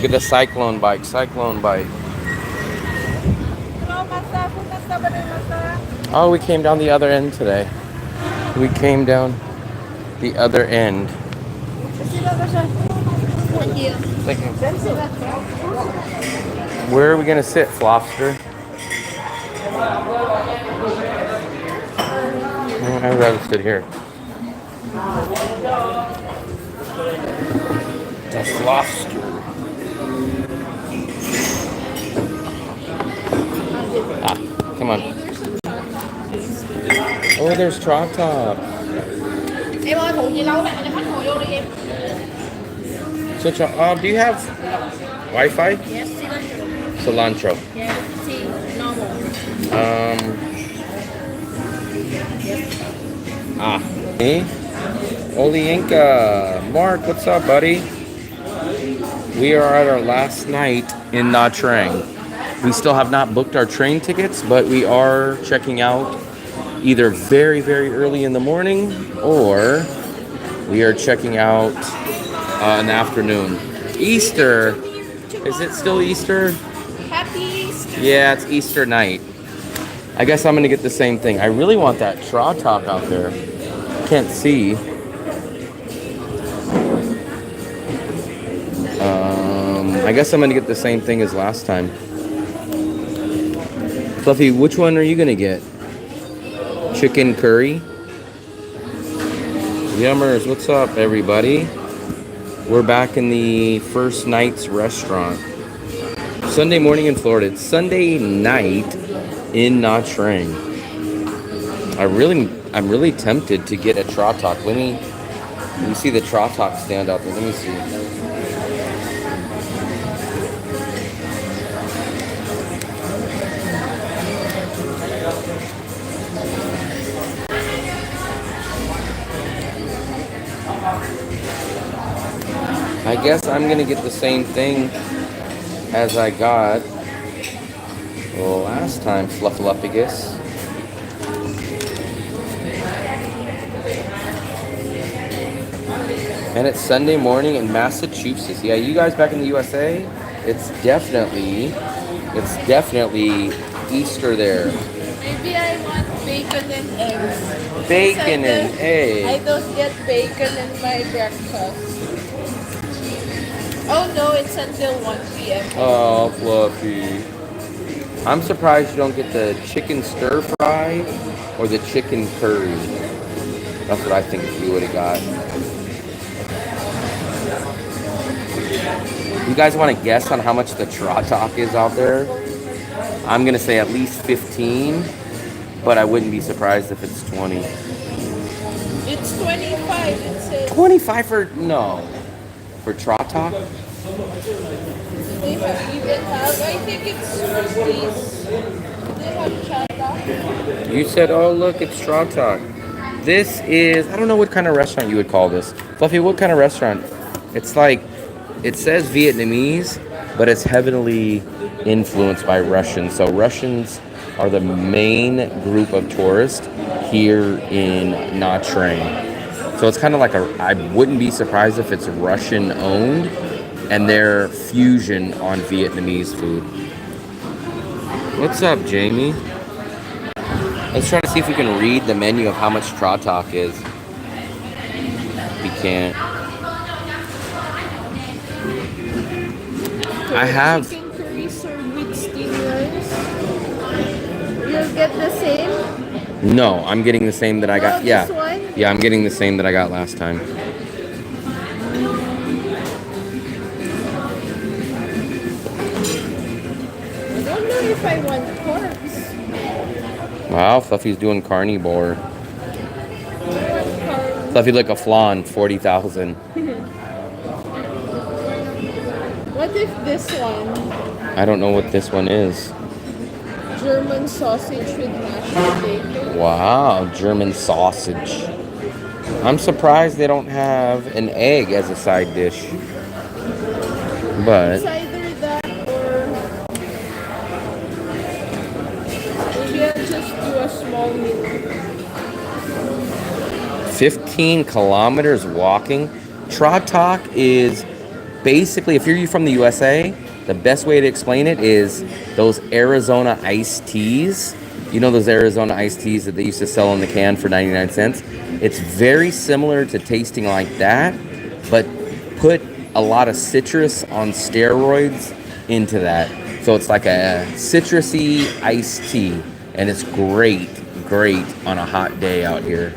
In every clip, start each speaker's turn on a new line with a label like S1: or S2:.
S1: Look at the cyclone bike. Oh, we came down the other end today. We came down the other end.
S2: Thank you.
S1: Thank you. Where are we gonna sit, Flopster? I'd rather sit here. The Flopster. Ah, come on. Oh, there's Trot Top.
S2: Em ơi, phụ gì lâu nè, cho khách ngồi vô đi em.
S1: Do you have Wi-Fi?
S2: Yes,
S1: Cilantro.
S2: yeah, see, normal.
S1: Me? Olienka. Mark, what's up, buddy? We are at our last night in Nhatrang. We still have not booked our train tickets, but we are checking out either very, very early in the morning or we are checking out in the afternoon. Easter. Is it still Easter?
S2: Happy Easter.
S1: Yeah, it's Easter night. I guess I'm going to get the same thing. I really want that Trot Top out there. Can't see. I guess I'm going to get the same thing as last time. Fluffy, which one are you going to get? Chicken curry? Yummers, what's up, everybody? We're back in the First Night's restaurant. Sunday morning in Florida. It's Sunday night in Nhatrang. I'm really tempted to get a Trot Talk. Let me see the Trot Talk stand out there. Let me see. I guess I'm gonna get the same thing as I got last time, Fluffaluppagus. And it's Sunday morning in Massachusetts. Yeah, you guys back in the USA, it's definitely Easter there.
S2: Maybe I want bacon and eggs.
S1: Bacon and eggs.
S2: I don't get bacon in my breakfast. Oh no, it's until 1 p.m.
S1: Oh, Fluffy. I'm surprised you don't get the chicken stir fry or the chicken curry. That's what I think you would have got. You guys want to guess on how much the Trot Talk is out there? I'm going to say at least 15, but I wouldn't be surprised if it's 20.
S2: It's 25, it says.
S1: 25 for Trot Talk?
S2: They have even have, I think it's Swiss. They have chata.
S1: You said, oh, look, it's Trot Talk. This is, I don't know what kind of restaurant you would call this. Fluffy, what kind of restaurant? It's like, it says Vietnamese, but it's heavily influenced by Russians. So Russians are the main group of tourists here in Nhatrang. So it's kind of like I wouldn't be surprised if it's Russian owned and their fusion on Vietnamese food. What's up, Jamie? Let's try to see if we can read the menu of how much Trot Talk is. We can't. I have.
S2: Chicken curry served with steamed rice. You'll get the same?
S1: No, I'm getting the same that I got.
S2: This one?
S1: Yeah, I'm getting the same that I got last time.
S2: I don't know if I want carbs.
S1: Wow, Fluffy's doing carnivore. Fluffy like a flan, 40,000.
S2: What if this one?
S1: I don't know what this one is.
S2: German sausage with mashed potato.
S1: Wow, German sausage. I'm surprised they don't have an egg as a side dish. But
S2: It's either that or maybe I'll just do a small meal.
S1: 15 kilometers walking. Trot Talk is basically, if you're from the USA, the best way to explain it is those Arizona iced teas. You know those Arizona iced teas that they used to sell in the can for 99 cents? It's very similar to tasting like that, but put a lot of citrus on steroids into that. So it's like a citrusy iced tea, and it's great on a hot day out here.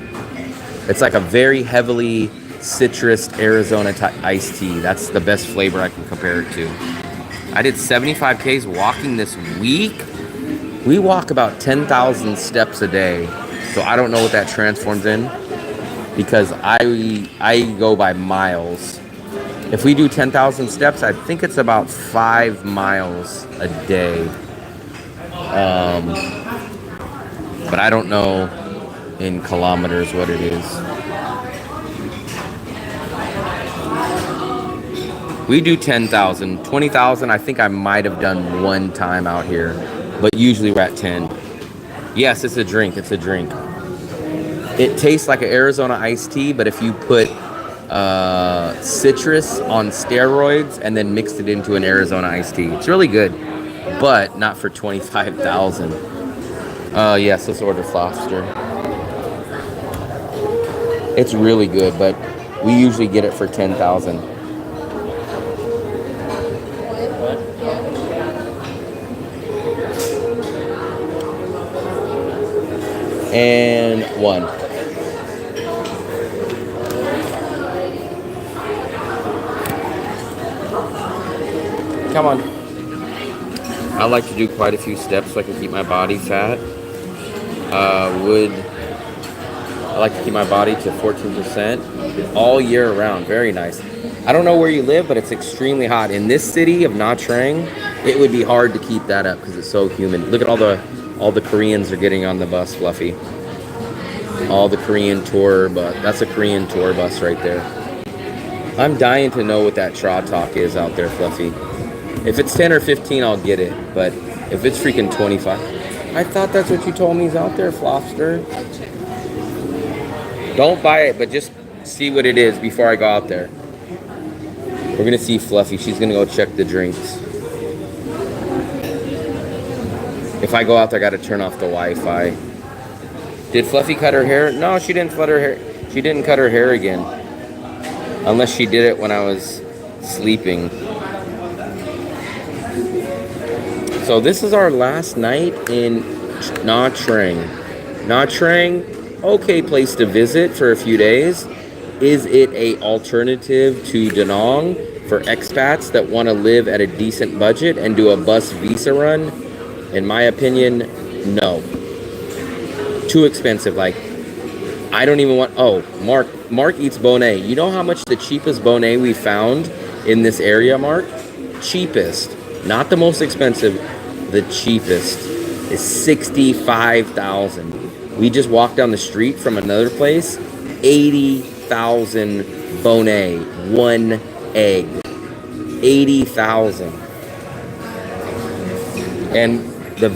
S1: It's like a very heavily citrus Arizona iced tea. That's the best flavor I can compare it to. I did 75 Ks walking this week. We walk about 10,000 steps a day. So I don't know what that transforms in, because I go by miles. If we do 10,000 steps, I think it's about 5 miles a day. But I don't know in kilometers what it is. We do 10,000. 20,000, I think I might have done one time out here. But usually we're at 10. Yes, it's a drink. It's a drink. It tastes like an Arizona iced tea, but if you put citrus on steroids and then mixed it into an Arizona iced tea. It's really good, but not for 25,000. Yes, let's order Foster. It's really good, but we usually get it for 10,000. And one. Come on. I like to do quite a few steps so I can keep my body fat. I like to keep my body to 14% all year round. Very nice. I don't know where you live, but it's extremely hot. In this city of Nhatrang, it would be hard to keep that up because it's so humid. Look at all the Koreans are getting on the bus, Fluffy. All the Korean tour bus. That's a Korean tour bus right there. I'm dying to know what that Tra Talk is out there, Fluffy. If it's 10 or 15, I'll get it. But if it's freaking 25, I thought that's what you told me is out there, Flopster. Don't buy it, but just see what it is before I go out there. We're gonna see Fluffy. She's gonna go check the drinks. If I go out there, I gotta turn off the Wi-Fi. Did Fluffy cut her hair? No, she didn't cut her hair. She didn't cut her hair again. Unless she did it when I was sleeping. So this is our last night in Nhatrang. Nhatrang, okay place to visit for a few days. Is it a alternative to Da Nang for expats that want to live at a decent budget and do a bus visa run? In my opinion, no. Too expensive. Like, I don't even want... Oh, Mark eats Bonet. You know how much the cheapest Bonet we found in this area, Mark? Cheapest. Not the most expensive. The cheapest is 65,000. We just walked down the street from another place. 80,000 Bonet. One egg. 80,000. And I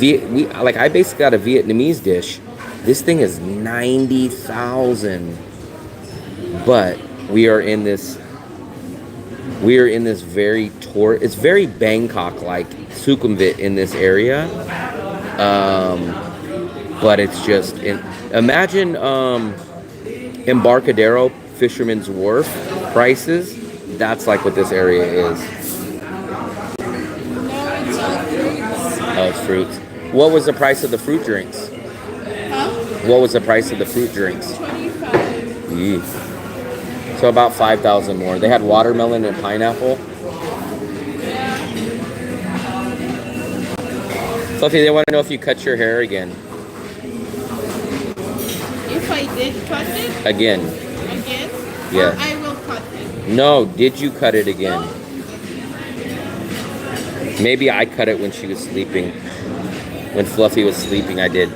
S1: basically got a Vietnamese dish. This thing is 90,000. But we are in this very it's very Bangkok like Sukhumvit in this area. But it's just imagine Embarcadero Fisherman's Wharf prices. That's like what this area is. Oh, it's fruits. What was the price of the fruit drinks?
S2: Huh?
S1: What was the price of the fruit drinks?
S2: 25.
S1: So about 5,000 more. They had watermelon and pineapple. Fluffy, they want to know if you cut your hair again.
S2: If I did cut it?
S1: Again.
S2: Again?
S1: Yeah.
S2: Or I will cut it.
S1: No, did you cut it again? Maybe I cut it when she was sleeping. When Fluffy was sleeping, I did.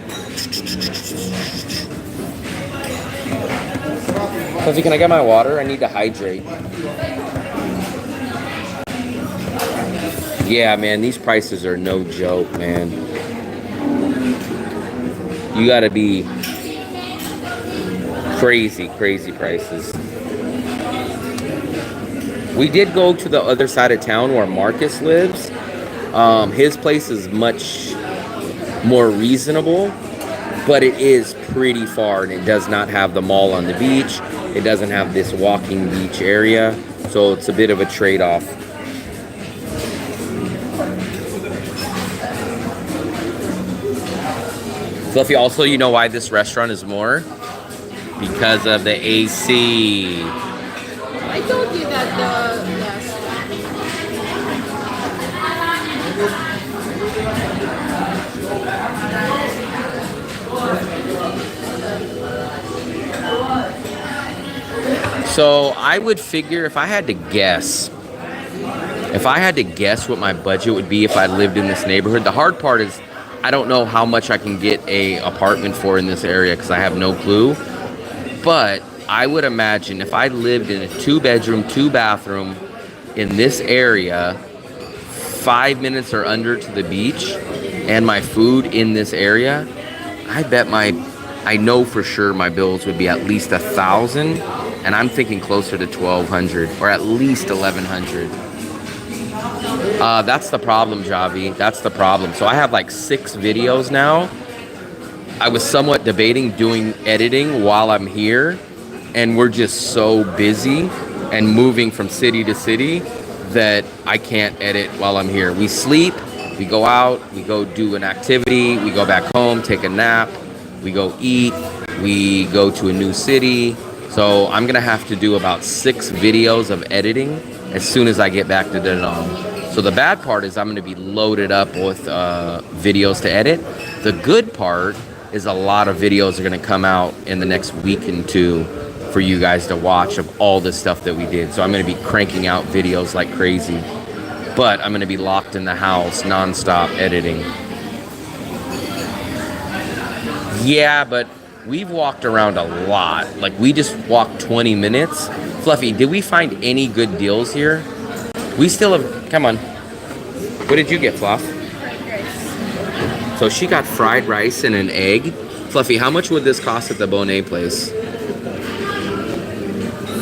S1: Fluffy, can I get my water? I need to hydrate. Yeah, man, these prices are no joke, man. You gotta be crazy prices. We did go to the other side of town where Marcus lives. His place is much more reasonable, but it is pretty far, and it does not have the mall on the beach. It doesn't have this walking beach area, so it's a bit of a trade-off. Fluffy, also, you know why this restaurant is more? Because of the AC.
S2: I told you that the last
S1: So I would figure if I had to guess what my budget would be if I lived in this neighborhood. The hard part is I don't know how much I can get a apartment for in this area because I have no clue. But I would imagine if I lived in a 2-bedroom, 2-bathroom in this area, 5 minutes or under to the beach, and my food in this area, I know for sure my bills would be at least $1,000, and I'm thinking closer to $1,200 or at least $1,100. That's the problem, Javi. That's the problem. So I have like 6 videos now. I was somewhat debating doing editing while I'm here, and we're just so busy and moving from city to city that I can't edit while I'm here. We sleep, we go out, we go do an activity, we go back home, take a nap, we go eat, we go to a new city. So I'm gonna have to do about 6 videos of editing as soon as I get back to Da Nang. So the bad part is I'm gonna be loaded up with videos to edit. The good part is a lot of videos are gonna come out in the next week and 2 for you guys to watch of all the stuff that we did. So I'm gonna be cranking out videos like crazy, but I'm gonna be locked in the house nonstop editing. Yeah, but we've walked around a lot. Like we just walked 20 minutes. Fluffy, did we find any good deals here? We still have, come on. What did you get, Fluff?
S2: fried rice.
S1: So she got fried rice and an egg. Fluffy, how much would this cost at the Bonet place?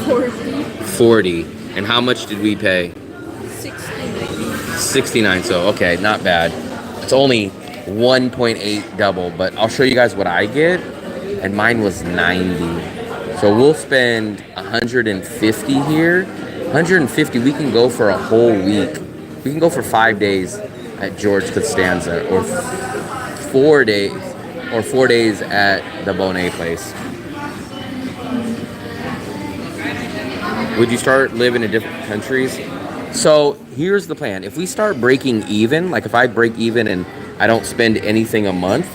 S2: 40.
S1: 40. And how much did we pay?
S2: 69.
S1: 69, so okay, not bad. It's only 1.8 double, but I'll show you guys what I get, and mine was 90. So we'll spend 150 here. 150, we can go for a whole week. We can go for 5 days at George Costanza, or 4 days, at the Bonet place. Would you start living in different countries? So here's the plan. If we start breaking even, like if I break even and I don't spend anything a month,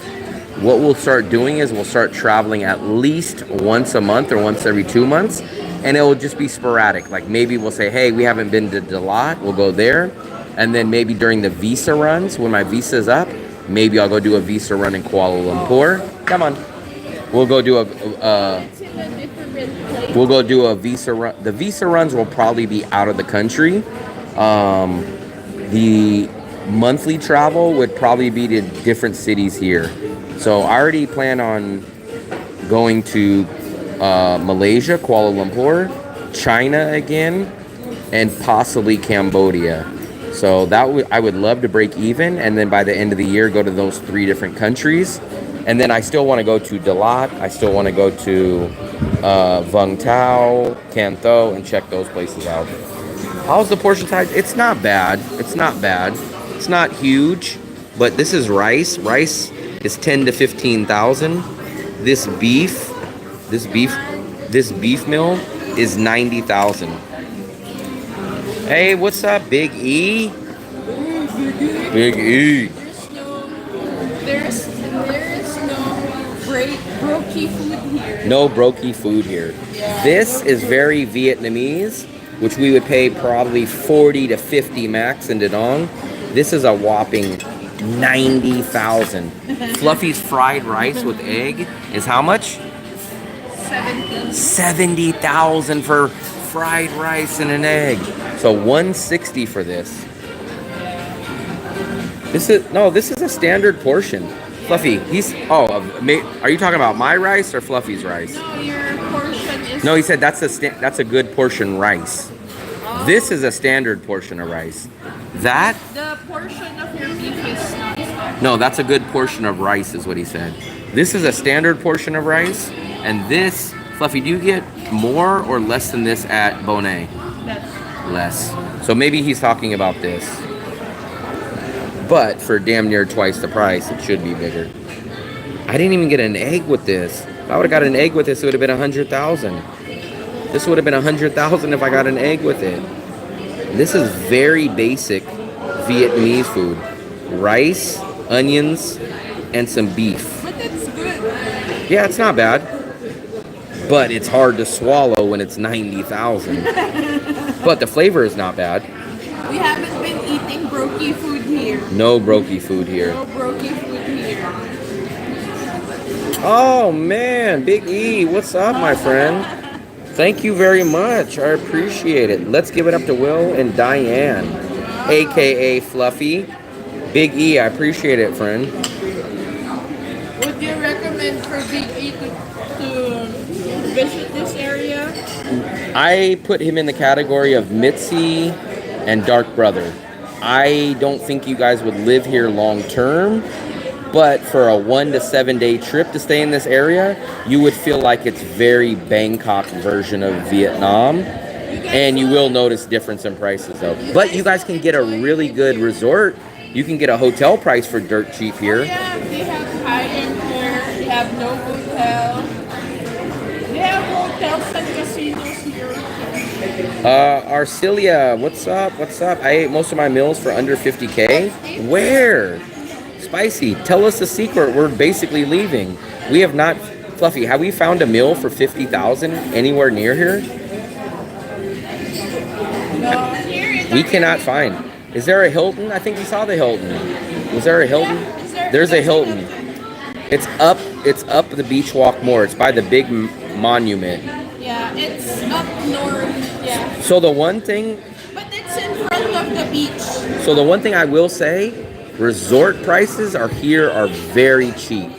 S1: what we'll start doing is we'll start traveling at least once a month or once every 2 months, and it will just be sporadic. Like maybe we'll say, hey, we haven't been to Dalat, we'll go there, and then maybe during the visa runs, when my visa's up, maybe I'll go do a visa run in Kuala Lumpur. Come on. We'll go do a visa run. The visa runs will probably be out of the country. The monthly travel would probably be to different cities here. So I already plan on going to Malaysia, Kuala Lumpur, China again, and possibly Cambodia. So I would love to break even, and then by the end of the year go to those 3 different countries. And then I still want to go to Dalat. I still want to go to Vung Tau, Can Tho, and check those places out. How's the portion size? It's not bad. It's not bad. It's not huge, but this is rice. Rice is 10 to 15,000. This beef meal is 90,000. Hey, what's up, Big E? Big E.
S2: There is no brokey food here.
S1: No brokey food here.
S2: Yeah,
S1: This is very Vietnamese, which we would pay probably 40 to 50 max in Da Nang. This is a whopping 90,000. Fluffy's fried rice with egg is how much?
S2: 70.
S1: 70,000 for fried rice and an egg. So 160 for this. This is a standard portion. Fluffy, are you talking about my rice or Fluffy's rice?
S2: No, your portion is.
S1: No, he said that's a good portion rice.
S2: Oh.
S1: This is a standard portion of rice. That,
S2: The portion of your beef is not standard.
S1: no, that's a good portion of rice is what he said. This is a standard portion of rice, and this, Fluffy, do you get more or less than this at Bonet?
S2: That's
S1: Less. So maybe he's talking about this. But for damn near twice the price, it should be bigger. I didn't even get an egg with this. If I would have got an egg with this, it would have been 100,000. This would have been 100,000 if I got an egg with it. This is very basic Vietnamese food. Rice, onions, and some beef.
S2: but it's good.
S1: Yeah, it's not bad. But it's hard to swallow when it's 90,000. But the flavor is not bad.
S2: We haven't been eating brokey food here.
S1: No brokey food here.
S2: No brokey food here.
S1: Oh man, Big E, what's up, my friend? Thank you very much. I appreciate it. Let's give it up to Will and Diane, aka Fluffy. Big E, I appreciate it, friend.
S2: Would you recommend for Big E to visit this area?
S1: I put him in the category of Mitzi and Dark Brother. I don't think you guys would live here long term, but for a 1 to 7 day trip to stay in this area, you would feel like it's very Bangkok version of Vietnam, and you will notice difference in prices though. But you guys can get a really good resort. You can get a hotel price for dirt cheap here.
S2: Yeah, they have high-end here. They have no hotel. They have hotels and casinos here.
S1: Arcelia, what's up? What's up? I ate most of my meals for under 50K. Where? Spicy, tell us the secret. We're basically leaving. We have not, Fluffy, have we found a meal for 50,000 anywhere near here?
S2: No, here in
S1: We
S2: the
S1: cannot
S2: area.
S1: find. Is there a Hilton? I think we saw the Hilton. Was there a Hilton?
S2: Yeah,
S1: There's a Hilton. It's up the beach walk more. It's by the big monument.
S2: Yeah, it's up north. Yeah,
S1: So the one thing
S2: but it's in front of the beach.
S1: I will say, resort prices are very cheap.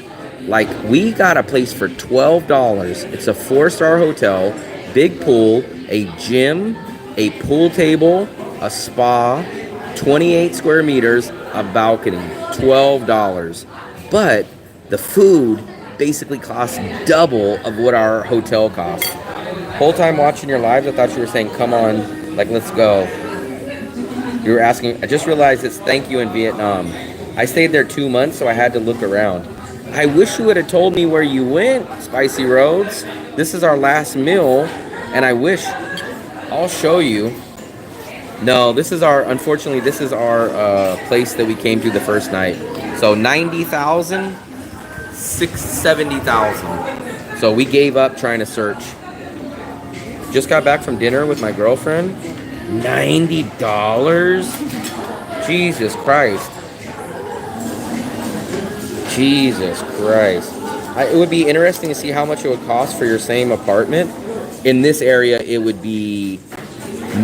S1: Like we got a place for $12. It's a 4-star hotel, big pool, a gym, a pool table, a spa, 28 square meters, a balcony, $12. But the food basically costs double of what our hotel costs. Whole time watching your lives, I thought you were saying, come on, like, let's go. You were asking, I just realized it's thank you in Vietnam. I stayed there 2 months, so I had to look around. I wish you would have told me where you went, Spicy Roads. This is our last meal, and I wish, I'll show you. No, unfortunately, this is our place that we came to the first night. So 90,000, 70,000. So we gave up trying to search. Just got back from dinner with my girlfriend. $90? Jesus Christ. Jesus Christ. It would be interesting to see how much it would cost for your same apartment. In this area, it would be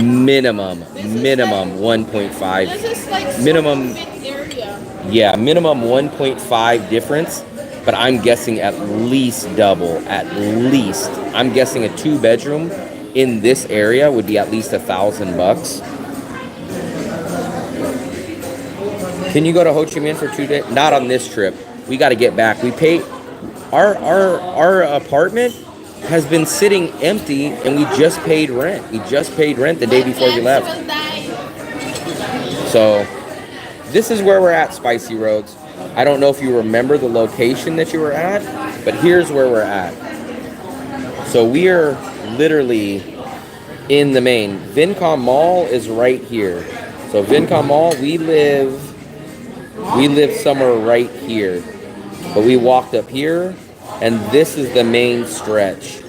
S1: minimum 1.5.
S2: This is like
S1: Minimum.
S2: big area.
S1: Yeah, minimum 1.5 difference, but I'm guessing at least double. At least. I'm guessing a 2-bedroom in this area would be at least $1,000. Can you go to Ho Chi Minh for 2 days? Not on this trip. We got to get back. We paid our apartment has been sitting empty, and we just paid rent. We just paid rent the day before we left.
S2: Will die.
S1: So this is where we're at, Spicy Roads. I don't know if you remember the location that you were at, but here's where we're at. So we are literally in the main. Vincom Mall is right here. So Vincom Mall, we live somewhere right here. But we walked up here, and this is the main stretch.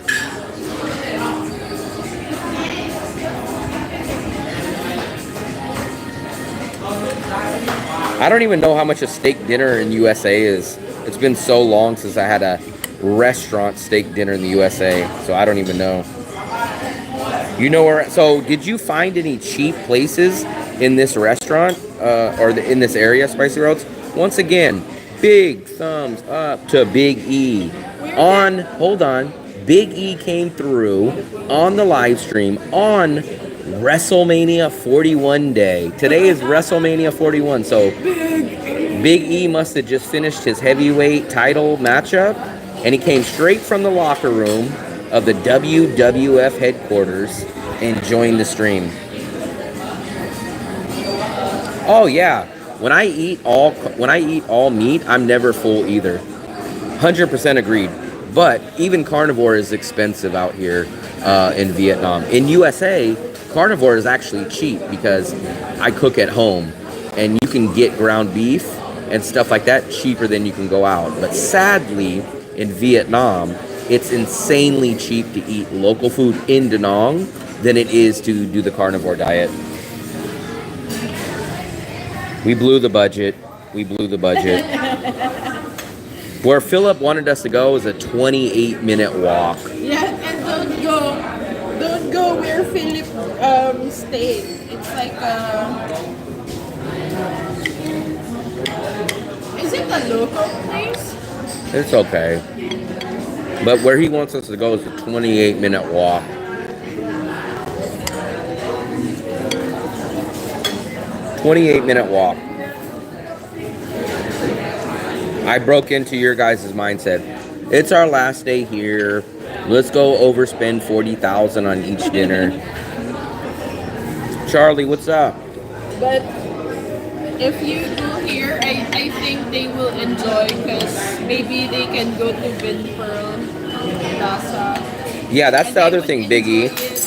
S1: I don't even know how much a steak dinner in USA is. It's been so long since I had a restaurant steak dinner in the USA, so I don't even know. You know where? So did you find any cheap places in this restaurant in this area, Spicy Roads? Once again, big thumbs up to Big E. Hold on. Big E came through on the live stream on WrestleMania 41 day. Today is WrestleMania 41, so Big E must have just finished his heavyweight title matchup, and he came straight from the locker room of the WWF headquarters and joined the stream. Oh yeah, when I eat all meat, I'm never full either. 100% agreed. But even carnivore is expensive out here in Vietnam. In USA, carnivore is actually cheap because I cook at home, and you can get ground beef and stuff like that cheaper than you can go out. But sadly, in Vietnam, it's insanely cheap to eat local food in Da Nang than it is to do the carnivore diet. We blew the budget. Where Philip wanted us to go is a 28-minute walk.
S2: Yeah, and don't go where Philip stayed. It's like is it a local place?
S1: It's okay. But where he wants us to go is a 28-minute walk. I broke into your guys' mindset. It's our last day here. Let's go overspend $40,000 on each dinner. Charlie, what's up?
S2: But if you go here, I think they will enjoy because maybe they can go to Vincom, Plaza.
S1: Yeah, that's
S2: And
S1: the
S2: they
S1: other
S2: would
S1: thing, Biggie.
S2: enjoy it.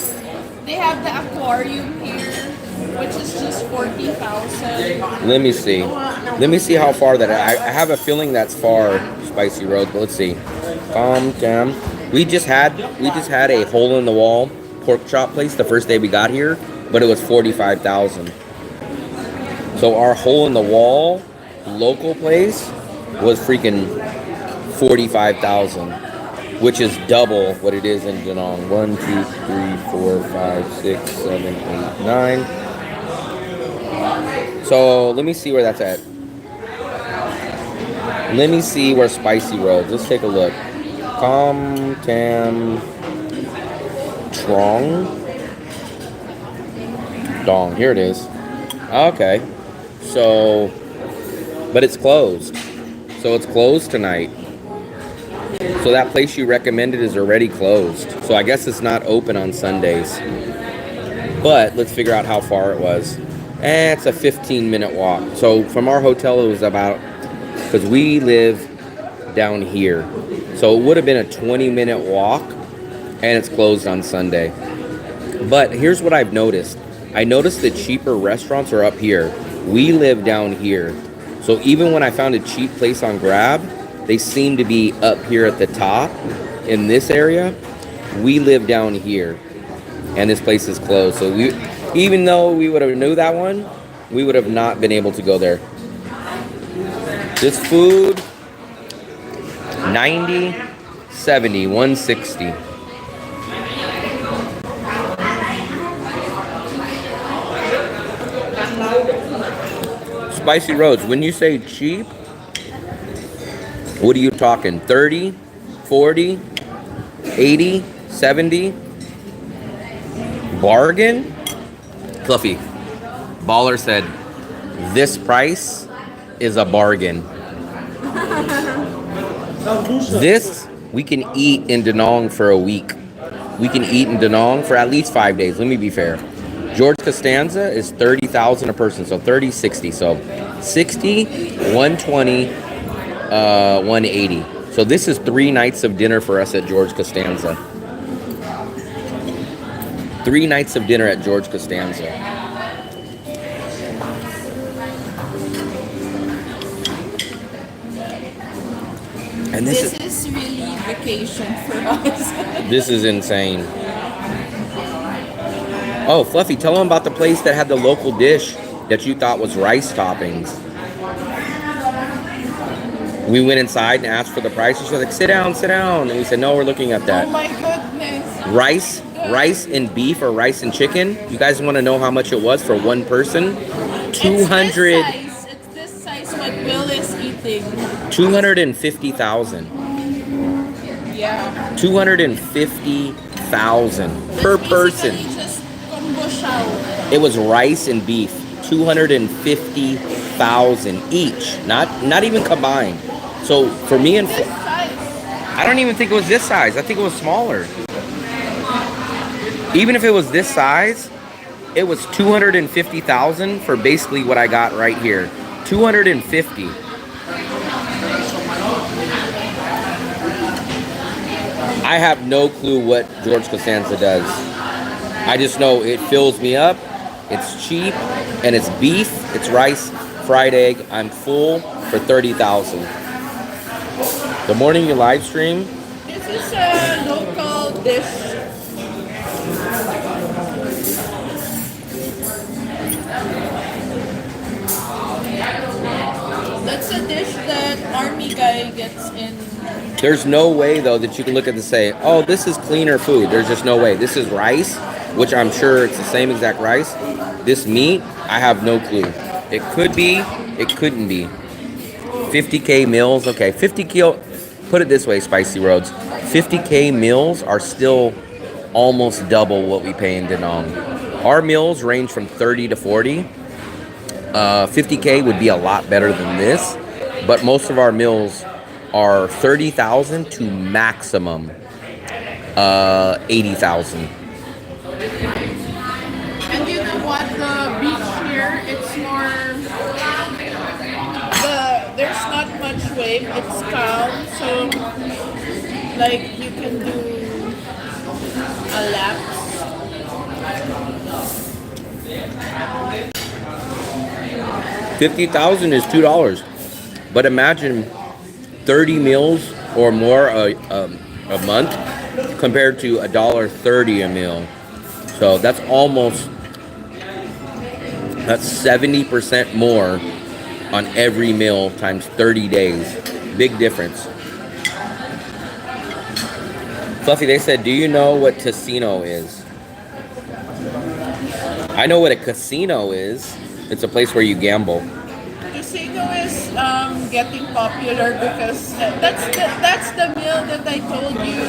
S2: They have the aquarium here, which is just 40,000.
S1: Let me see. Let me see how far that I have a feeling that's far, Spicy Road, but let's see. Damn. We just had a hole in the wall pork chop place the first day we got here, but it was 45,000. So our hole in the wall local place was freaking 45,000, which is double what it is in Da Nang. 1, 2, 3, 4, 5, 6, 7, 8, 9. So let me see where that's at. Let me see where Spicy Road. Let's take a look. Tam Trong Dong. Here it is. Okay. So, but it's closed. So it's closed tonight. So that place you recommended is already closed. So I guess it's not open on Sundays. But let's figure out how far it was. It's a 15-minute walk. So from our hotel, it was about, because we live down here. So it would have been a 20-minute walk, and it's closed on Sunday. But here's what I've noticed. I noticed the cheaper restaurants are up here. We live down here. So even when I found a cheap place on Grab, they seem to be up here at the top in this area. We live down here, and this place is closed. So even though we would have knew that one, we would have not been able to go there. This food, 90, 70, 160. Spicy Roads, when you say cheap, what are you talking? 30, 40, 80, 70? Bargain? Fluffy. Baller said, this price is a bargain. This we can eat in Da Nang for a week. We can eat in Da Nang for at least 5 days. Let me be fair. George Costanza is 30,000 a person, so 30, 60. So 60, 120, 180. So this is 3 nights of dinner for us at George Costanza. 3 nights of dinner at George Costanza. And this
S2: is really vacation for us.
S1: This is insane. Oh, Fluffy, tell them about the place that had the local dish that you thought was rice toppings. We went inside and asked for the price. She was like, sit down. And we said, no, we're looking at that.
S2: Oh my goodness.
S1: Rice and beef or rice and chicken. You guys want to know how much it was for one person? 200.
S2: It's this size what Will is eating.
S1: 250,000.
S2: Yeah.
S1: 250,000 per person.
S2: Just combo
S1: It was rice and beef, 250,000 each, not even combined. So for me and I don't even think it was this size. I think it was smaller. Even if it was this size, it was 250,000 for basically what I got right here. 250. I have no clue what George Costanza does. I just know it fills me up, it's cheap, and it's beef, it's rice, fried egg. I'm full for 30,000. The morning you live stream.
S2: This is a local dish. That's a dish that army guy gets in.
S1: There's no way though that you can look at this and say, oh, this is cleaner food. There's just no way. This is rice, which I'm sure it's the same exact rice. This meat, I have no clue. It could be, it couldn't be. 50K meals, okay, 50K, put it this way, Spicy Roads. 50K meals are still almost double what we pay in Da Nang. Our meals range from 30 to 40. 50K would be a lot better than this, but most of our meals are 30,000 to maximum 80,000.
S2: And you know what? The beach here, it's more. There's not much wave. It's calm, so like you can do a lap.
S1: 50,000 is $2, but imagine 30 meals or more a month compared to $1.30 a meal. So that's 70% more on every meal times 30 days. Big difference. Fluffy, they said, do you know what casino is? I know what a casino is. It's a place where you gamble.
S2: Casino is getting popular because that's the meal that I told you.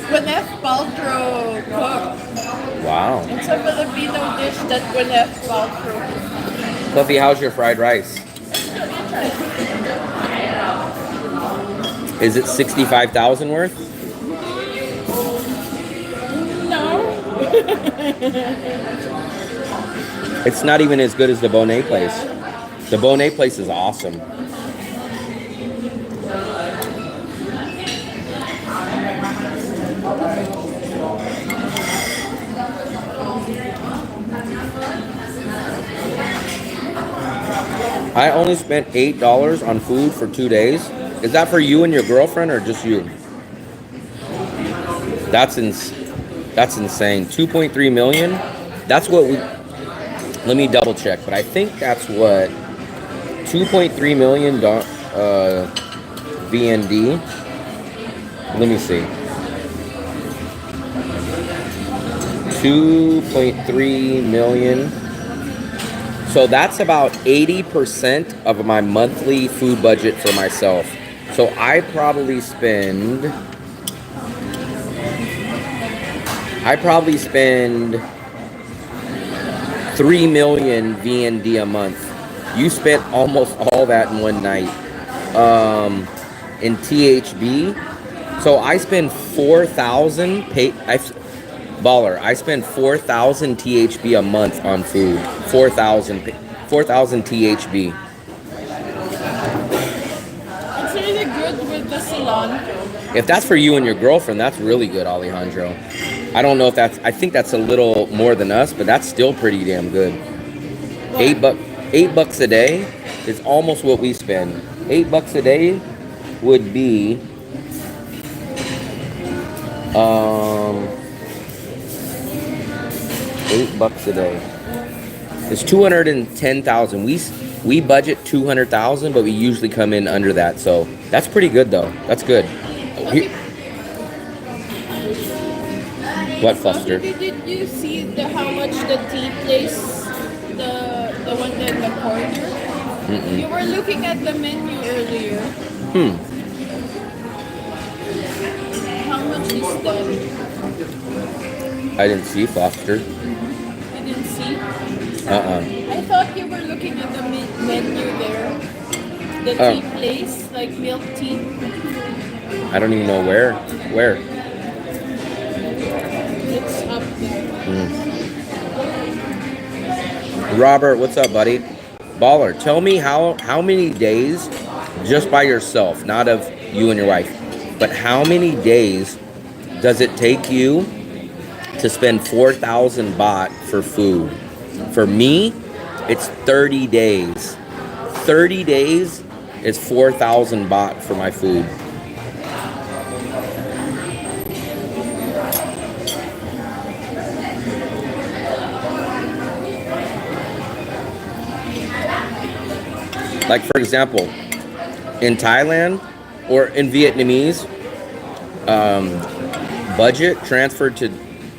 S2: Gwyneth Paltrow cooked.
S1: Wow.
S2: It's a Filipino dish that Gwyneth Paltrow cooked.
S1: Fluffy, how's your fried rice? Is it 65,000 worth? It's not even as good as the Bonet place. The Bonet place is awesome. I only spent $8 on food for 2 days. Is that for you and your girlfriend or just you? That's insane. 2.3 million. That's what we. Let me double check, but I think that's what 2.3 million VND. Let me see. 2.3 million. So that's about 80% of my monthly food budget for myself. So I probably spend 3 million VND a month. You spent almost all that in one night. In THB. So I spend 4,000 Baller, I spend 4,000 THB a month on food. 4,000 THB.
S2: It's really good with the cilantro.
S1: If that's for you and your girlfriend, that's really good, Alejandro. I don't know if that's, I think that's a little more than us, but that's still pretty damn good. What? $8 a day is almost what we spend. $8 a day would be $8 a day. It's 210,000. We budget 200,000, but we usually come in under that. So that's pretty good, though. That's good. What, Foster?
S2: Did you see how much the tea place, the one in the corner? Mm-mm. You were looking at the menu earlier. done.
S1: I didn't see Foster.
S2: You didn't see?
S1: Uh-uh.
S2: I thought you were looking at the menu there. The
S1: Oh.
S2: tea place, like milk tea.
S1: I don't even know where. Where?
S2: It's up there.
S1: Robert, what's up, buddy? Baller, tell me how many days, just by yourself, not of you and your wife, but how many days does it take you to spend 4,000 baht for food? For me, it's 30 days. 30 days is 4,000 baht for my food. Like, for example, in Thailand or in Vietnamese, budget transferred to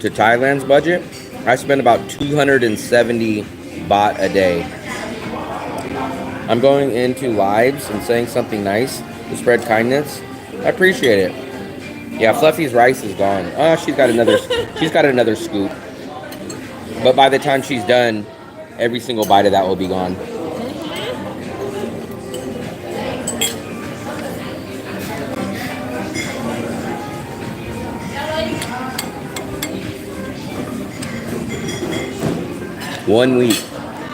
S1: Thailand's budget, I spend about 270 baht a day. I'm going into lives and saying something nice to spread kindness. I appreciate it. Yeah, Fluffy's rice is gone. Oh, she's got another scoop. But by the time she's done, every single bite of that will be gone. One week.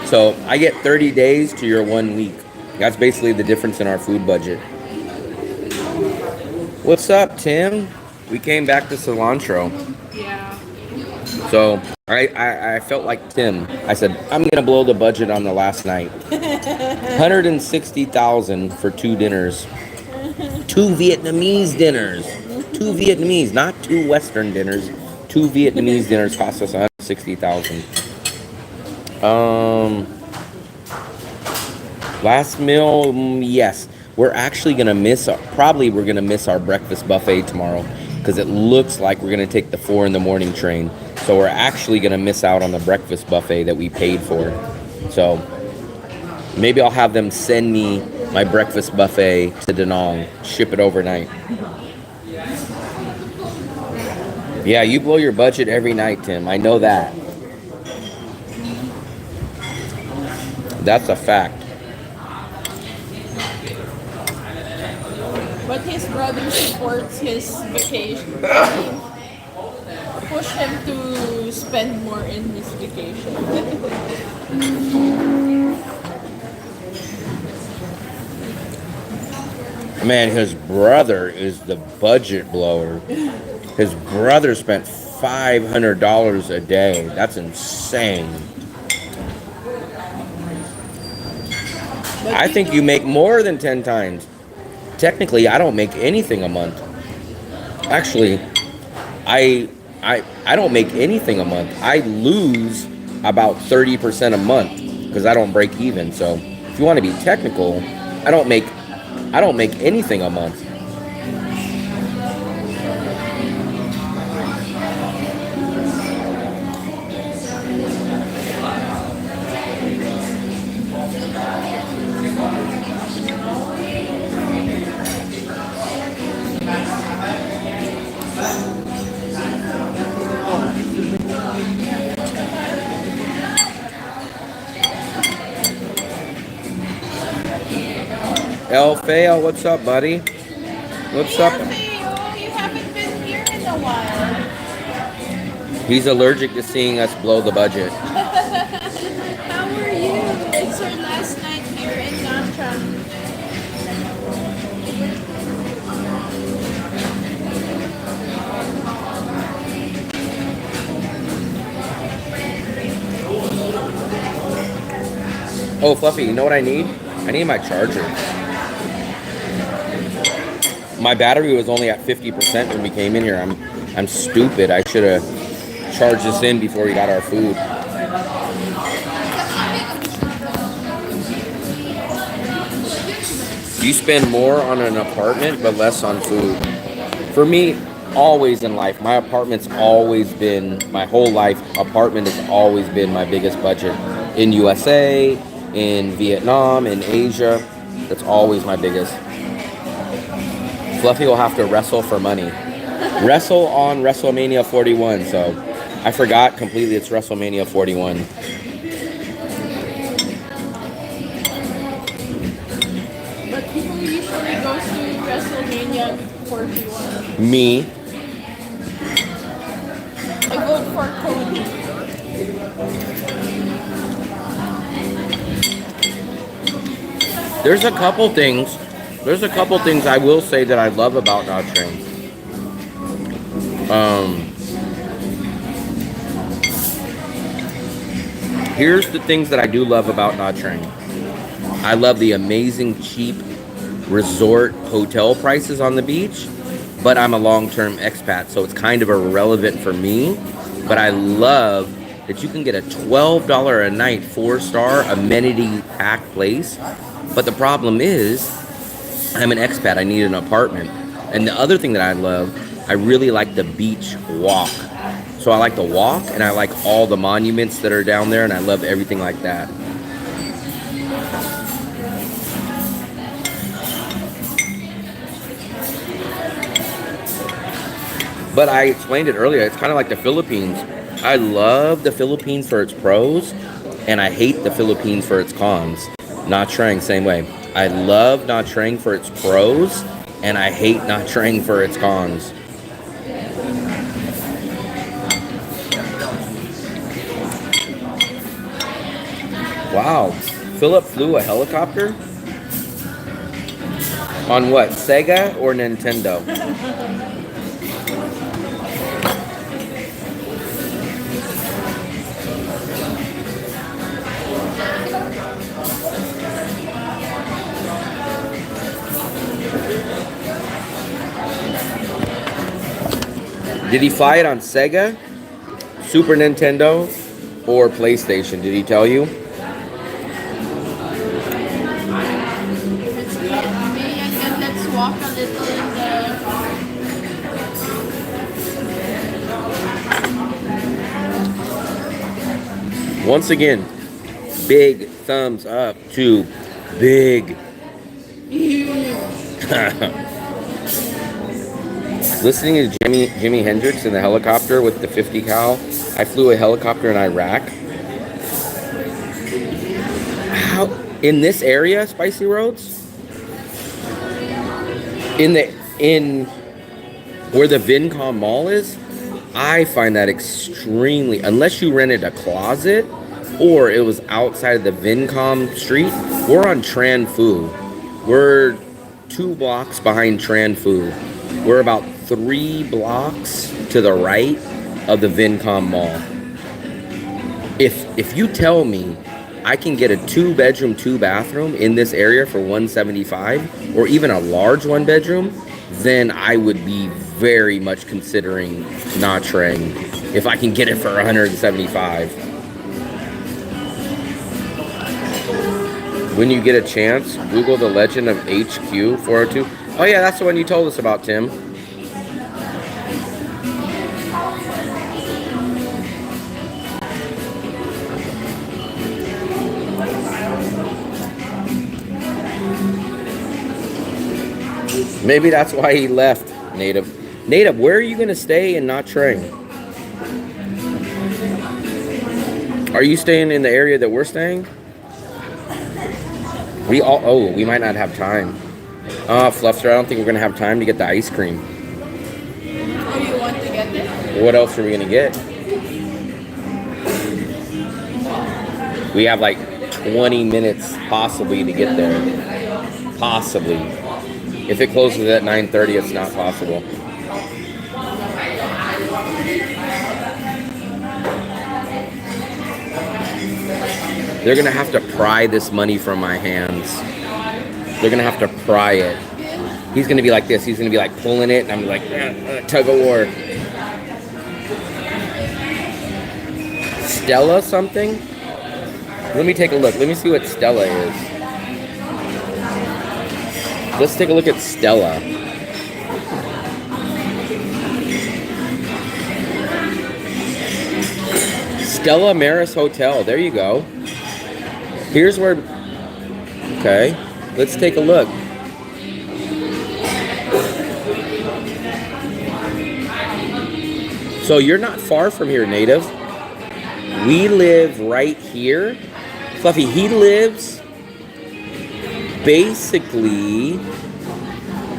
S1: So I get 30 days to your 1 week. That's basically the difference in our food budget. What's up, Tim? We came back to cilantro.
S2: Yeah.
S1: So I felt like Tim. I said, I'm going to blow the budget on the last night. 160,000 for 2 dinners. 2 Vietnamese dinners. 2 Vietnamese, not 2 Western dinners. 2 Vietnamese dinners cost us 160,000. Last meal, yes. We're actually gonna miss our breakfast buffet tomorrow because it looks like we're gonna take the 4 in the morning train. So we're actually gonna miss out on the breakfast buffet that we paid for. So maybe I'll have them send me my breakfast buffet to Da Nang, ship it overnight. Yeah, you blow your budget every night, Tim. I know that. That's a fact.
S2: But his brother supports his vacation. Push him to spend more in his vacation.
S1: Man, his brother is the budget blower. His brother spent $500 a day. That's insane. I think you make more than 10 times. Technically, I don't make anything a month. Actually, I don't make anything a month. I lose about 30% a month because I don't break even. So, if you want to be technical, I don't make anything a month. El Feo, what's up, buddy? What's up?
S2: Theo, you haven't been here in a while.
S1: He's allergic to seeing us blow the budget.
S2: How are you? It's your last night here in Nhatrang.
S1: Oh, Fluffy, you know what I need? I need my charger. My battery was only at 50% when we came in here. I'm stupid. I should have charged this in before we got our food. You spend more on an apartment but less on food. For me, always in life, my apartment's always been, my whole life, apartment has always been my biggest budget. In USA, in Vietnam, in Asia, that's always my biggest. Fluffy will have to wrestle for money. Wrestle on WrestleMania 41. So I forgot completely it's WrestleMania 41.
S2: But people usually go to WrestleMania 41.
S1: Me.
S2: I vote for Cody.
S1: There's a couple things. There's a couple things I will say that I love about Nhatrang. Here's the things that I do love about Nhatrang. I love the amazing cheap resort hotel prices on the beach, but I'm a long-term expat, so it's kind of irrelevant for me. But I love that you can get a $12 a night 4-star amenity-packed place. But the problem is, I'm an expat. I need an apartment. And the other thing that I love, I really like the beach walk. So I like the walk, and I like all the monuments that are down there, and I love everything like that. But I explained it earlier, it's kind of like the Philippines. I love the Philippines for its pros, and I hate the Philippines for its cons. Nhatrang, same way. I love Nhatrang for its pros, and I hate Nhatrang for its cons. Wow, Philip flew a helicopter? On what, Sega or Nintendo? Did he fly it on Sega, Super Nintendo, or PlayStation? Did he tell you?
S2: Let's meet me and let's walk a little in the...
S1: Once again, big thumbs up to Big. Listening to Jimi Hendrix in the helicopter with the 50 cal. I flew a helicopter in Iraq. How in this area, Spicy Roads? In where the Vincom Mall is, I find that extremely, unless you rented a closet or it was outside of the Vincom street. We're on Tran Phu. We're 2 blocks behind Tran Phu. We're about 3 blocks to the right of the Vincom Mall. If you tell me I can get a 2-bedroom, 2-bathroom in this area for $175, or even a large 1-bedroom, then I would be very much considering Nhatrang if I can get it for $175. When you get a chance, Google the Legend of HQ 402. Oh yeah, that's the one you told us about, Tim. Maybe that's why he left, Native. Native, where are you going to stay in Nhatrang? Are you staying in the area that we're staying? We might not have time. Fluffster, I don't think we're going to have time to get the ice cream.
S2: Oh, you want to get it?
S1: What else are we going to get? We have like 20 minutes possibly to get there. Possibly. If it closes at 9:30, it's not possible. They're going to have to pry this money from my hands. They're going to have to pry it. He's going to be like this. He's going to be like pulling it, and I'm like, tug of war. Stella something? Let me take a look. Let me see what Stella is. Let's take a look at Stella. Stella Maris Hotel. There you go. Here's where... Okay. Let's take a look. So you're not far from here, Native. We live right here. Fluffy, he lives basically,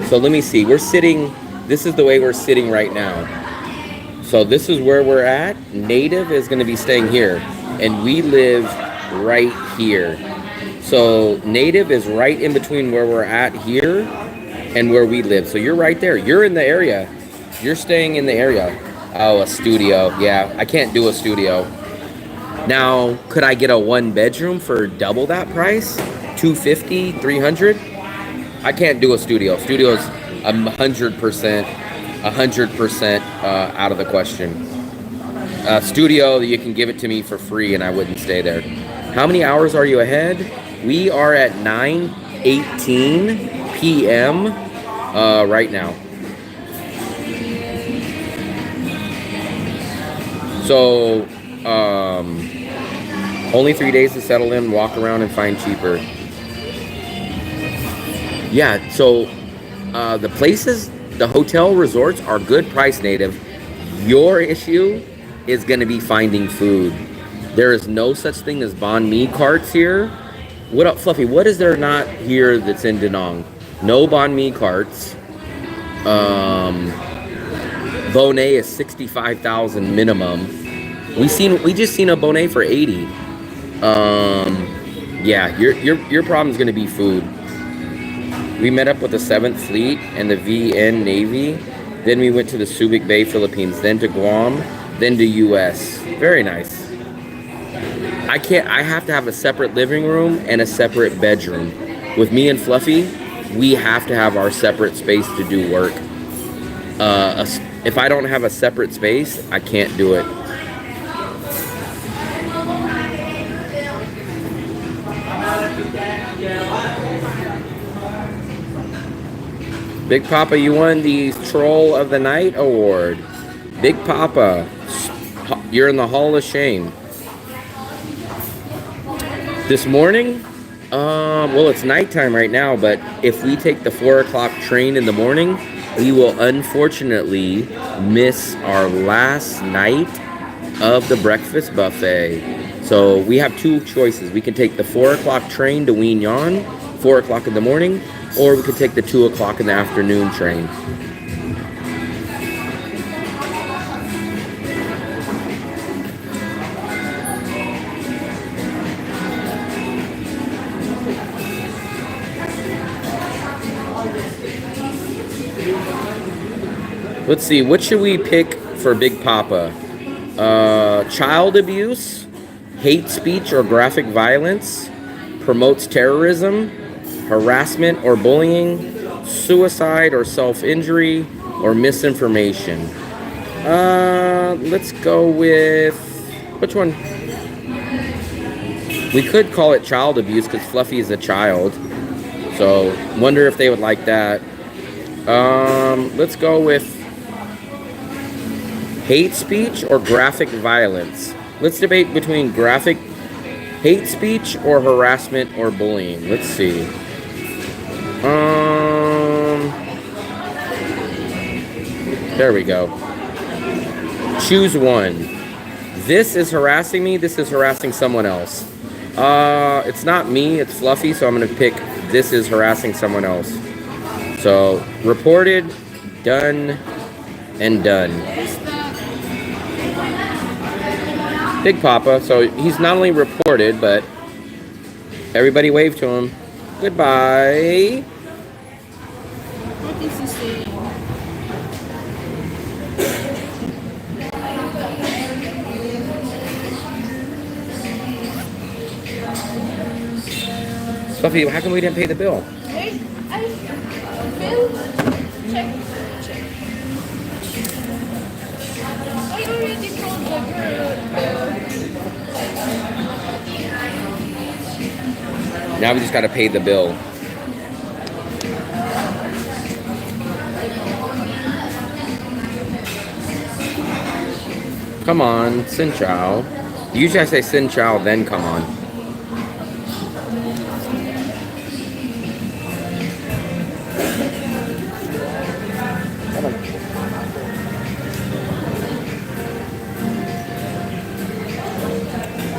S1: so let me see, we're sitting, this is the way we're sitting right now. So this is where we're at. Native is going to be staying here, and we live right here. So Native is right in between where we're at here and where we live. So you're right there. You're in the area. You're staying in the area. Oh, a studio. Yeah, I can't do a studio. Now, could I get a 1-bedroom for double that price? $250, $300? I can't do a studio. Studio's 100% out of the question. Studio, you can give it to me for free and I wouldn't stay there. How many hours are you ahead? We are at 9:18 p.m. Right now. So, only 3 days to settle in, walk around, and find cheaper. Yeah, so the places, the hotel resorts are good price, Native. Your issue is going to be finding food. There is no such thing as banh mi carts here. What up, Fluffy? What is there not here that's in Da Nang? No banh mi carts. Bonet is 65,000 minimum. We just seen a Bonet for 80. Yeah, your problem is going to be food. We met up with the 7th Fleet and the VN Navy. Then we went to the Subic Bay, Philippines. Then to Guam. Then to U.S. Very nice. I have to have a separate living room and a separate bedroom. With me and Fluffy, we have to have our separate space to do work. If I don't have a separate space, I can't do it. Big Papa, you won the Troll of the Night award. Big Papa, you're in the Hall of Shame. This morning, well, it's nighttime right now, but if we take the 4 o'clock train in the morning, we will unfortunately miss our last night of the breakfast buffet. So we have two choices. We can take the 4 o'clock train to Wien Yan, 4 o'clock in the morning, or we could take the 2 o'clock in the afternoon train. Let's see, what should we pick for Big Papa? Child abuse, hate speech or graphic violence, promotes terrorism, harassment or bullying, suicide or self-injury, or misinformation. Let's go with, which one? We could call it child abuse because Fluffy is a child. So, wonder if they would like that. Let's go with hate speech or graphic violence. Let's debate between graphic hate speech or harassment or bullying. Let's see. There we go. Choose one. This is harassing me. This is harassing someone else. It's not me. It's Fluffy. So I'm going to pick this is harassing someone else. So reported, done, and done. Big Papa. So he's not only reported, but everybody wave to him. Goodbye.
S2: What is he saying?
S1: Fluffy, how come we didn't pay the bill?
S2: Wait, bill? Check. I already told the girl bill.
S1: Now we just got to pay the bill. Come on, Sin Chow. Usually I say Sin Chow, then come on.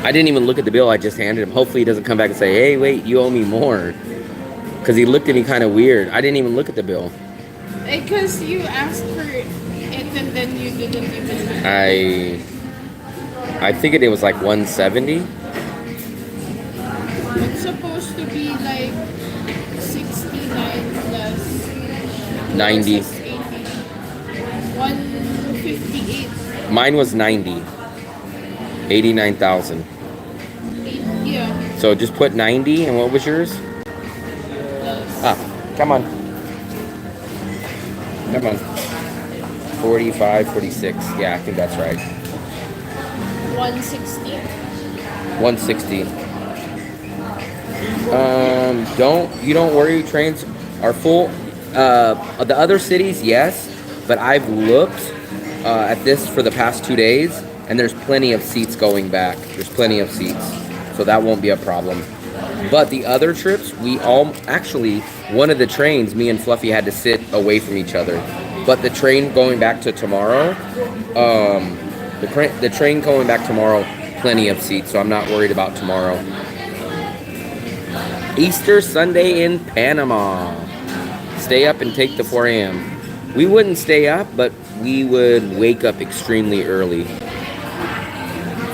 S1: I didn't even look at the bill. I just handed him. Hopefully he doesn't come back and say, hey, wait, you owe me more. Because he looked at me kind of weird. I didn't even look at the bill.
S2: Because you asked for it and then you didn't even.
S1: I think it was like 170.
S2: It's supposed to be like 69 plus
S1: 90.
S2: 158.
S1: Mine was 90. 89,000.
S2: Yeah.
S1: So just put 90, and what was yours? Ah, come on. Come on. 45, 46. Yeah, I think that's right.
S2: 160.
S1: 160. You don't worry, trains are full. The other cities, yes, but I've looked at this for the past 2 days, and there's plenty of seats going back. There's plenty of seats, so that won't be a problem. But the other trips, actually, one of the trains, me and Fluffy had to sit away from each other. But the train going back to tomorrow, the train going back tomorrow, plenty of seats, so I'm not worried about tomorrow. Easter Sunday in Panama. Stay up and take the 4 a.m. We wouldn't stay up, but we would wake up extremely early.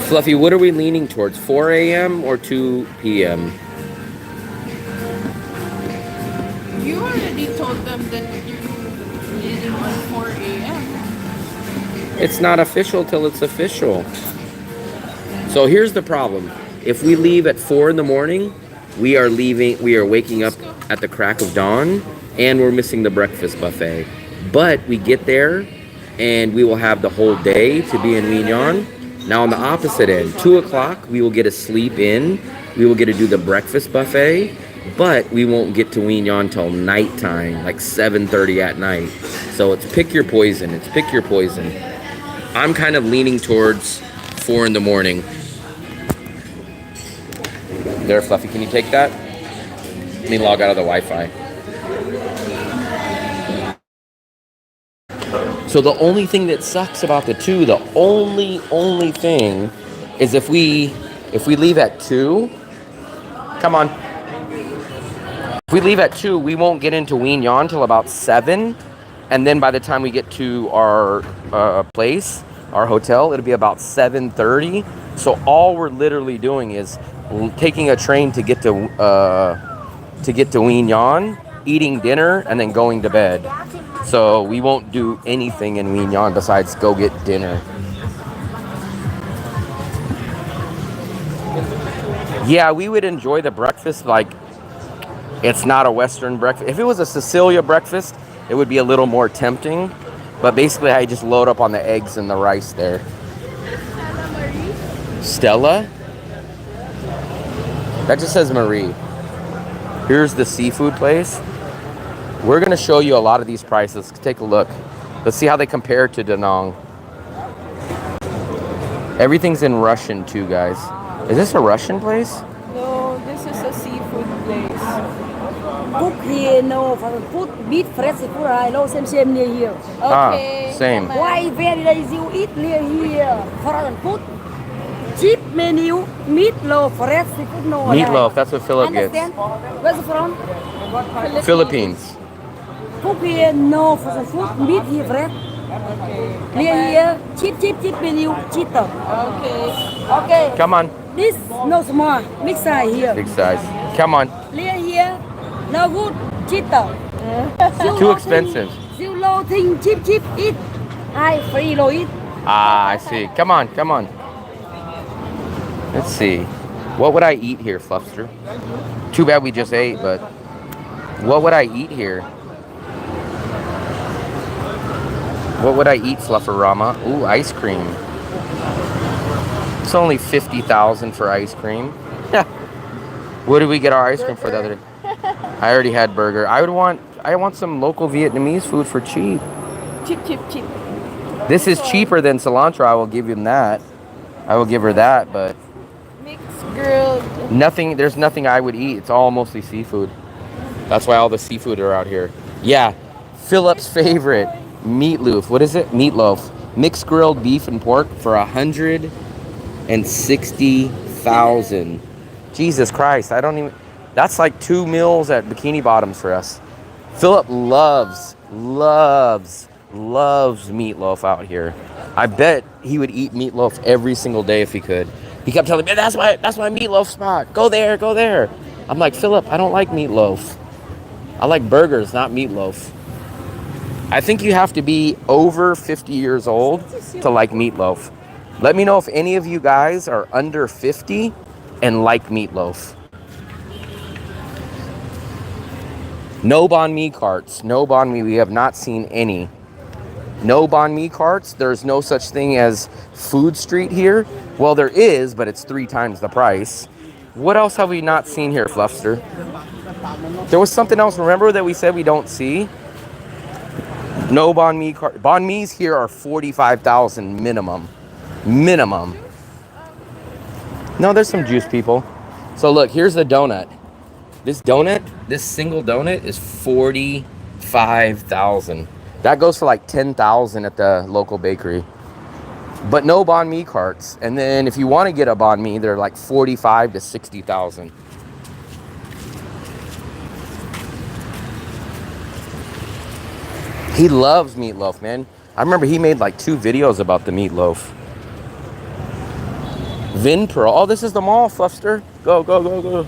S1: Fluffy, what are we leaning towards, 4 a.m. or 2 p.m.?
S2: You already told them that you're leaving on 4 a.m.
S1: It's not official till it's official. So here's the problem. If we leave at 4 in the morning, we are waking up at the crack of dawn, and we're missing the breakfast buffet. But we get there, and we will have the whole day to be in Mignon. Now on the opposite end, 2 o'clock, we will get to sleep in. We will get to do the breakfast buffet, but we won't get to Mignon till nighttime, like 7:30 at night. So it's pick your poison. It's pick your poison. I'm kind of leaning towards 4 in the morning. There, Fluffy, can you take that? Let me log out of the Wi-Fi. So the only thing that sucks about the 2, the only thing is if we leave at 2, come on. If we leave at 2, we won't get into Mignon till about 7. And then by the time we get to our place, our hotel, it'll be about 7:30. So all we're literally doing is taking a train to get to Mignon, eating dinner, and then going to bed. So we won't do anything in Mignon besides go get dinner. Yeah, we would enjoy the breakfast. Like, it's not a Western breakfast. If it was a Sicilia breakfast, it would be a little more tempting. But basically, I just load up on the eggs and the rice there. Stella? That just says Marie. Here's the seafood place. We're going to show you a lot of these prices. Take a look. Let's see how they compare to Da Nang. Everything's in Russian too, guys. Is this a Russian place?
S2: No, this is a seafood place.
S3: Cook here, no, for food, meat, fresh food, I know same near here.
S2: Okay.
S1: Same.
S3: Why very lazy you eat near here? Foreign food, cheap menu, meatloaf, fresh food, no.
S1: Meatloaf, that's what Philip
S3: Understand?
S1: gets.
S3: Where's it from?
S1: Philippines.
S3: Cook here, no, for the food, meat here, fresh. Near here, cheap menu, cheaper.
S2: Okay.
S3: Okay.
S1: Come on.
S3: This no small, big size here.
S1: Big size. Come on.
S3: Near here, no good, cheaper.
S1: Too expensive.
S3: Still low thing, cheap, eat. High, free, low eat.
S1: Ah, I see. Come on. Let's see. What would I eat here, Fluffster? Too bad we just ate, but what would I eat here? What would I eat, Flufferama? Ooh, ice cream. It's only 50,000 for ice cream. What did we get our ice cream for the other day? I already had burger. I want some local Vietnamese food for cheap.
S2: Cheap.
S1: This is cheaper than cilantro. I will give him that. I will give her that, but
S2: Mixed grilled.
S1: there's nothing I would eat. It's all mostly seafood. That's why all the seafood are out here. Yeah, Philip's favorite, meatloaf. What is it? Meatloaf. Mixed grilled beef and pork for $165. 45,000. Jesus Christ, I don't even. That's like 2 meals at Bikini Bottoms for us. Philip loves meatloaf out here. I bet he would eat meatloaf every single day if he could. He kept telling me, that's my meatloaf spot. Go there, go there. I'm like, Philip, I don't like meatloaf. I like burgers, not meatloaf. I think you have to be over 50 years old to like meatloaf. Let me know if any of you guys are under 50 and like meatloaf. No banh mi carts. No banh mi. We have not seen any. No banh mi carts. There's no such thing as food street here. Well, there is, but it's 3 times the price. What else have we not seen here, Fluffster? There was something else, remember, that we said we don't see? No banh mi cart. Banh mi's here are 45,000 minimum. Minimum. No, there's some juice, people. So look, here's the donut. This single donut is 45,000. That goes for like 10,000 at the local bakery. But no banh mi carts. And then if you want to get a banh mi, they're like 45 to 60,000. He loves meatloaf, man. I remember he made like 2 videos about the meatloaf. Vinpearl. Oh, this is the mall, Fluffster. Go, go, go, go.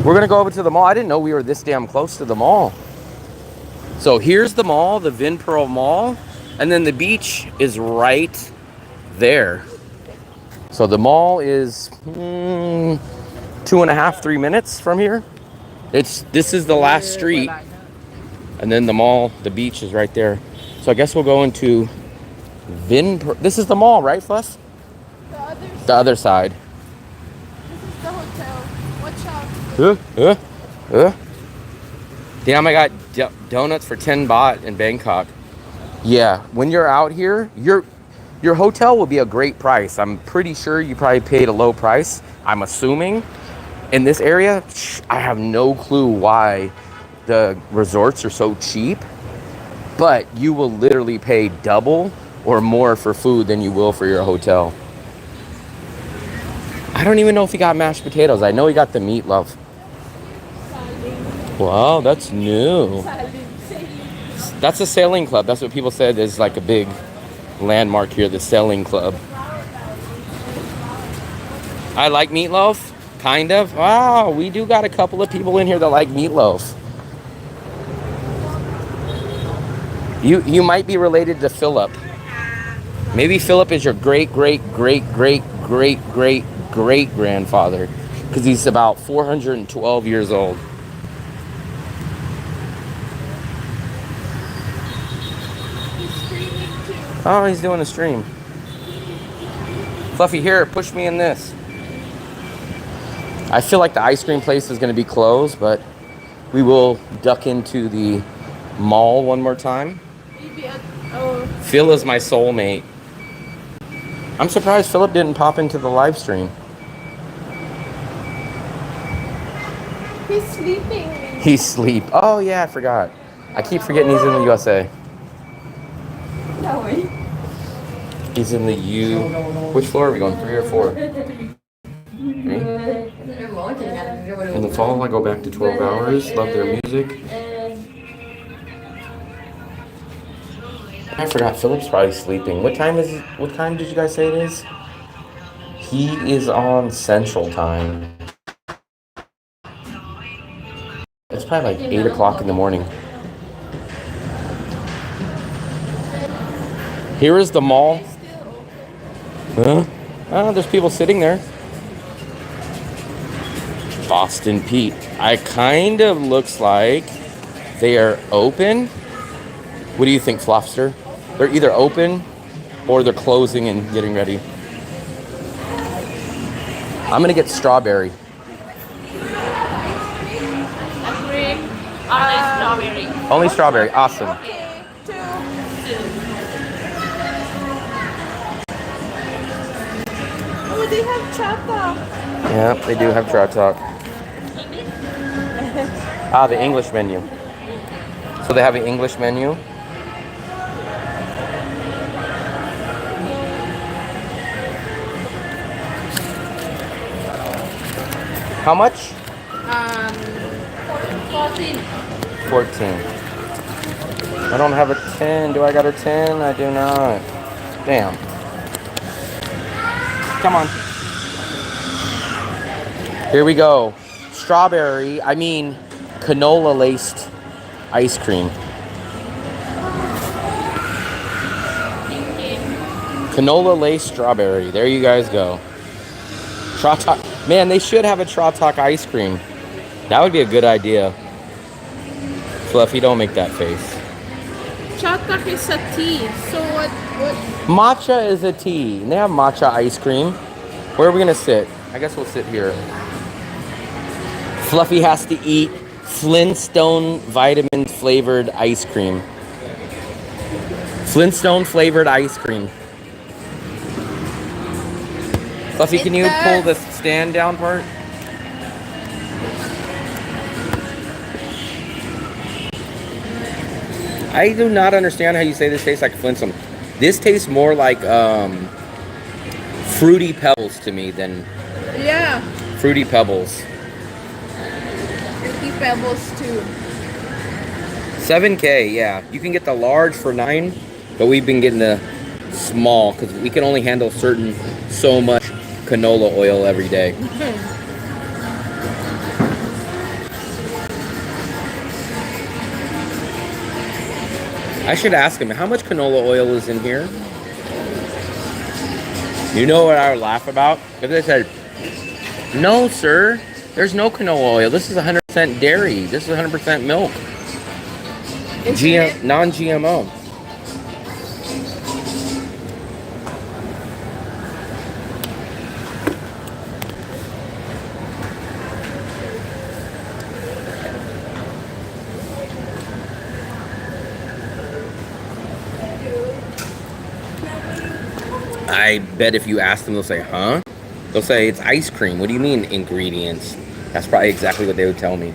S1: We're gonna go over to the mall. I didn't know we were this damn close to the mall. So here's the mall, the Vinpearl Mall, and then the beach is right there. So the mall is 2.5, 3 minutes from here. This is the last street, and then the mall, the beach is right there. So I guess we'll go into Vinpearl. This is the mall, right, Fluff? The other side.
S2: This is the hotel. Watch out.
S1: Damn, I got donuts for 10 baht in Bangkok. Yeah, when you're out here, your hotel will be a great price. I'm pretty sure you probably paid a low price. I'm assuming. In this area, I have no clue why the resorts are so cheap. But you will literally pay double or more for food than you will for your hotel. I don't even know if he got mashed potatoes. I know he got the meatloaf. Wow, that's new. That's a sailing club. That's what people said is like a big landmark here, the sailing club. I like meatloaf, kind of. Wow, we do got a couple of people in here that like meatloaf. You might be related to Philip. Maybe Philip is your great-great-great-great-great-great-grandfather, because he's about 412 years old. Oh, he's doing a stream. Fluffy, here, push me in this. I feel like the ice cream place is going to be closed, but we will duck into the mall one more time. Phil is my soulmate. I'm surprised Philip didn't pop into the live stream.
S2: He's sleeping.
S1: He's asleep. Oh, yeah, I forgot. I keep forgetting he's in the USA.
S2: No way.
S1: He's in the U. Which floor are we going? 3 or 4? 3? In the fall, I go back to 12 hours. Love their music. I forgot. Philip's probably sleeping. What time is it? What time did you guys say it is? He is on Central Time. It's probably like 8 o'clock in the morning. Here is the mall. Huh? Oh, there's people sitting there. Boston Pete. I kind of looks like they are open. What do you think, Flopster? They're either open or they're closing and getting ready. I'm gonna get strawberry.
S2: Strawberry.
S1: Only strawberry. Awesome.
S2: Okay, 2. Oh, they have chata.
S1: Yeah, they do have Trout Talk. Ah, the English menu. So they have an English menu. How much?
S2: 14.
S1: 14. I don't have a 10. Do I got a 10? I do not. Damn. Come on. Here we go. Strawberry, I mean canola laced ice cream. Canola laced strawberry. There you guys go. Tratak. Man, they should have a Tratak ice cream. That would be a good idea. Fluffy, don't make that face.
S2: Chatak is a tea. So what?
S1: Matcha is a tea. And they have matcha ice cream. Where are we gonna sit? I guess we'll sit here. Fluffy has to eat Flintstone vitamin flavored ice cream. Flintstone flavored ice cream. Fluffy, can you pull the stand down part? I do not understand how you say this tastes like Flintstone. This tastes more like Fruity Pebbles to me than...
S2: Yeah.
S1: Fruity Pebbles.
S2: Fruity Pebbles too.
S1: 7K, yeah. You can get the large for 9, but we've been getting the small because we can only handle so much canola oil every day. I should ask him, how much canola oil is in here? You know what I would laugh about? If they said, no, sir, there's no canola oil. This is 100% dairy. This is 100% milk. Non-GMO. I bet if you ask them, they'll say, huh? They'll say, it's ice cream. What do you mean, ingredients? That's probably exactly what they would tell me.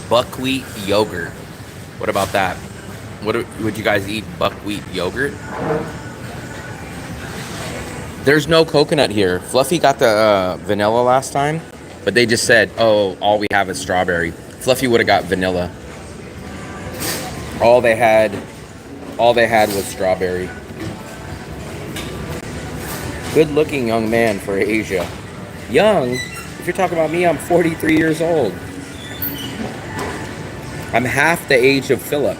S1: Buckwheat yogurt. What about that? Would you guys eat buckwheat yogurt? There's no coconut here. Fluffy got the vanilla last time, but they just said, oh, all we have is strawberry. Fluffy would have got vanilla. All they had was strawberry. Good looking young man for Asia. Young? If you're talking about me, I'm 43 years old. I'm half the age of Philip.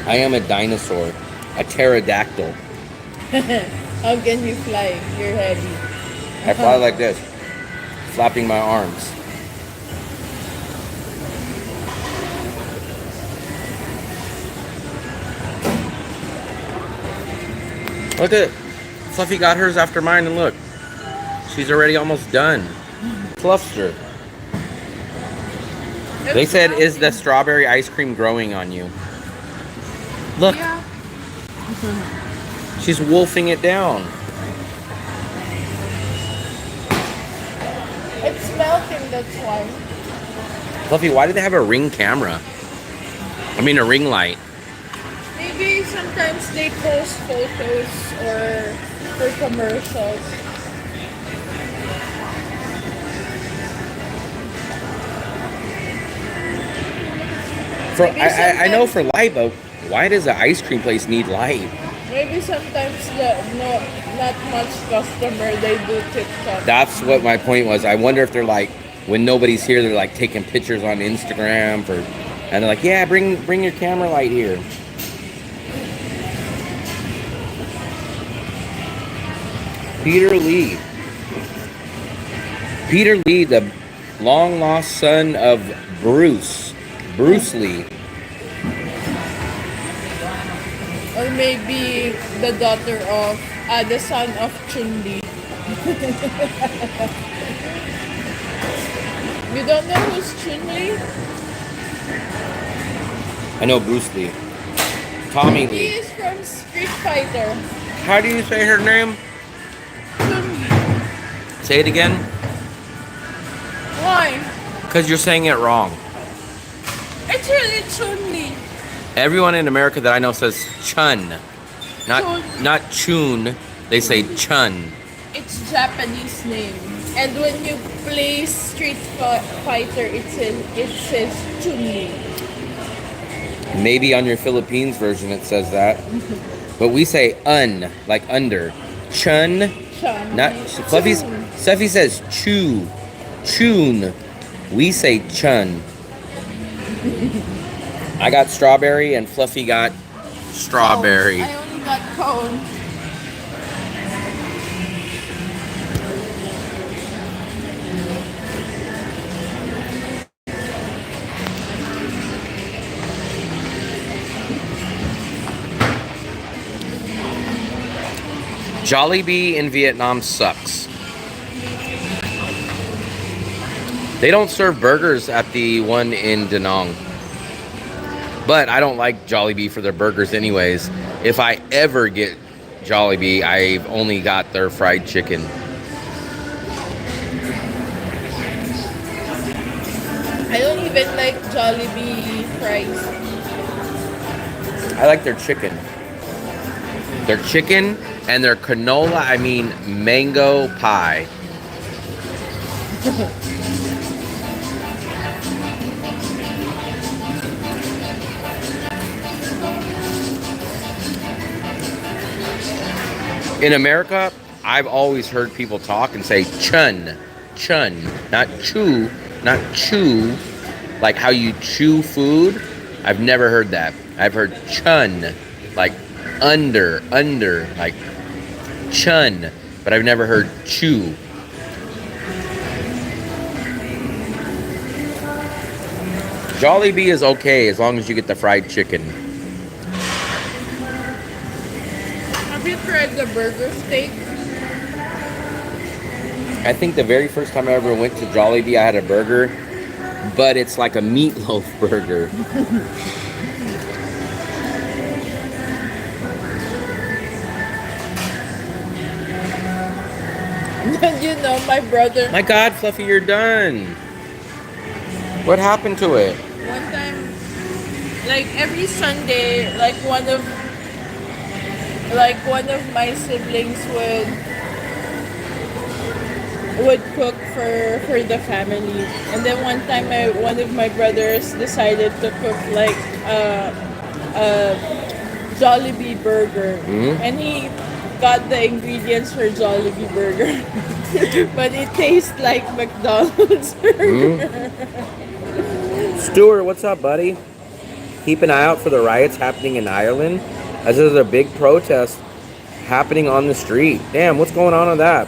S1: I am a dinosaur, a pterodactyl.
S2: How can you fly? You're heavy.
S1: I fly like this, flapping my arms. Look at it. Fluffy got hers after mine, and look. She's already almost done. Fluffster. They said, is the strawberry ice cream growing on you? Look.
S2: Yeah.
S1: She's wolfing it down.
S2: It's melting, that's why.
S1: Fluffy, why do they have a ring camera? I mean a ring light.
S2: Maybe sometimes they post photos or for commercials.
S1: I know for light, but why does the ice cream place need light?
S2: Maybe sometimes not much customer, they do TikTok.
S1: That's what my point was. I wonder if they're like, when nobody's here, they're like taking pictures on Instagram and they're like, yeah, bring your camera light here. Peter Lee, the long lost son of Bruce Lee.
S2: Or maybe the the son of Chun-Li. You don't know who's Chun-Li?
S1: I know Bruce Lee. Tommy
S2: He
S1: Lee.
S2: is from Street Fighter.
S1: How do you say her name? Say it again.
S2: Why?
S1: Because you're saying it wrong.
S2: It's really Chun-Li.
S1: Everyone in America that I know says Chun.
S2: Chun.
S1: Not Chun. They say Chun.
S2: It's Japanese name. And when you play Street Fighter, it says Chun-Li.
S1: Maybe on your Philippines version it says that. But we say like under. Chun.
S2: Chun.
S1: Not Steffi says chew. Chun. We say chun. I got strawberry and Fluffy got strawberry.
S2: Oh, I only got cone.
S1: Jollibee in Vietnam sucks. They don't serve burgers at the one in Da Nang. But I don't like Jollibee for their burgers anyways. If I ever get Jollibee, I've only got their fried chicken.
S2: I don't even like Jollibee fries.
S1: I like their chicken. Their chicken and their mango pie. In America, I've always heard people talk and say chun, not chew, like how you chew food. I've never heard that. I've heard chun, like under, like chun, but I've never heard chew. Jollibee is okay as long as you get the fried chicken.
S2: Have you tried the burger steak?
S1: I think the very first time I ever went to Jollibee, I had a burger, but it's like a meatloaf burger.
S2: You know, my brother.
S1: My God, Fluffy, you're done. What happened to it?
S2: One time, like every Sunday, like one of my siblings would cook for the family, and then one time one of my brothers decided to cook like a Jollibee burger, and he got the ingredients for Jollibee burger, but it tastes like McDonald's burger.
S1: Stuart, what's up, buddy? Keep an eye out for the riots happening in Ireland, as there's a big protest happening on the street. Damn, what's going on with that?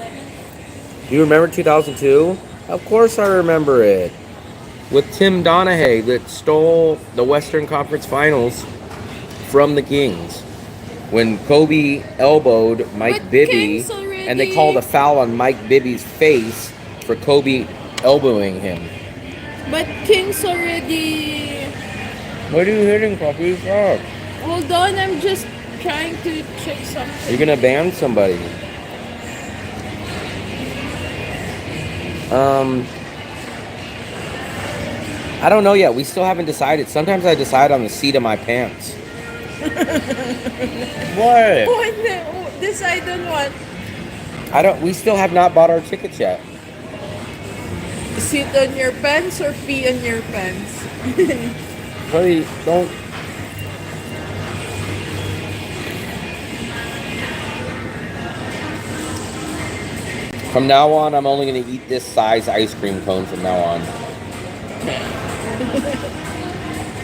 S1: Do you remember 2002? Of course I remember it. With Tim Donaghy that stole the Western Conference Finals from the Kings. When Kobe elbowed Mike
S2: But
S1: Bibby,
S2: Kings already-
S1: and they called a foul on Mike Bibby's face for Kobe elbowing him.
S2: But King's already.
S1: What are you hitting, Puppy? Stop.
S2: Hold on, I'm just trying to check something.
S1: You're gonna ban somebody. I don't know yet. We still haven't decided. Sometimes I decide on the seat of my pants. What?
S2: What? Decide on what?
S1: We still have not bought our tickets yet.
S2: Sit on your pants or pee on your pants?
S1: Buddy, don't. From now on, I'm only going to eat this size ice cream cone from now on.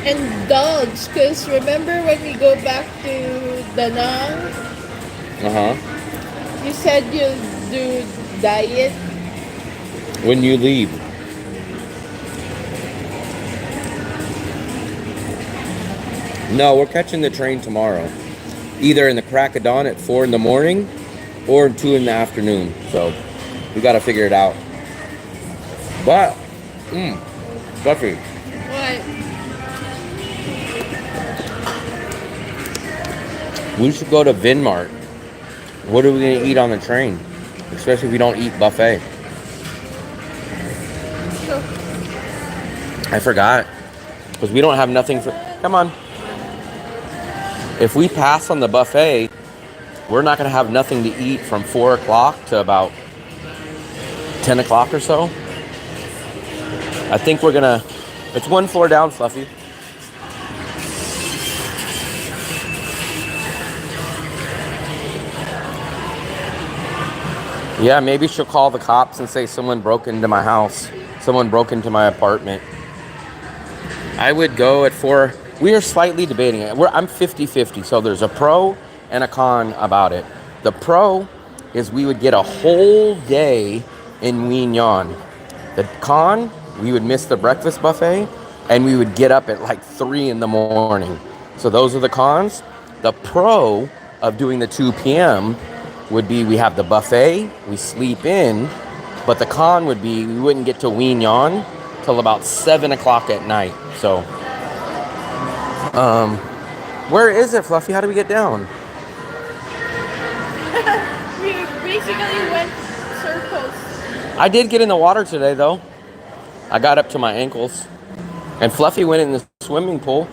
S2: And dogs, because remember when we go back to Da Nang,
S1: Uh-huh.
S2: you said you'll do diet.
S1: When you leave. No, we're catching the train tomorrow. Either in the crack of dawn at 4 in the morning or 2 in the afternoon. So we got to figure it out. But, Buffy,
S2: What?
S1: We should go to Vinmart. What are we gonna eat on the train? Especially if we don't eat buffet. I forgot. Because we don't have nothing for... Come on. If we pass on the buffet, we're not going to have nothing to eat from 4 o'clock to about 10 o'clock or so. I think we're going to... It's 1 floor down, Fluffy. Yeah, maybe she'll call the cops and say someone broke into my house. Someone broke into my apartment. I would go at 4. We are slightly debating it. I'm 50-50, so there's a pro and a con about it. The pro is we would get a whole day in Wien Yan. The con, we would miss the breakfast buffet, and we would get up at like 3 in the morning. So those are the cons. The pro of doing the 2 p.m. would be we have the buffet, we sleep in, but the con would be we wouldn't get to Wien Yan till about 7 o'clock at night. So, where is it, Fluffy? How do we get down?
S2: We basically went circles.
S1: I did get in the water today, though. I got up to my ankles. And Fluffy went in the swimming pool.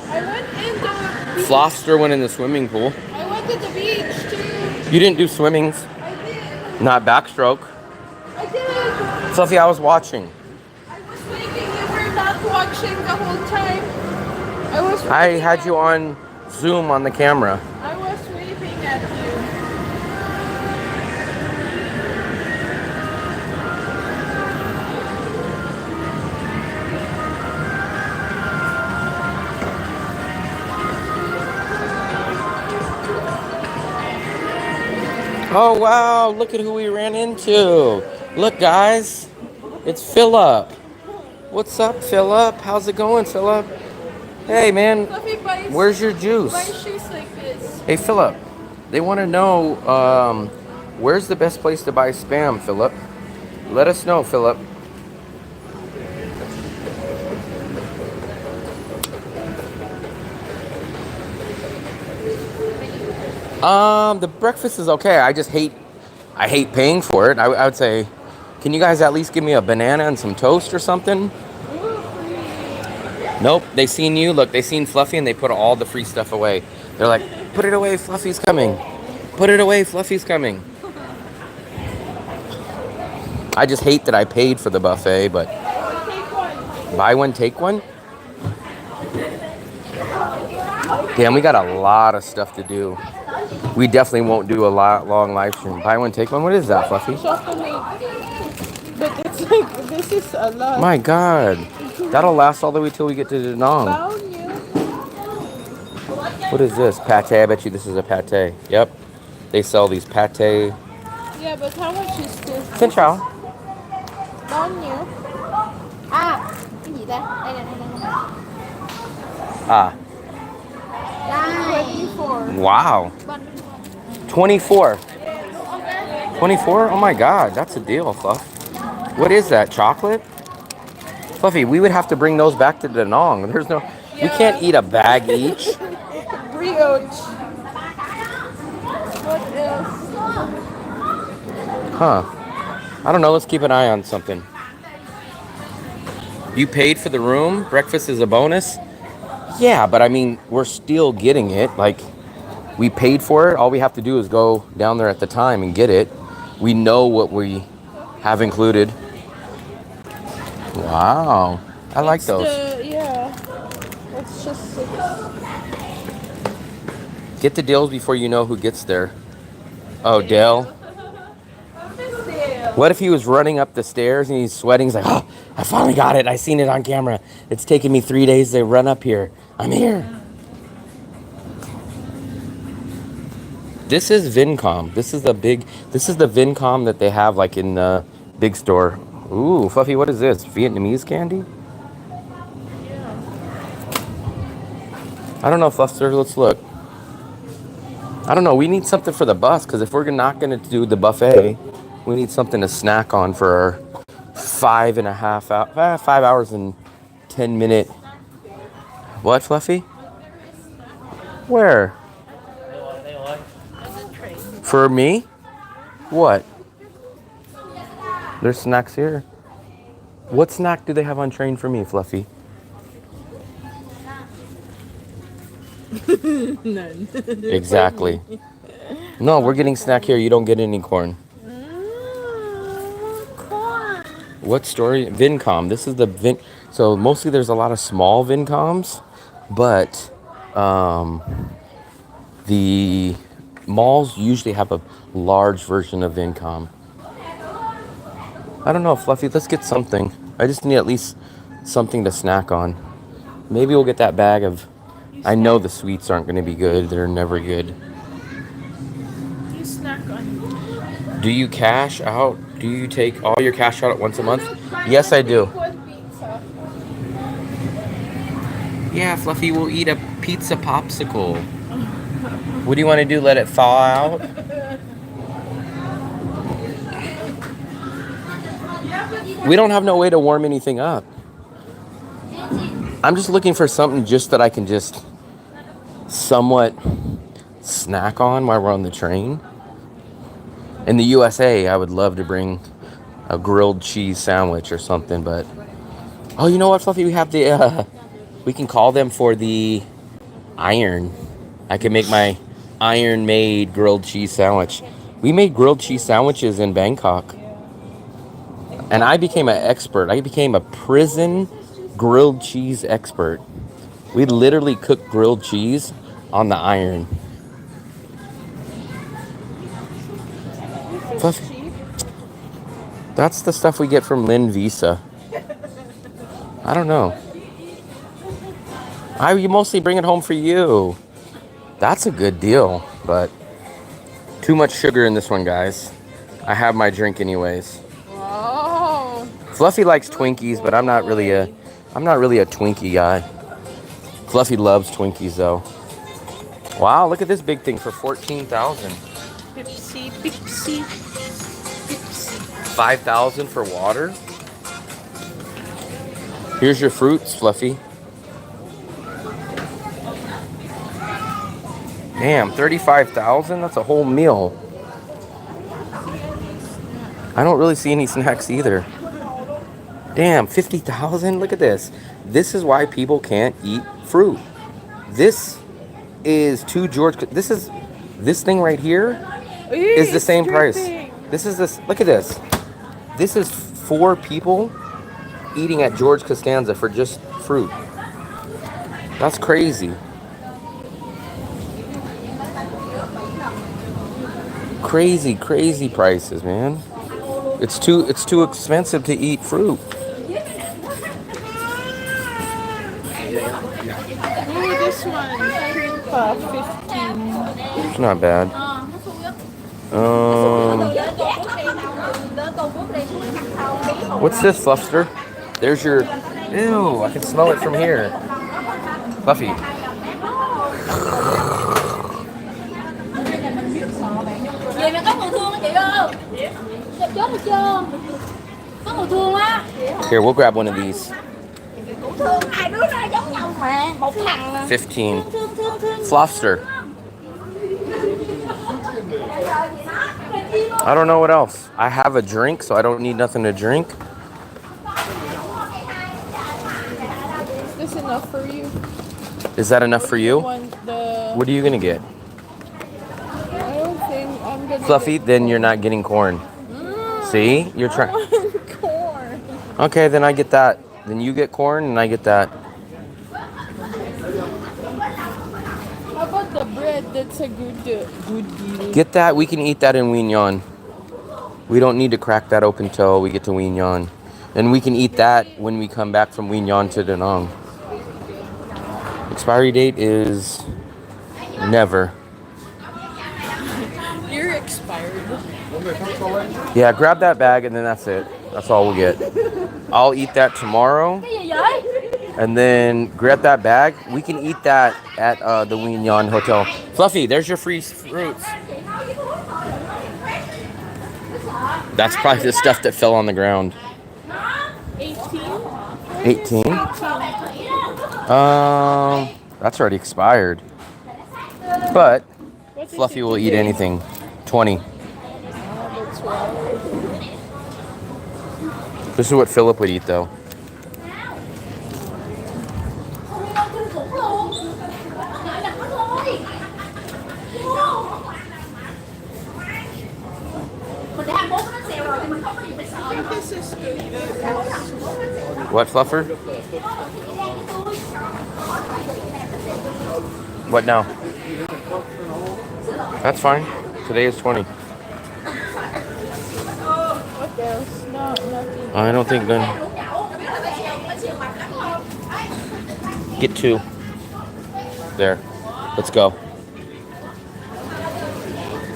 S2: I went in the beach.
S1: Floster went in the swimming pool.
S2: I went to the beach, too.
S1: You didn't do swimmings?
S2: I did.
S1: Not backstroke.
S2: I did.
S1: Fluffy, I was watching.
S2: I was thinking you were not watching the whole time.
S1: I had you on Zoom on the camera.
S2: I was waving at you.
S1: Oh, wow. Look at who we ran into. Look, guys. It's Philip. What's up, Philip? How's it going, Philip? Hey, man. Where's your juice?
S2: Buy shoes like this.
S1: Hey, Philip. They want to know where's the best place to buy Spam, Philip? Let us know, Philip. The breakfast is okay. I hate paying for it. I would say, can you guys at least give me a banana and some toast or something? Nope, they seen you. Look, they seen Fluffy and they put all the free stuff away. They're like, put it away, Fluffy's coming. Put it away, Fluffy's coming. I just hate that I paid for the buffet, but buy one, take one? Damn, we got a lot of stuff to do. We definitely won't do a long live stream. Buy one, take one? What is that, Fluffy?
S2: Chocolate. But it's like, this is a lot.
S1: My God. That'll last all the way till we get to Da Nang. What is this? Pate. I bet you this is a pate. Yep. They sell these pate.
S2: Yeah, but how much is this?
S1: Xin chào.
S2: Bao nhiêu? À, cái gì ta? Đây.
S1: Ah.
S2: 24.
S1: Wow. 24. 24? Oh my God. That's a deal, Fluff. What is that? Chocolate? Fluffy, we would have to bring those back to Da Nang. There's no... Yeah. We can't eat a bag each.
S2: Brioche. What else?
S1: Huh. I don't know. Let's keep an eye on something. You paid for the room? Breakfast is a bonus? Yeah, but I mean, we're still getting it. Like, we paid for it. All we have to do is go down there at the time and get it. We know what we have included. Wow. I like those.
S2: Yeah. It's just 6.
S1: Get the deals before you know who gets there. Oh, Dale. What if he was running up the stairs and he's sweating? He's like, oh, I finally got it. I seen it on camera. It's taken me 3 days to run up here. I'm here. This is Vincom. This is the Vincom that they have like in the big store. Ooh, Fluffy, what is this? Vietnamese candy?
S2: Yeah.
S1: I don't know, Fluster. Let's look. I don't know. We need something for the bus because if we're not going to do the buffet, we need something to snack on for our 5 hours and 10-minute. What, Fluffy? Where? For me? What? There's snacks here. What snack do they have on train for me, Fluffy?
S2: None.
S1: Exactly. No, we're getting snack here. You don't get any corn.
S2: Corn.
S1: What story? Vincom. This is the So mostly there's a lot of small Vincoms, but the malls usually have a large version of Vincom. I don't know, Fluffy. Let's get something. I just need at least something to snack on. Maybe we'll get that bag of. I know the sweets aren't going to be good. They're never good.
S2: You snack on.
S1: Do you cash out? Do you take all your cash out at once a month? Yes, I do. Yeah, Fluffy, we'll eat a pizza popsicle. What do you want to do? Let it thaw out? We don't have no way to warm anything up. I'm just looking for something just that I can just somewhat snack on while we're on the train. In the USA, I would love to bring a grilled cheese sandwich or something, but... Oh, you know what, Fluffy? We have the... we can call them for the iron. I can make my iron-made grilled cheese sandwich. We made grilled cheese sandwiches in Bangkok. And I became an expert. I became a prison grilled cheese expert. We literally cook grilled cheese on the iron. Fluffy. That's the stuff we get from Lynn Visa. I don't know. You mostly bring it home for you. That's a good deal, but too much sugar in this one, guys. I have my drink anyways.
S2: Oh.
S1: Fluffy likes Twinkies, but I'm not really a Twinkie guy. Fluffy loves Twinkies though. Wow, look at this big thing for 14,000.
S2: Pepsi, Pepsi, Pepsi.
S1: 5,000 for water. Here's your fruits, Fluffy. Damn, 35,000? That's a whole meal. I don't really see any snacks either. Damn, 50,000? Look at this. This is why people can't eat fruit. This is this thing right here is the same price. Look at this. This is 4 people eating at George Costanza for just fruit. That's crazy. Crazy, crazy prices, man. It's too expensive to eat fruit.
S2: Ooh, this one, cream puff, 15.
S1: It's not bad. What's this, Fluffster? There's your... Ew, I can smell it from here. Fluffy.
S4: Về mà có mùi thương á chị ơi. Chốt được chưa? Có mùi thương á.
S1: Here, we'll grab one of these.
S4: Cũng thương, hai đứa nó giống nhau mà. Một thằng mà.
S1: 15.
S4: Thương.
S1: Fluffster. I don't know what else. I have a drink, so I don't need nothing to drink.
S2: Is this enough for you?
S1: Is that enough for you?
S2: The
S1: What are you gonna get?
S2: I don't think I'm gonna
S1: Fluffy, then you're not getting corn. See? You're trying.
S2: corn.
S1: Okay, then I get that. Then you get corn and I get that.
S2: How about the bread? That's a good deal.
S1: Get that. We can eat that in Wien Yon. We don't need to crack that open till we get to Wien Yon. And we can eat that when we come back from Wien Yon to Da Nang. Expiry date is never.
S2: You're expired.
S1: Yeah, grab that bag and then that's it. That's all we'll get. I'll eat that tomorrow.
S4: Cái gì vậy?
S1: And then grab that bag. We can eat that at the Wien Yon Hotel. Fluffy, there's your free fruits. That's probably the stuff that fell on the ground.
S2: 18?
S1: 18? That's already expired. But Fluffy will eat anything. 20.
S2: That's why.
S1: This is what Philip would eat, though.
S4: Không đi đâu kinh khủng luôn. Nó ngại đặt nó thôi. Mình để 21 nó xèo rồi thì mình không có gì phải sợ.
S2: This is good.
S1: What, Fluffer? What now? That's fine. Today is 20.
S2: What else? No, nothing.
S1: I don't think then. Get 2. There. Let's go.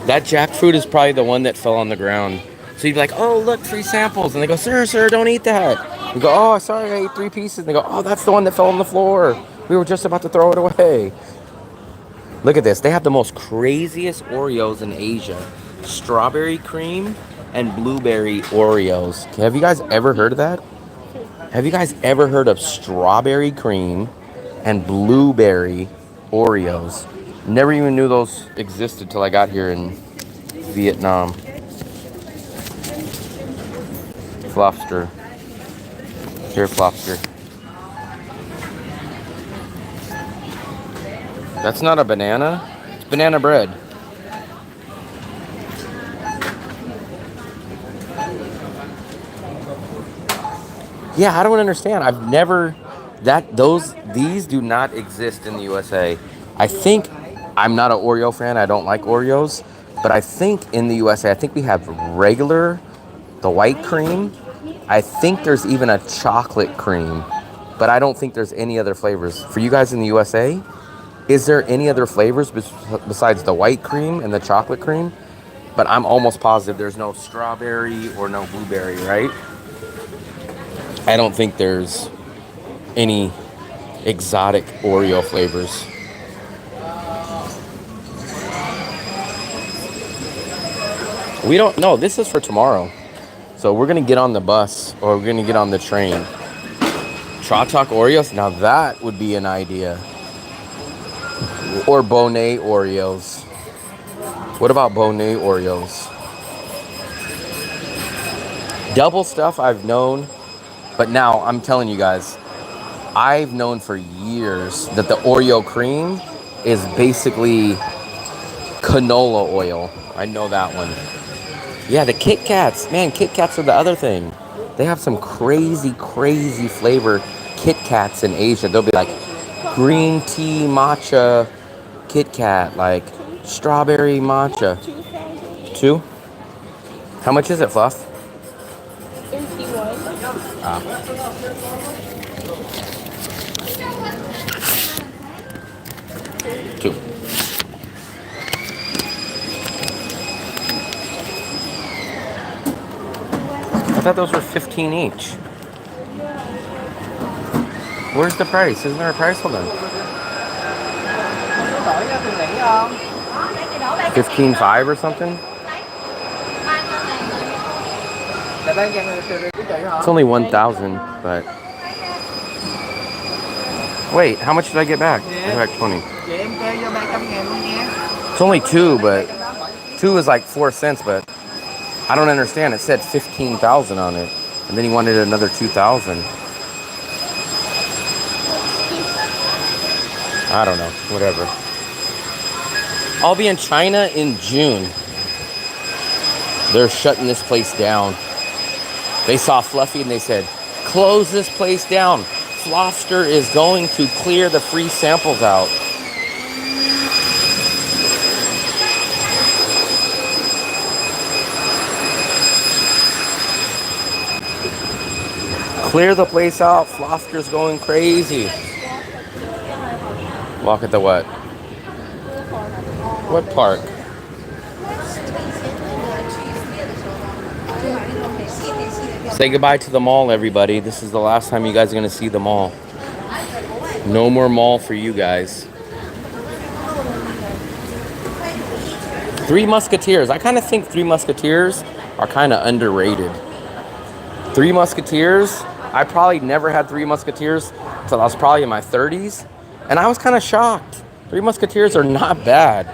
S1: That jackfruit is probably the one that fell on the ground. So you'd be like, oh, look, 3 samples. And they go, sir, don't eat that. You go, oh, sorry, I ate 3 pieces. And they go, oh, that's the one that fell on the floor. We were just about to throw it away. Look at this. They have the most craziest Oreos in Asia. Strawberry cream and blueberry Oreos. Have you guys ever heard of that? Have you guys ever heard of strawberry cream and blueberry Oreos? Never even knew those existed till I got here in Vietnam. Flopster. Here, Flopster. That's not a banana. It's banana bread. Yeah, I don't understand. I've never these do not exist in the USA. I think I'm not an Oreo fan. I don't like Oreos, but I think in the USA, I think we have regular, the white cream. I think there's even a chocolate cream, but I don't think there's any other flavors. For you guys in the USA, is there any other flavors besides the white cream and the chocolate cream? But I'm almost positive there's no strawberry or no blueberry, right? I don't think there's any exotic Oreo flavors. We don't know. This is for tomorrow. So we're going to get on the bus or we're going to get on the train. Nhatrang Oreos? Now that would be an idea. Or Bonet Oreos. What about Bonet Oreos? Double stuff I've known. But now I'm telling you guys, I've known for years that the Oreo cream is basically canola oil. I know that one. Yeah, the Kit Kats. Man, Kit Kats are the other thing. They have some crazy, crazy flavor Kit Kats in Asia. They'll be like green tea matcha Kit Kat, like strawberry matcha. 2? How much is it, Fluff?
S2: 31.
S1: Two. I thought those were 15 each. Where's the price? Isn't there a price? Hold on. 15.5 or something? It's only 1,000, but wait, how much did I get back? I got back 20. It's only 2, but 2 is like 4 cents, but I don't understand. It said 15,000 on it, and then he wanted another 2,000. I don't know, whatever. I'll be in China in June. They're shutting this place down. They saw Fluffy and they said, close this place down. Flopster is going to clear the free samples out. Clear the place out. Flopster's going crazy. Walk at the what? What park? Say goodbye to the mall, everybody. This is the last time you guys are going to see the mall. No more mall for you guys. Three Musketeers. I kind of think Three Musketeers are kind of underrated. Three Musketeers. I probably never had Three Musketeers until I was probably in my 30s. And I was kind of shocked. Three Musketeers are not bad.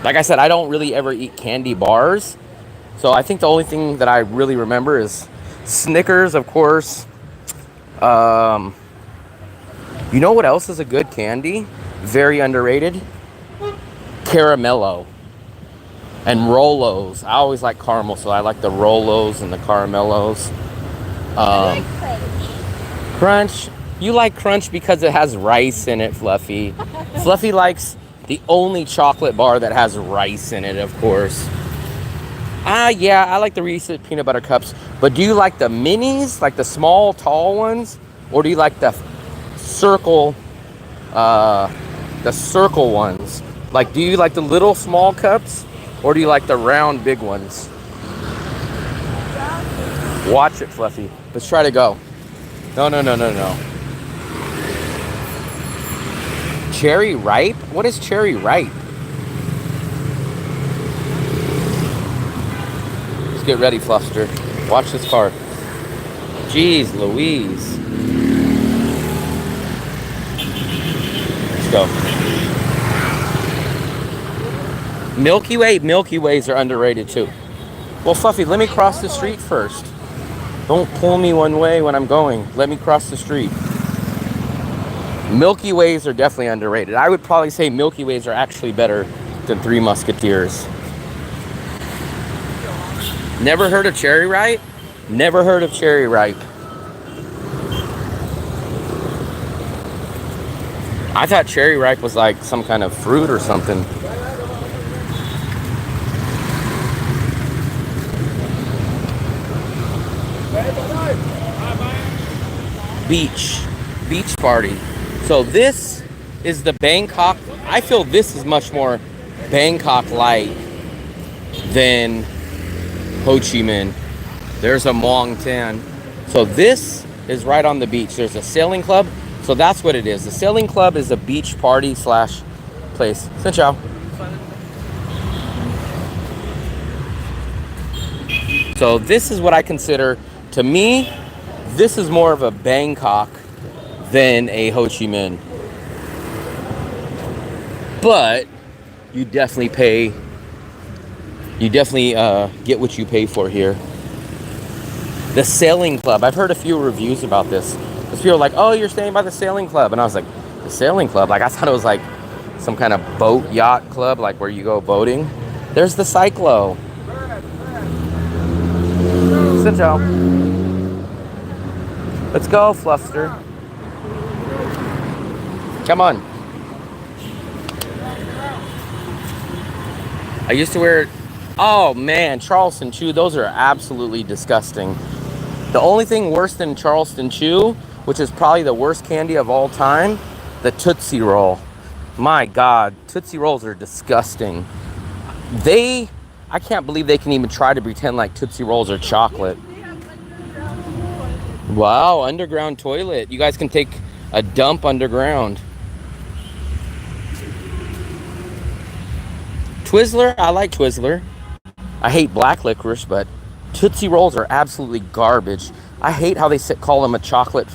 S1: Like I said, I don't really ever eat candy bars. So I think the only thing that I really remember is Snickers, of course. You know what else is a good candy? Very underrated. Caramello and Rolos. I always like caramel, so I like the Rolos and the Caramellos.
S2: I like Crunch.
S1: Crunch. You like Crunch because it has rice in it, Fluffy. Fluffy likes the only chocolate bar that has rice in it, of course. Yeah, I like the Reese's peanut butter cups. But do you like the minis, like the small, tall ones? Or do you like the circle ones? Like, do you like the little small cups? Or do you like the round big ones? Watch it, Fluffy. Let's try to go. No. Cherry ripe? What is cherry ripe? Let's get ready, Fluster. Watch this car. Jeez Louise. Let's go. Milky Ways are underrated too. Well, Fluffy, let me cross the street first. Don't pull me one way when I'm going. Let me cross the street. Milky Ways are definitely underrated. I would probably say Milky Ways are actually better than Three Musketeers. Never heard of Cherry Ripe? Never heard of Cherry Ripe. I thought Cherry Ripe was like some kind of fruit or something. Beach party. So this is the Bangkok. I feel this is much more Bangkok-like than Ho Chi Minh. There's a Muang Tan. So this is right on the beach. There's a sailing club. So that's what it is. The sailing club is a beach party slash place. Xin chào. So this is what I consider, to me, this is more of a Bangkok than a Ho Chi Minh. But you definitely get what you pay for here. The sailing club. I've heard a few reviews about this. Because people are like, oh, you're staying by the sailing club. And I was like, the sailing club? Like, I thought it was like some kind of boat yacht club, like where you go boating. There's the Cyclo. Sit down. Let's go, Fluster. Come on. I used to wear, oh man, Charleston Chew. Those are absolutely disgusting. The only thing worse than Charleston Chew, which is probably the worst candy of all time, the Tootsie Roll. My God, Tootsie Rolls are disgusting. I can't believe they can even try to pretend like Tootsie Rolls are chocolate. Wow, underground toilet. You guys can take a dump underground. Twizzler, I like Twizzler. I hate black licorice, but Tootsie Rolls are absolutely garbage. I hate how they call them a chocolate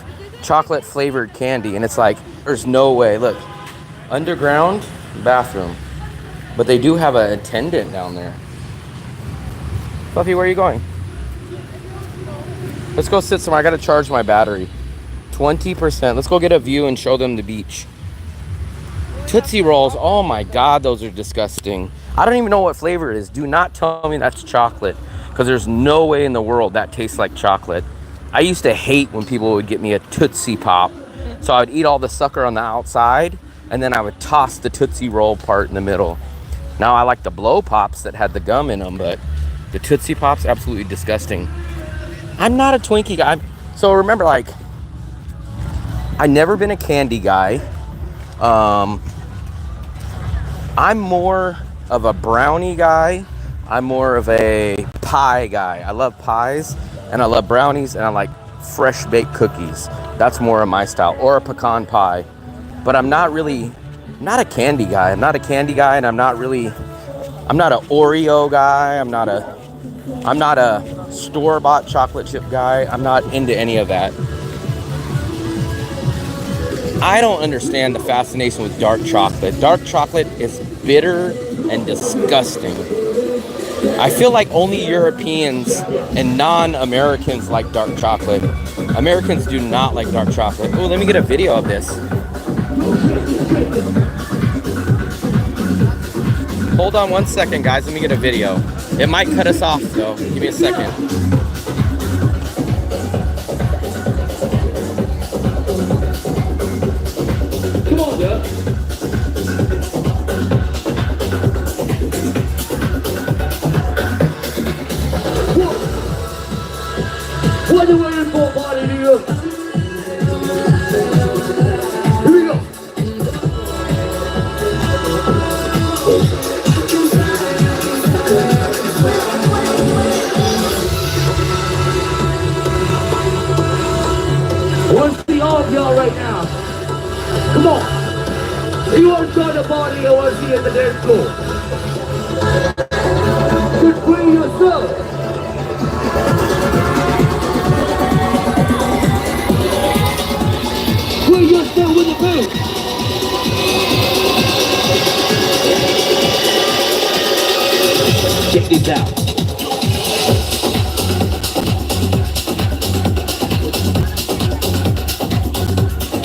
S1: flavored candy, and it's like, there's no way. Look, underground bathroom. But they do have an attendant down there. Fluffy, where are you going? Let's go sit somewhere. I gotta charge my battery. 20%. Let's go get a view and show them the beach. Tootsie Rolls. Oh my God, those are disgusting. I don't even know what flavor it is. Do not tell me that's chocolate, because there's no way in the world that tastes like chocolate. I used to hate when people would get me a Tootsie Pop. So I would eat all the sucker on the outside, and then I would toss the Tootsie Roll part in the middle. Now I like the Blow Pops that had the gum in them, but the Tootsie Pops, absolutely disgusting. I'm not a Twinkie guy. So remember, like, I've never been a candy guy. I'm more of a brownie guy. I'm more of a pie guy. I love pies, and I love brownies, and I like fresh baked cookies. That's more of my style, or a pecan pie. But I'm not a candy guy. I'm not a candy guy, and I'm not an Oreo guy. I'm not a store-bought chocolate chip guy. I'm not into any of that. I don't understand the fascination with dark chocolate. Dark chocolate is bitter and disgusting. I feel like only Europeans and non-Americans like dark chocolate. Americans do not like dark chocolate. Oh, let me get a video of this. Hold on 1 second, guys. Let me get a video. It might cut us off, though. Give me a second.
S5: Come on, Doug. What are you waiting for, party nigga? Here we go. I want to see all of y'all right now. Come on. If you want to join the party, I want to see you at the dance floor. Just bring yourself. Bring yourself with the bass. Check this out.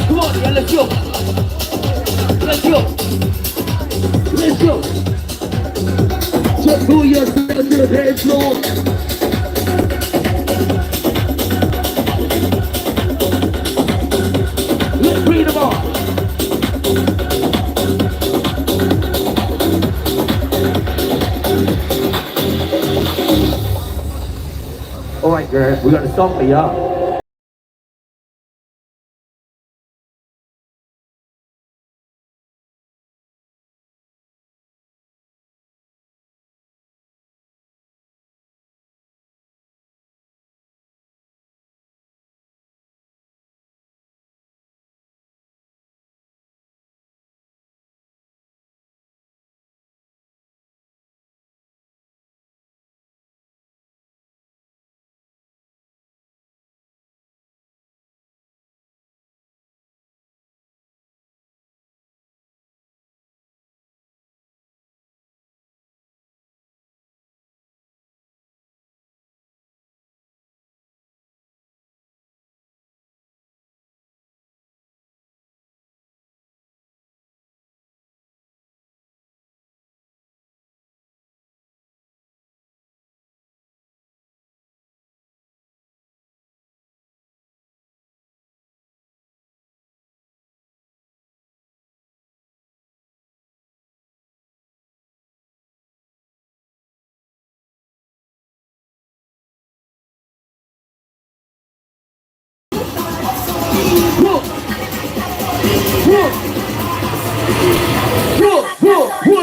S5: Come on, yeah, let's go. Let's go. Let's go. Just pull yourself to the dance floor. Let's bring them on. All right, girls, we got a song for y'all.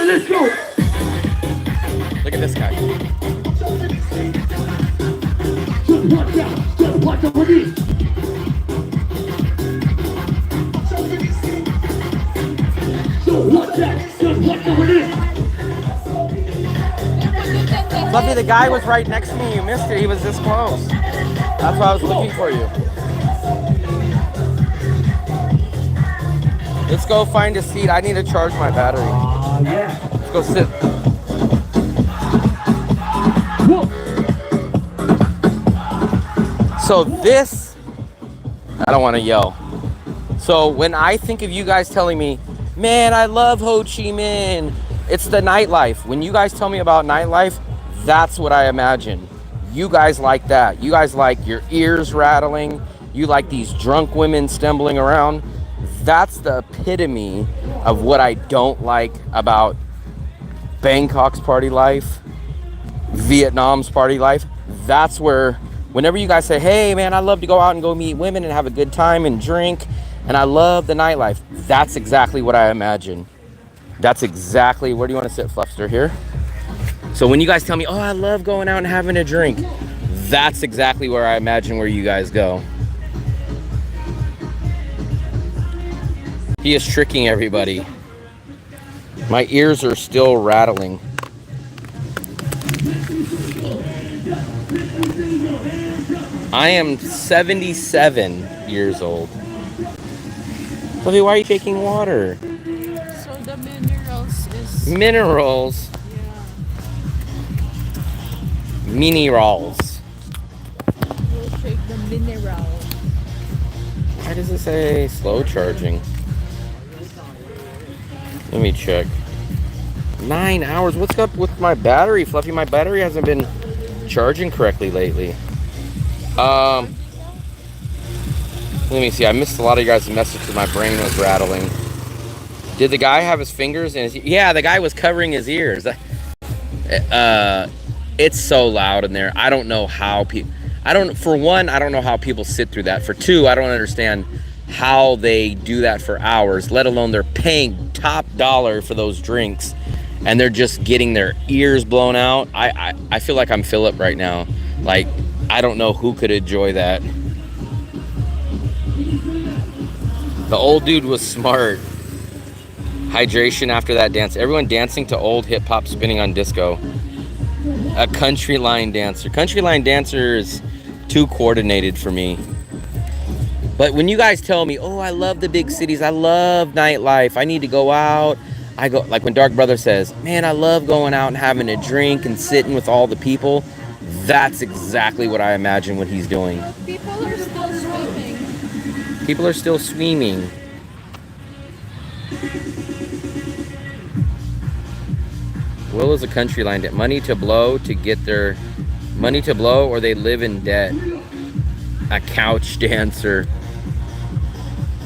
S5: Let's go.
S1: Look at this guy.
S5: Just watch out. Just watch out for this. So watch out. Just watch out for this.
S1: Fluffy, the guy was right next to me. You missed it. He was this close. That's why I was looking for you. Let's go find a seat. I need to charge my battery.
S5: Yeah.
S1: Let's go sit. So this, I don't want to yell. So when I think of you guys telling me, man, I love Ho Chi Minh, it's the nightlife. When you guys tell me about nightlife, that's what I imagine. You guys like that. You guys like your ears rattling. You like these drunk women stumbling around. That's the epitome of what I don't like about Bangkok's party life, Vietnam's party life. That's where, whenever you guys say, hey man, I love to go out and go meet women and have a good time and drink, and I love the nightlife, that's exactly what I imagine. That's exactly, where do you want to sit, Fluffster? Here? So when you guys tell me, oh, I love going out and having a drink, that's exactly where I imagine where you guys go. He is tricking everybody. My ears are still rattling. I am 77 years old. Fluffy, why are you taking water?
S2: So the minerals is
S1: Minerals. Minerals.
S2: we'll shake the mineral.
S1: Why does it say slow charging? Let me check. 9 hours. What's up with my battery, Fluffy? My battery hasn't been charging correctly lately. Let me see. I missed a lot of you guys' messages. My brain was rattling. Did the guy have his fingers in his? Yeah, the guy was covering his ears. It's so loud in there. I don't know how people. For one, I don't know how people sit through that. For two, I don't understand how they do that for hours. Let alone they're paying top dollar for those drinks, and they're just getting their ears blown out. I feel like I'm Philip right now. Like, I don't know who could enjoy that. The old dude was smart. Hydration after that dance. Everyone dancing to old hip hop, spinning on disco. A country line dancer. Country line dancer is too coordinated for me. But when you guys tell me, oh, I love the big cities, I love nightlife, I need to go out, I go, like when Dark Brother says, man, I love going out and having a drink and sitting with all the people. That's exactly what I imagine what he's doing.
S2: People are still swimming.
S1: People are still swimming. Will is a country line dance. Money to blow to get their money to blow, or they live in debt. A couch dancer.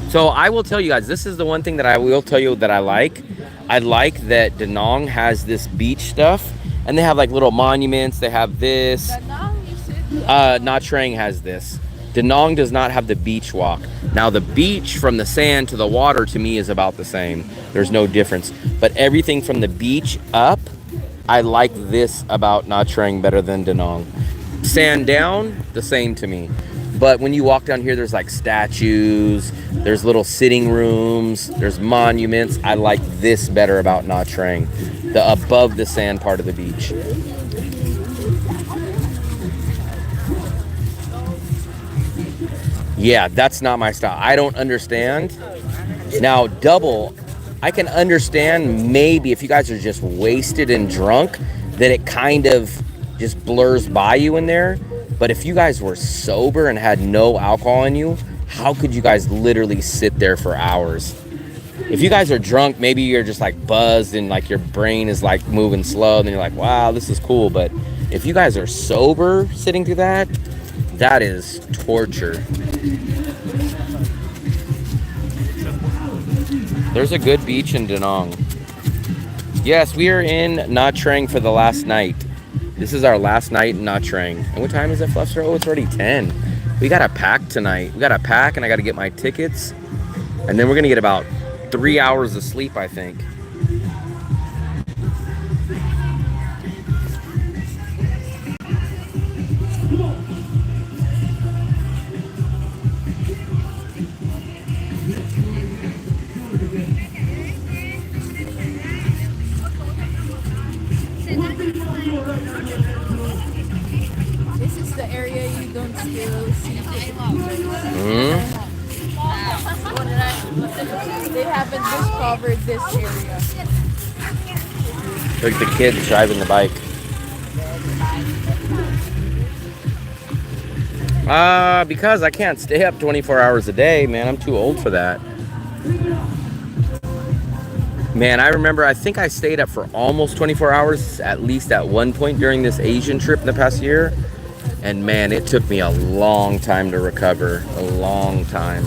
S1: So I will tell you guys, this is the one thing that I will tell you that I like. I like that Da Nang has this beach stuff, and they have like little monuments. They have this. Nhatrang has this. Da Nang does not have the beach walk. Now the beach from the sand to the water to me is about the same. There's no difference. But everything from the beach up, I like this about Nhatrang better than Da Nang. Sand down, the same to me. But when you walk down here, there's like statues, there's little sitting rooms, there's monuments. I like this better about Nhatrang, the above the sand part of the beach. Yeah, that's not my style. I don't understand. Now, double, I can understand maybe if you guys are just wasted and drunk, that it kind of just blurs by you in there. But if you guys were sober and had no alcohol in you, how could you guys literally sit there for hours? If you guys are drunk, maybe you're just like buzzed and like your brain is like moving slow, and then you're like, wow, this is cool. But if you guys are sober sitting through that, that is torture. There's a good beach in Da Nang. Yes, we are in Nhatrang for the last night. This is our last night in Nhatrang. And what time is it, Fluffster? Oh, it's already 10. We got to pack tonight. We got to pack, and I got to get my tickets. And then we're going to get about 3 hours of sleep, I think.
S2: This is the area you don't still see. They haven't discovered this area.
S1: Look at the kids driving the bike. Because I can't stay up 24 hours a day, man. I'm too old for that. Man, I remember, I think I stayed up for almost 24 hours, at least at one point during this Asian trip in the past year. And man, it took me a long time to recover. A long time.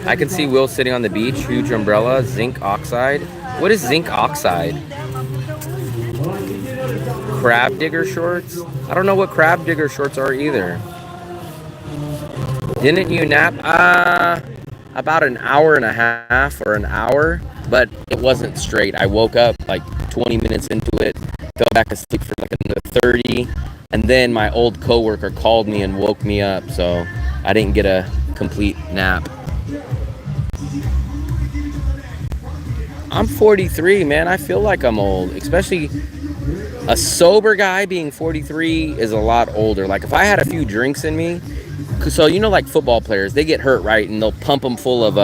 S1: I can see Will sitting on the beach, huge umbrella, zinc oxide. What is zinc oxide? Crab digger shorts? I don't know what crab digger shorts are either. Didn't you nap? About an hour and a half or an hour, but it wasn't straight. I woke up like 20 minutes into it, fell back asleep for like another 30, and then my old coworker called me and woke me up, so I didn't get a complete nap. I'm 43, man. I feel like I'm old, especially a sober guy being 43 is a lot older. Like if I had a few drinks in me, So you know, like football players, they get hurt, right? And they'll pump them full of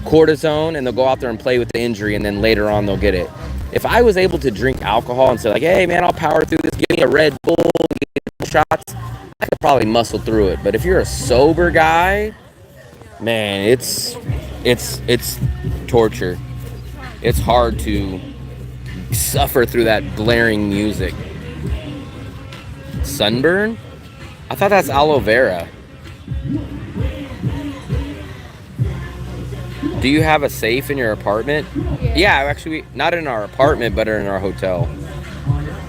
S1: cortisone, and they'll go out there and play with the injury, and then later on they'll get it. If I was able to drink alcohol and say like, hey man, I'll power through this, give me a Red Bull, give me shots, I could probably muscle through it. But if you're a sober guy, man, it's torture. It's hard to suffer through that blaring music. Sunburn? I thought that's aloe vera. Do you have a safe in your apartment? Yeah, actually, not in our apartment, but in our hotel.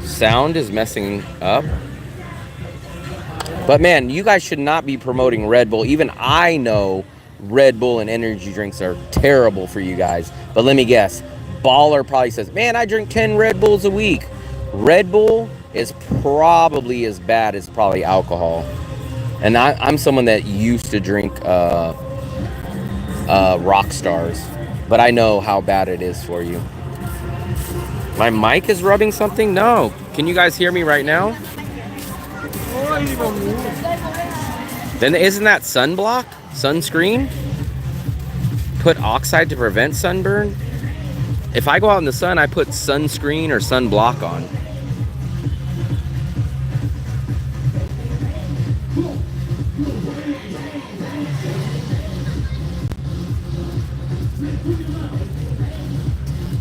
S1: Sound is messing up. But man, you guys should not be promoting Red Bull. Even I know Red Bull and energy drinks are terrible for you guys. But let me guess. Baller probably says, man, I drink 10 Red Bulls a week. Red Bull is probably as bad as probably alcohol. And I'm someone that used to drink rock stars, but I know how bad it is for you. My mic is rubbing something? No. Can you guys hear me right now? Then isn't that sunblock? Sunscreen? Put oxide to prevent sunburn? If I go out in the sun, I put sunscreen or sunblock on.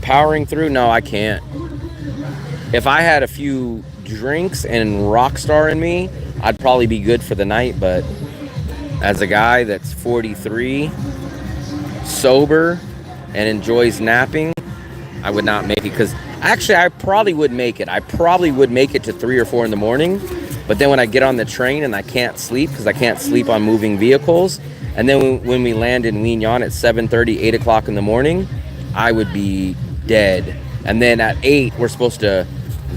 S1: Powering through? No, I can't. If I had a few drinks and Rockstar in me, I'd probably be good for the night. But as a guy that's 43, sober, and enjoys napping, I would not make it. Because actually, I probably would make it. I probably would make it to 3 or 4 in the morning. But then when I get on the train and I can't sleep, because I can't sleep on moving vehicles, and then when we land in Vincom at 7:30, 8 o'clock in the morning, I would be dead. And then at 8 we're supposed to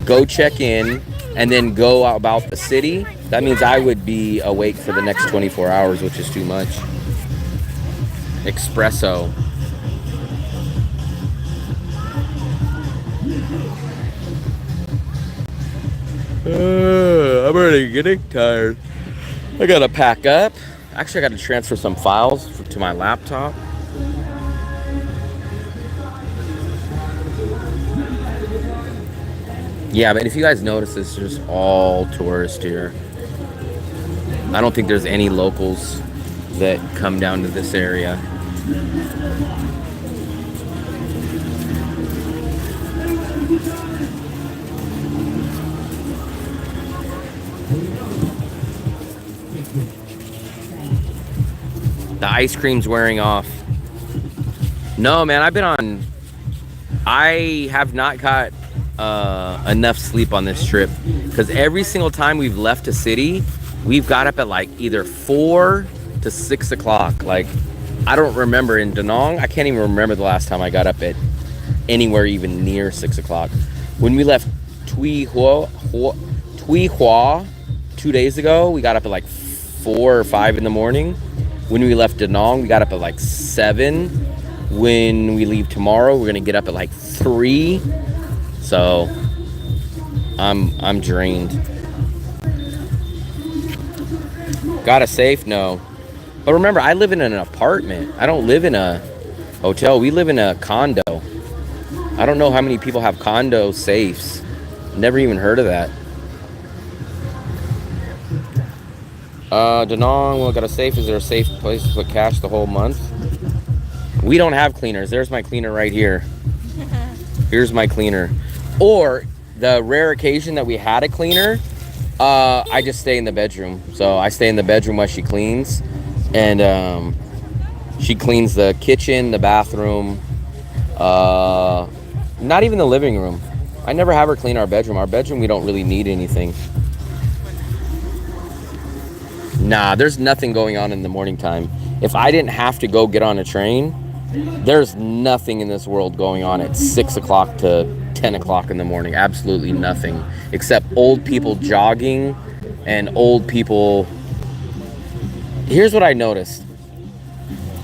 S1: go check in and then go about the city. That means I would be awake for the next 24 hours, which is too much. Espresso. I'm already getting tired. I gotta pack up. Actually, I gotta transfer some files to my laptop. Yeah, but if you guys notice, it's just all tourists here. I don't think there's any locals that come down to this area. The ice cream's wearing off. No, man, I have not got enough sleep on this trip, because every single time we've left a city, we've got up at like either 4 to 6 o'clock. Like, I don't remember in Da Nang, I can't even remember the last time I got up at anywhere even near 6 o'clock. When we left Tuy Hoa 2 days ago, we got up at like 4 or 5 in the morning. When we left Da Nang, we got up at like 7. When we leave tomorrow, we're gonna get up at like 3. So I'm drained. Got a safe? No. But remember, I live in an apartment. I don't live in a hotel. We live in a condo. I don't know how many people have condo safes. Never even heard of that. Da Nang, well, got a safe. Is there a safe place to put cash the whole month? We don't have cleaners. There's my cleaner right here. Here's my cleaner. Or the rare occasion that we had a cleaner, I just stay in the bedroom. So I stay in the bedroom while she cleans. And she cleans the kitchen, the bathroom, not even the living room. I never have her clean our bedroom. Our bedroom, we don't really need anything. Nah, there's nothing going on in the morning time. If I didn't have to go get on a train, there's nothing in this world going on at 6 o'clock to 10 o'clock in the morning. Absolutely nothing. Except old people jogging and old people. Here's what I noticed.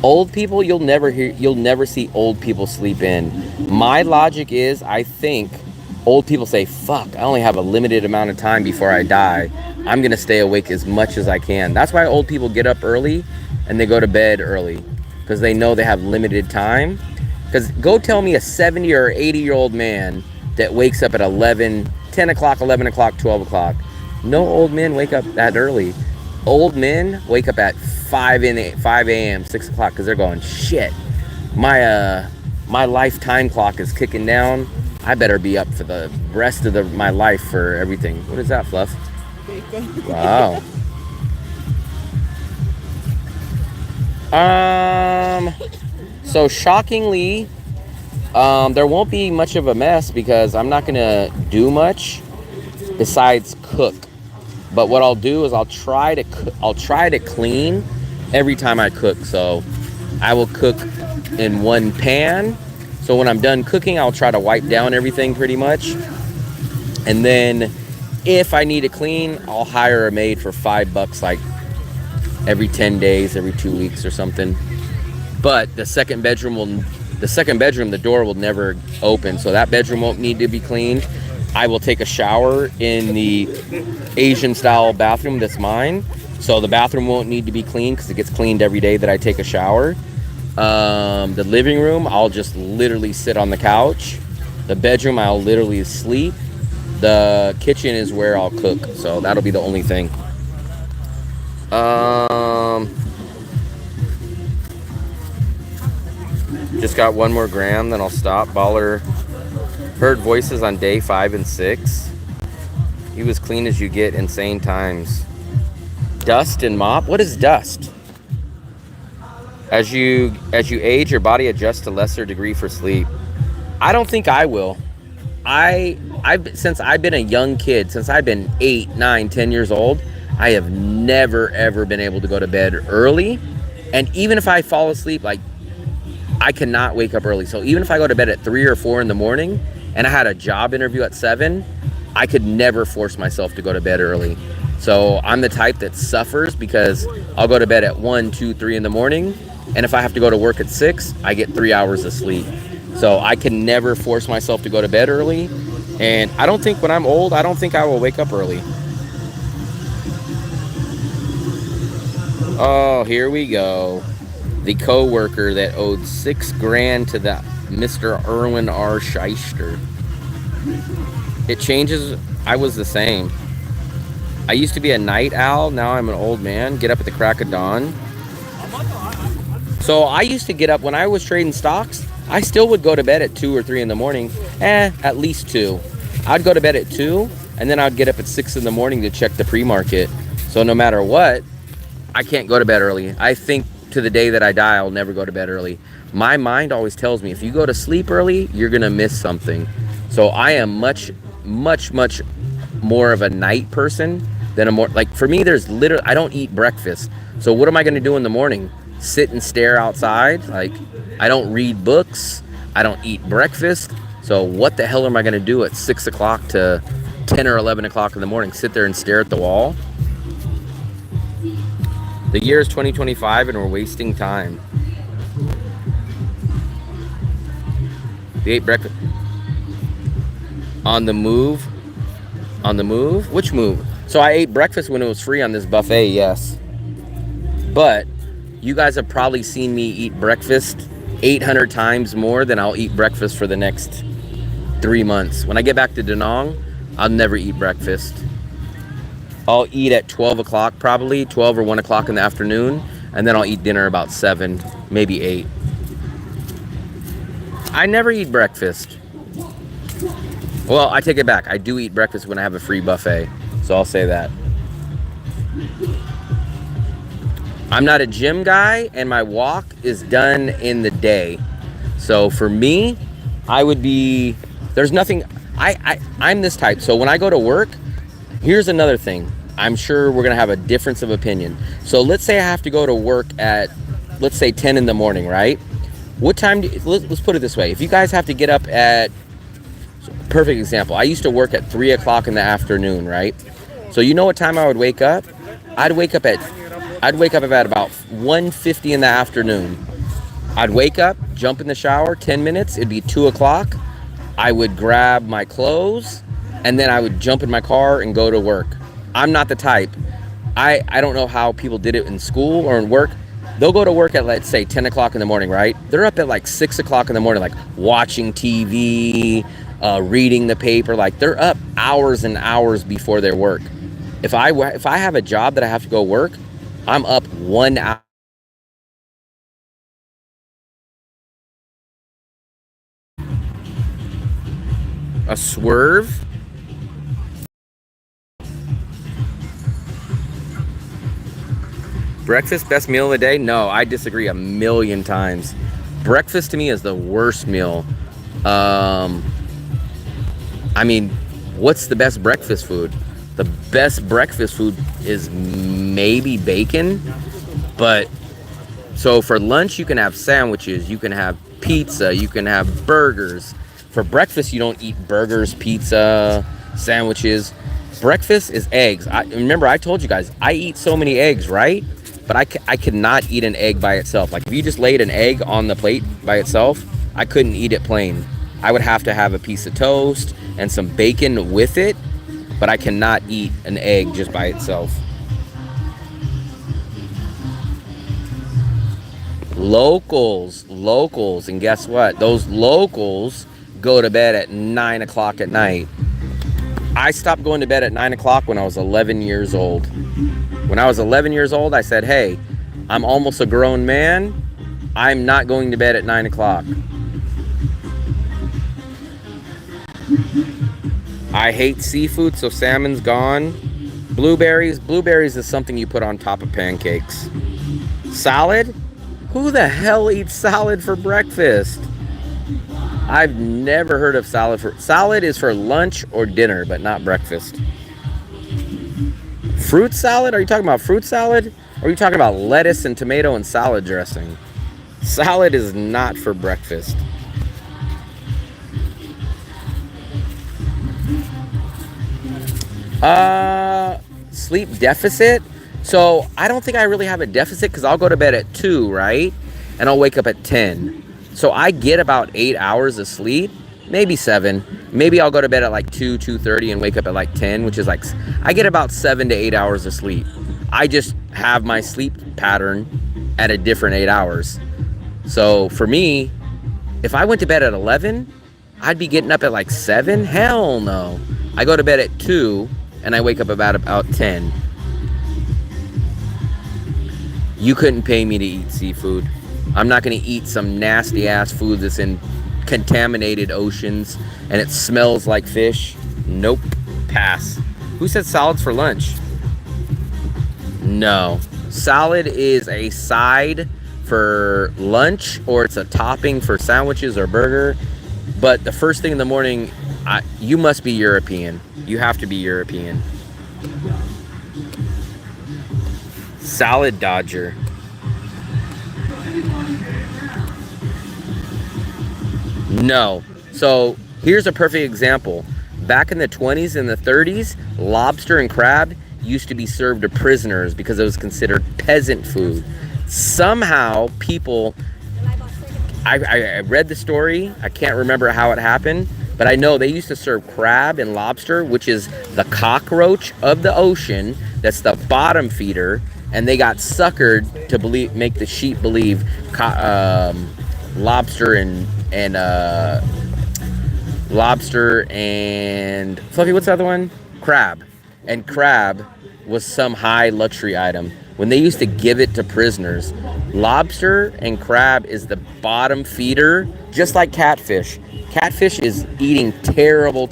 S1: Old people, you'll never see old people sleep in. My logic is, I think old people say, fuck, I only have a limited amount of time before I die. I'm going to stay awake as much as I can. That's why old people get up early and they go to bed early, because they know they have limited time. Because go tell me a 70 or 80-year-old man that wakes up at 10 o'clock, 11 o'clock, 12 o'clock. No old men wake up that early. Old men wake up at 5 a.m., 6 o'clock, because they're going, shit, my lifetime clock is kicking down. I better be up for the rest of my life for everything. What is that, Fluff?
S2: Bacon.
S1: Wow. So shockingly, there won't be much of a mess because I'm not gonna do much besides cook. But what I'll do is I'll try to clean every time I cook. So I will cook in one pan. So when I'm done cooking, I'll try to wipe down everything pretty much. And then if I need to clean, I'll hire a maid for $5 like every 10 days, every 2 weeks or something. But the second bedroom, the door will never open. So that bedroom won't need to be cleaned. I will take a shower in the Asian style bathroom that's mine. So the bathroom won't need to be cleaned because it gets cleaned every day that I take a shower. The living room, I'll just literally sit on the couch. The bedroom, I'll literally sleep. The kitchen is where I'll cook. So that'll be the only thing. Just got one more gram, then I'll stop. Baller heard voices on day 5 and 6. He was clean as you get, insane times. Dust and mop? What is dust? As you age, your body adjusts to lesser degree for sleep. I don't think I will. Since I've been a young kid, since I've been 8, 9, 10 years old, I have never ever been able to go to bed early. And even if I fall asleep, like, I cannot wake up early. So even if I go to bed at 3 or 4 in the morning and I had a job interview at 7, I could never force myself to go to bed early. So I'm the type that suffers because I'll go to bed at 1, 2, 3 in the morning. And if I have to go to work at 6, I get 3 hours of sleep. So I can never force myself to go to bed early. And I don't think when I'm old, I don't think I will wake up early. Oh, here we go. The co-worker that owed $6,000 to that Mr. Erwin R. Shyster. It changes. I was the same. I used to be a night owl. Now I'm an old man. Get up at the crack of dawn. So I used to get up when I was trading stocks. I still would go to bed at 2 or 3 in the morning. At least 2. I'd go to bed at 2, and then I'd get up at 6 in the morning to check the pre-market. So no matter what, I can't go to bed early. I think to the day that I die, I'll never go to bed early. My mind always tells me, if you go to sleep early, you're going to miss something. So I am much, much, much more of a night person than a more, like, for me, there's literally, I don't eat breakfast. So what am I going to do in the morning? Sit and stare outside? Like, I don't read books. I don't eat breakfast. So what the hell am I going to do at 6 o'clock to 10 or 11 o'clock in the morning? Sit there and stare at the wall? The year is 2025 and we're wasting time. We ate breakfast. On the move? On the move? Which move? So I ate breakfast when it was free on this buffet, yes. But you guys have probably seen me eat breakfast 800 times more than I'll eat breakfast for the next 3 months. When I get back to Da Nang, I'll never eat breakfast. I'll eat at 12 o'clock probably, 12 or 1 o'clock in the afternoon, and then I'll eat dinner about 7, maybe 8. I never eat breakfast. Well, I take it back. I do eat breakfast when I have a free buffet, so I'll say that. I'm not a gym guy, and my walk is done in the day. So for me, I would be, there's nothing, I'm this type. So when I go to work, here's another thing. I'm sure we're going to have a difference of opinion. So let's say I have to go to work at, let's say 10 in the morning, right? What time, let's put it this way. If you guys have to get up at, perfect example, I used to work at 3 o'clock in the afternoon, right? So you know what time I would wake up? I'd wake up at about 1:50 in the afternoon. I'd wake up, jump in the shower, 10 minutes, it'd be 2 o'clock. I would grab my clothes, and then I would jump in my car and go to work. I'm not the type. I don't know how people did it in school or in work. They'll go to work at, let's say, 10 o'clock in the morning, right? They're up at like 6 o'clock in the morning, like watching TV, reading the paper. Like, they're up hours and hours before their work. If I have a job that I have to go work, I'm up 1 hour. A swerve? Breakfast, best meal of the day? No, I disagree a million times. Breakfast to me is the worst meal. I mean, what's the best breakfast food? The best breakfast food is maybe bacon. But, so for lunch, you can have sandwiches, you can have pizza, you can have burgers. For breakfast, you don't eat burgers, pizza, sandwiches. Breakfast is eggs. Remember, I told you guys, I eat so many eggs, right? But I could not eat an egg by itself. Like, if you just laid an egg on the plate by itself, I couldn't eat it plain. I would have to have a piece of toast and some bacon with it, but I cannot eat an egg just by itself. Locals, and guess what? Those locals go to bed at 9 o'clock at night. I stopped going to bed at 9 o'clock when I was 11 years old. When I was 11 years old, I said, hey, I'm almost a grown man. I'm not going to bed at 9 o'clock. I hate seafood, so salmon's gone. Blueberries is something you put on top of pancakes. Salad? Who the hell eats salad for breakfast? I've never heard of salad. Salad is for lunch or dinner, but not breakfast. Fruit salad? Are you talking about fruit salad? Or are you talking about lettuce and tomato and salad dressing? Salad is not for breakfast. Sleep deficit? So I don't think I really have a deficit because I'll go to bed at 2, right? And I'll wake up at 10. So I get about 8 hours of sleep, maybe 7. Maybe I'll go to bed at like 2:30 and wake up at like 10, which is like, I get about 7 to 8 hours of sleep. I just have my sleep pattern at a different 8 hours. So for me, if I went to bed at 11, I'd be getting up at like 7. Hell no. I go to bed at 2 and I wake up about 10. You couldn't pay me to eat seafood. I'm not going to eat some nasty ass food that's in contaminated oceans and it smells like fish. Nope. Pass. Who said salads for lunch? No. Salad is a side for lunch, or it's a topping for sandwiches or burger. But the first thing in the morning, you must be European. You have to be European. Salad dodger. No. So here's a perfect example. Back in the 20s and the 30s, lobster and crab used to be served to prisoners because it was considered peasant food. Somehow people, I read the story, I can't remember how it happened, but I know they used to serve crab and lobster, which is the cockroach of the ocean, that's the bottom feeder, and they got suckered to make the sheep believe lobster and Fluffy, what's the other one? Crab. And crab was some high luxury item. When they used to give it to prisoners, lobster and crab is the bottom feeder, just like catfish. Catfish is eating terrible.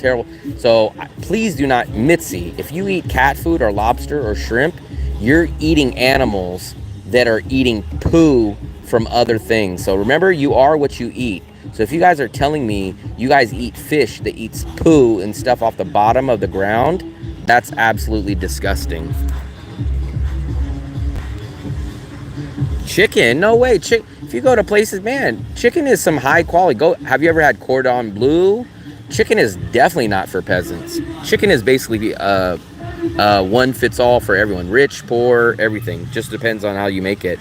S1: So please do not, Mitzi, if you eat cat food or lobster or shrimp, you're eating animals that are eating poo from other things. So remember, you are what you eat. So if you guys are telling me you guys eat fish that eats poo and stuff off the bottom of the ground, that's absolutely disgusting. Chicken? No way. If you go to places, man, chicken is some high quality. Have you ever had cordon bleu? Chicken is definitely not for peasants. Chicken is basically one fits all for everyone. Rich, poor, everything. Just depends on how you make it.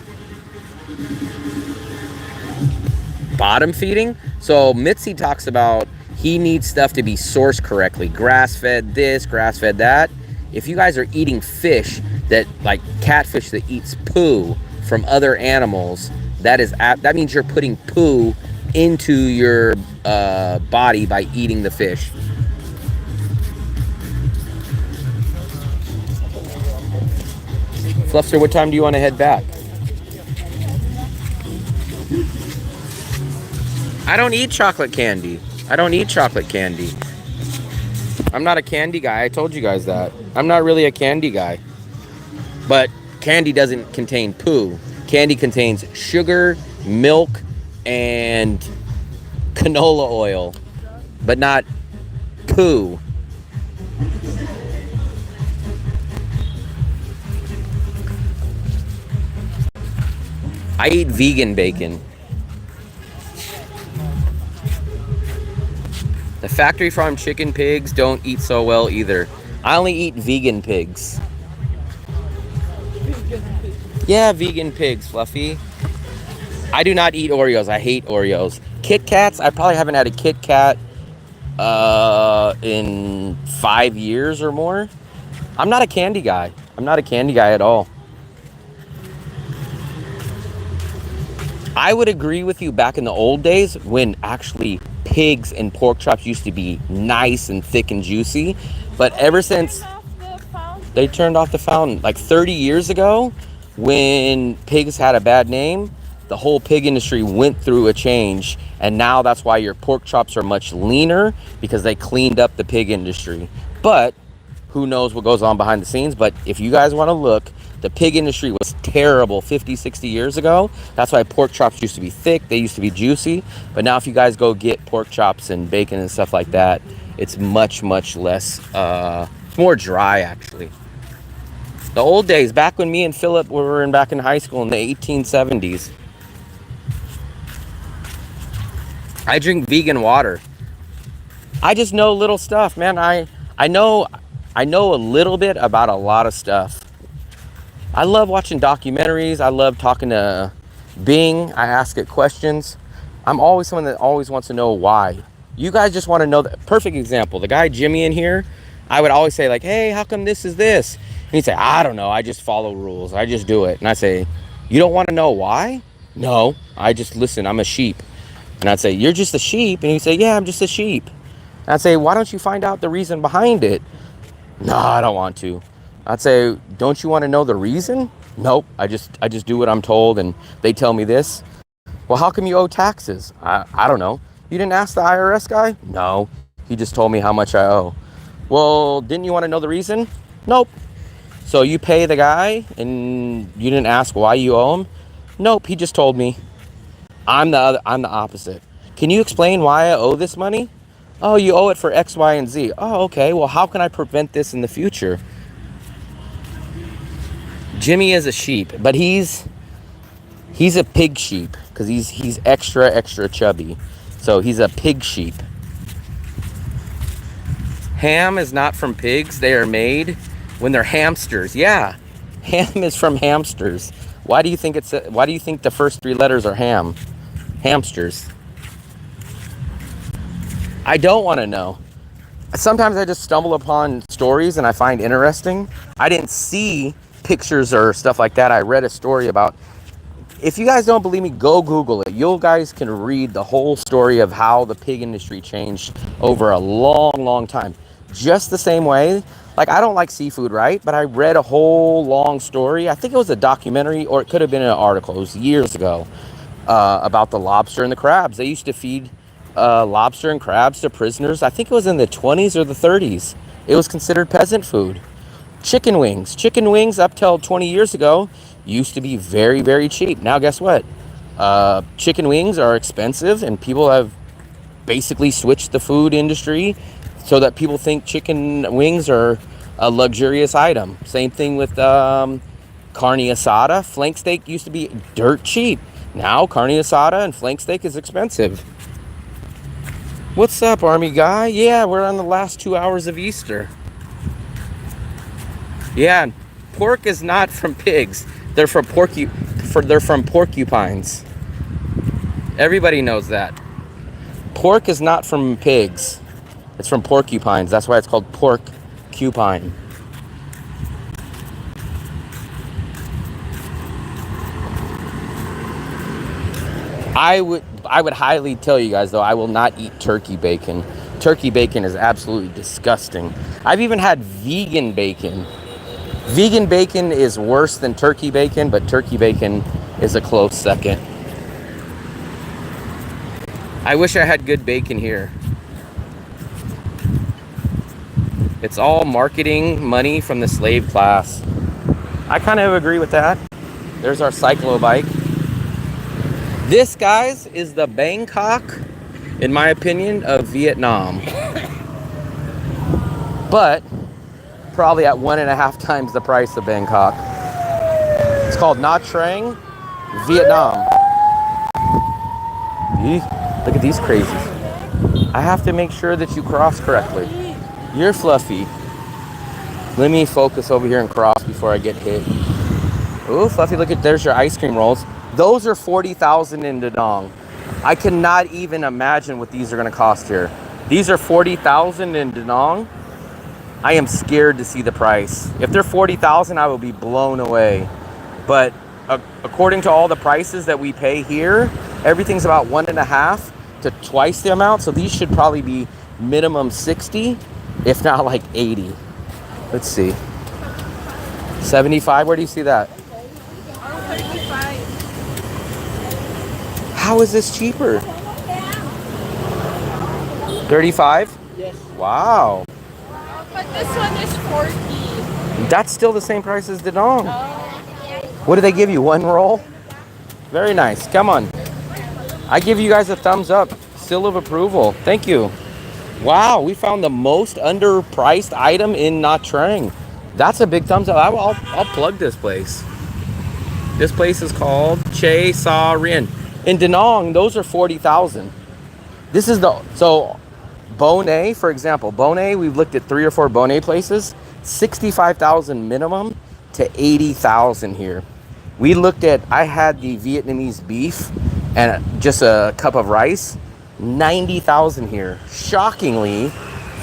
S1: Bottom feeding? So Mitzi talks about He needs stuff to be sourced correctly. Grass-fed this, grass-fed that. If you guys are eating fish that, like catfish that eats poo from other animals, that means you're putting poo into your body by eating the fish. Fluffster, what time do you want to head back? I don't eat chocolate candy. I don't eat chocolate candy. I'm not a candy guy. I told you guys that. I'm not really a candy guy. But candy doesn't contain poo. Candy contains sugar, milk, and canola oil, but not poo. I eat vegan bacon. The factory farm chicken pigs don't eat so well either. I only eat vegan pigs. Yeah, vegan pigs, Fluffy. I do not eat Oreos. I hate Oreos. Kit Kats, I probably haven't had a Kit Kat in 5 years or more. I'm not a candy guy. I'm not a candy guy at all. I would agree with you back in the old days when actually pigs and pork chops used to be nice and thick and juicy. But ever since they turned off the fountain, like 30 years ago, when pigs had a bad name, the whole pig industry went through a change. And now that's why your pork chops are much leaner, because they cleaned up the pig industry. But who knows what goes on behind the scenes. But if you guys want to look, the pig industry was terrible 50, 60 years ago. That's why pork chops used to be thick. They used to be juicy. But now if you guys go get pork chops and bacon and stuff like that, it's much, much less, it's more dry actually. The old days, back when me and Philip were back in high school in the 1870s. I drink vegan water. I just know little stuff, man. I know a little bit about a lot of stuff. I love watching documentaries. I love talking to Bing. I ask it questions. I'm always someone that always wants to know why. You guys just want to know. The perfect example, the guy Jimmy in here, I would always say like, hey, how come this is this? And he'd say, I don't know. I just follow rules. I just do it. And I say, you don't want to know why? No, I just listen. I'm a sheep. And I'd say, you're just a sheep? And he'd say, yeah, I'm just a sheep. And I'd say, why don't you find out the reason behind it? No, I don't want to. I'd say, don't you want to know the reason? Nope, I just do what I'm told and they tell me this. Well, how come you owe taxes? I don't know. You didn't ask the IRS guy? No, he just told me how much I owe. Well, didn't you want to know the reason? Nope. So you pay the guy and you didn't ask why you owe him? Nope, he just told me. I'm the opposite. Can you explain why I owe this money? Oh, you owe it for X, Y, and Z. Oh, okay. Well, how can I prevent this in the future? Jimmy is a sheep, but he's a pig sheep because he's extra chubby. So he's a pig sheep. Ham is not from pigs. They are made when they're hamsters. Yeah, ham is from hamsters. Why do you think the first 3 letters are ham? Hamsters. I don't want to know. Sometimes I just stumble upon stories and I find interesting. I didn't see pictures or stuff like that. I read a story about. If you guys don't believe me, go Google it. You guys can read the whole story of how the pig industry changed over a long time. Just the same way. Like, I don't like seafood, right? But I read a whole long story. I think it was a documentary, or it could have been an article. It was years ago about the lobster and the crabs. They used to feed lobster and crabs to prisoners. I think it was in the 20s or the 30s. It was considered peasant food. Chicken wings up till 20 years ago used to be very, very cheap. Now guess what? Chicken wings are expensive, and people have basically switched the food industry so that people think chicken wings are a luxurious item. Same thing with carne asada. Flank steak used to be dirt cheap. Now carne asada and flank steak is expensive. What's up, Army guy? Yeah, we're on the last 2 hours of Easter. Yeah, pork is not from pigs. They're from porcupines. Everybody knows that. Pork is not from pigs. It's from porcupines. That's why it's called porcupine. I would highly tell you guys though, I will not eat turkey bacon. Turkey bacon is absolutely disgusting. I've even had vegan bacon. Vegan bacon is worse than turkey bacon, but turkey bacon is a close second. I wish I had good bacon here. It's all marketing money from the slave class. I kind of agree with that. There's our cyclo bike. This, guys, is the Bangkok, in my opinion, of Vietnam. But probably at 1.5 times the price of Bangkok. It's called Nhatrang, Vietnam. Look at these crazies. I have to make sure that you cross correctly. You're Fluffy. Let me focus over here and cross before I get hit. Oh, Fluffy, look at, there's your ice cream rolls. Those are 40,000 in Da Nang. I cannot even imagine what these are going to cost here. These are 40,000 in Da Nang. I am scared to see the price. If they're 40,000, I will be blown away. But according to all the prices that we pay here, everything's about 1.5 to twice the amount. So these should probably be minimum 60, if not like 80. Let's see. 75, where do you see that?
S2: 35.
S1: How is this cheaper? 35?
S2: Yes.
S1: Wow.
S2: But this one is 40.
S1: That's still the same price as Da Nang.
S2: Oh.
S1: What do they give you? 1 roll? Very nice. Come on. I give you guys a thumbs up. Seal of approval. Thank you. Wow, we found the most underpriced item in Nhatrang. That's a big thumbs up. I'll plug this place. This place is called Che Sa Rien. In Da Nang, those are 40,000. This is so Bonet, for example. Bonet, we've looked at 3 or 4 Bonet places. 65,000 minimum to 80,000 here. We looked at, I had the Vietnamese beef and just a cup of rice. 90,000 here. Shockingly,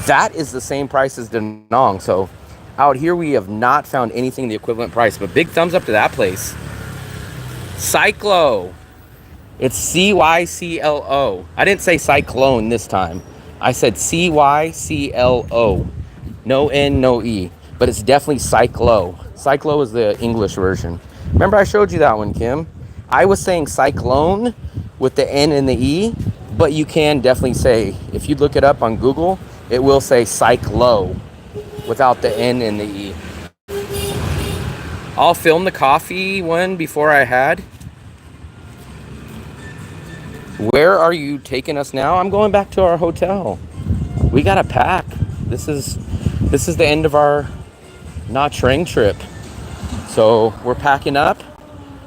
S1: that is the same price as Da Nang. So out here we have not found anything the equivalent price, but big thumbs up to that place. Cyclo. It's C-Y-C-L-O. I didn't say cyclone this time. I said C-Y-C-L-O. No N, no E. But it's definitely cyclo. Cyclo is the English version. Remember I showed you that one, Kim? I was saying cyclone with the N and the E, but you can definitely say, if you look it up on Google, it will say cyclo without the N and the E. I'll film the coffee one before I had. Where are you taking us now? I'm going back to our hotel. We gotta pack. This is the end of our Nhatrang trip. So we're packing up.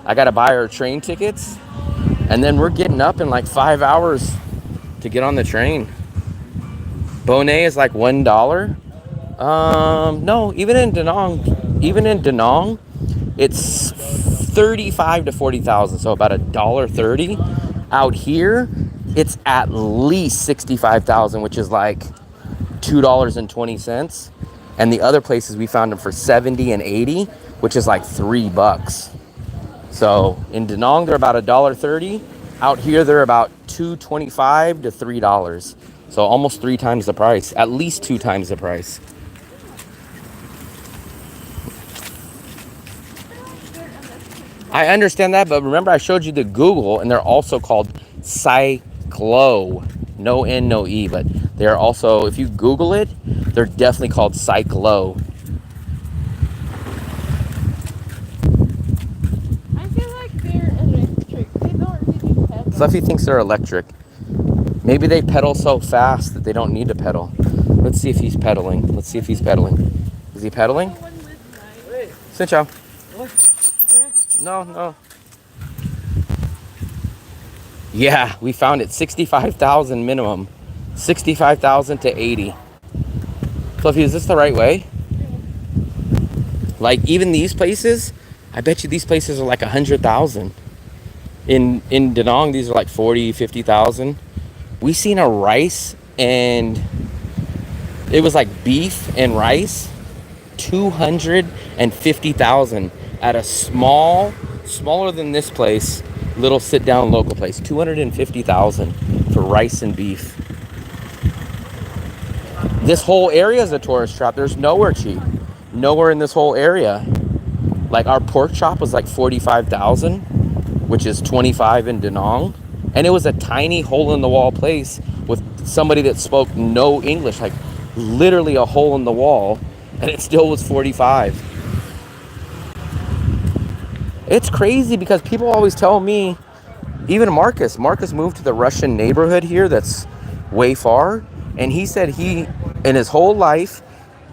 S1: I gotta buy our train tickets, and then we're getting up in like 5 hours to get on the train. Bonet is like $1. No, even in Da Nang, it's 35 to 40,000. So about $1.30. Out here, it's at least 65,000, which is like $2.20. And the other places we found them for 70 and 80, which is like $3. So in Da Nang, they're about $1.30. Out here, they're about $2.25 to $3. So almost 3 times the price, at least 2 times the price. I understand that, but remember I showed you the Google, and they're also called cyclo. No N, no E, but they're also, if you Google it, they're definitely called cyclo.
S2: I feel like they're electric. They don't really pedal.
S1: Fluffy thinks they're electric. Maybe they pedal so fast that they don't need to pedal. Let's see if he's pedaling. Is he pedaling? Sit down. No. Yeah, we found it. 65,000 minimum. 65,000 to 80. Fluffy, is this the right way? Like even these places, I bet you these places are like 100,000. In Da Nang, these are like 40, 50,000. We seen a rice and it was like beef and rice, 250,000 at a smaller than this place, little sit down local place. 250,000 for rice and beef. This whole area is a tourist trap. There's nowhere cheap. Nowhere in this whole area. Like our pork chop was like 45,000, which is 25 in Da Nang. And it was a tiny hole in the wall place with somebody that spoke no English, like literally a hole in the wall, and it still was 45. It's crazy because people always tell me, even Marcus moved to the Russian neighborhood here that's way far, and he said he, in his whole life,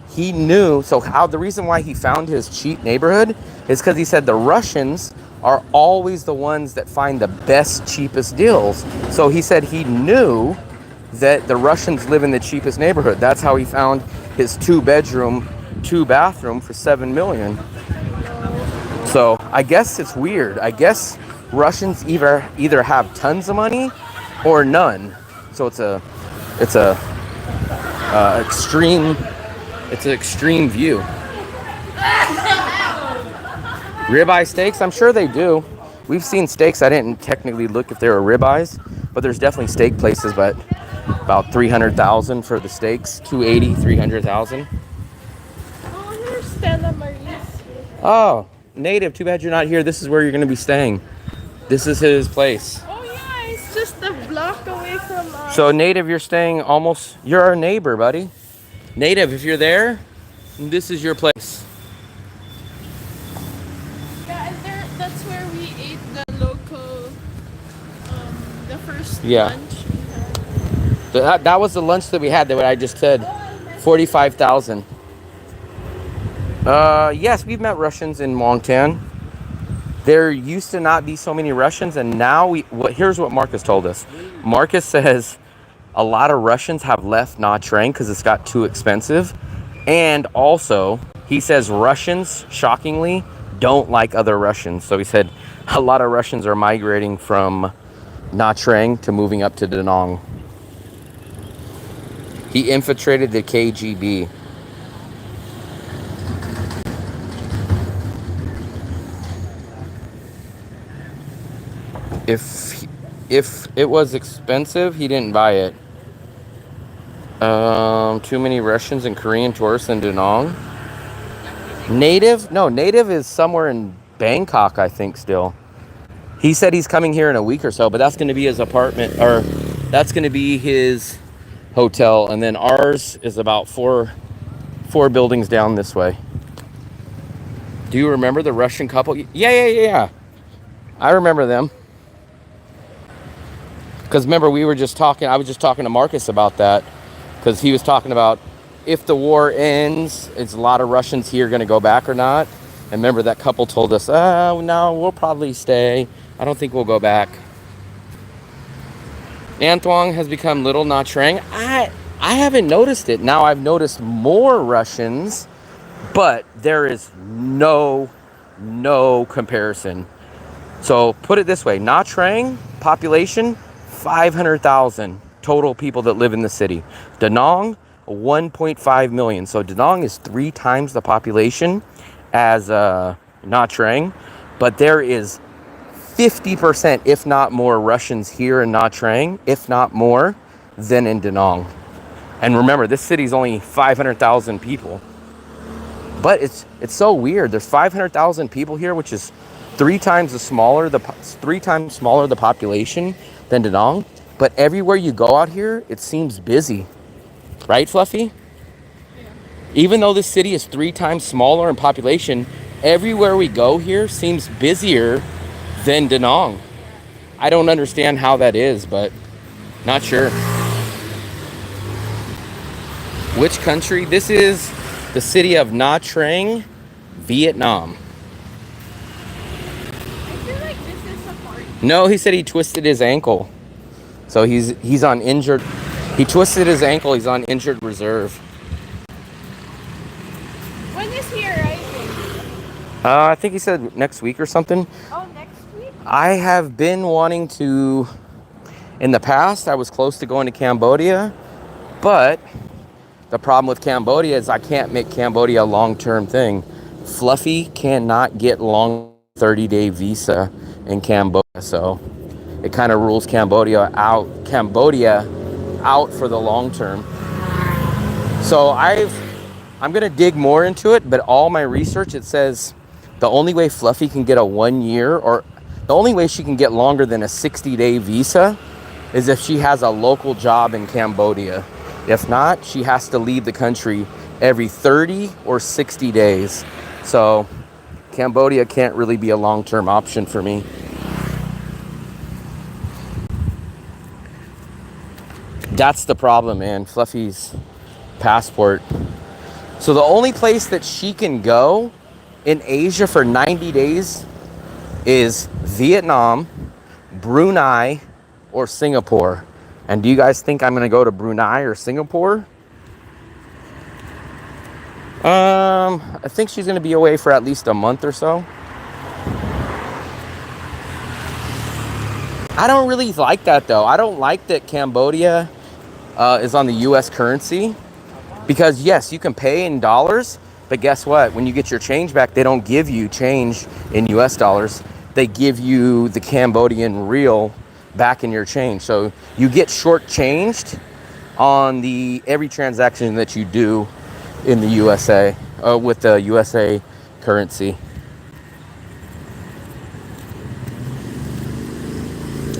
S1: he knew, so how the reason why he found his cheap neighborhood is because he said the Russians are always the ones that find the best, cheapest deals. So he said he knew that the Russians live in the cheapest neighborhood. That's how he found his 2-bedroom, 2-bathroom for $7 million. So I guess it's weird. I guess Russians either have tons of money or none. So it's an extreme view. Ribeye steaks, I'm sure they do. We've seen steaks. I didn't technically look if they were ribeyes, but there's definitely steak places, but about 300,000 for the steaks, 280, 300,000.
S2: Oh, here's Stella Marie's.
S1: Oh, Native, too bad you're not here. This is where you're going to be staying. This is his place.
S2: Oh yeah, it's just a block away from us.
S1: So Native, you're staying almost, you're our neighbor, buddy. Native, if you're there, this is your place.
S2: Yeah, and that's where we ate the local, the first
S1: Yeah.
S2: lunch.
S1: That was the lunch that we had, that I just said, 45,000. Yes, we've met Russians in Mongtan. There used to not be so many Russians, and now here's what Marcus told us. Marcus says a lot of Russians have left Nhatrang because it's got too expensive. And also, he says Russians, shockingly, don't like other Russians. So he said a lot of Russians are migrating from Nhatrang to moving up to Da Nang. He infiltrated the KGB. If it was expensive, he didn't buy it. Too many Russians and Korean tourists in Da Nang. Native is somewhere in Bangkok, I think, still. He said he's coming here in a week or so, but that's going to be his apartment, or that's going to be his hotel, and then ours is about four buildings down this way. Do you remember the Russian couple? Yeah. I remember them. Because remember, I was just talking to Marcus about that, because he was talking about if the war ends, is a lot of Russians here going to go back or not? And remember, that couple told us, no, we'll probably stay. I don't think we'll go back. Nhatrang has become Little Nhatrang. I haven't noticed it. Now I've noticed more Russians, but there is no comparison. So put it this way, Nhatrang population, 500,000 total people that live in the city. Da Nang, 1.5 million. So Da Nang is 3 times the population as Nhatrang, but there is 50%, if not more, Russians here in Nhatrang, if not more, than in Da Nang. And remember, this city is only 500,000 people. But it's so weird. There's 500,000 people here, which is 3 times smaller the population than Da Nang. But everywhere you go out here, it seems busy. Right, Fluffy? Yeah. Even though this city is 3 times smaller in population, everywhere we go here seems busier than Da Nang. I don't understand how that is, but not sure. Which country? This is the city of Nha Trang, Vietnam.
S2: I feel like this is a park.
S1: No, he said he twisted his ankle. So he's on injured. He twisted his ankle. He's on injured reserve.
S2: When is he arriving?
S1: I think he said next week or something.
S2: Oh, next week?
S1: I have been wanting to In the past, I was close to going to Cambodia, but the problem with Cambodia is I can't make Cambodia a long-term thing. Fluffy cannot get long 30-day visa in Cambodia, so it kind of rules Cambodia out for the long term. So I'm gonna dig more into it, but all my research, it says the only way Fluffy can get a 1 year, or the only way she can get longer than a 60-day visa is if she has a local job in Cambodia. If not, she has to leave the country every 30 or 60 days. So Cambodia can't really be a long-term option for me. That's the problem, man. Fluffy's passport. So the only place that she can go in Asia for 90 days is Vietnam, Brunei, or Singapore. And do you guys think I'm gonna go to Brunei or Singapore? I think she's gonna be away for at least a month or so. I don't really like that though. I don't like that Cambodia is on the US currency, because yes, you can pay in dollars, but guess what? When you get your change back, they don't give you change in US dollars. They give you the Cambodian real back in your change. So you get shortchanged on every transaction that you do in the USA with the USA currency.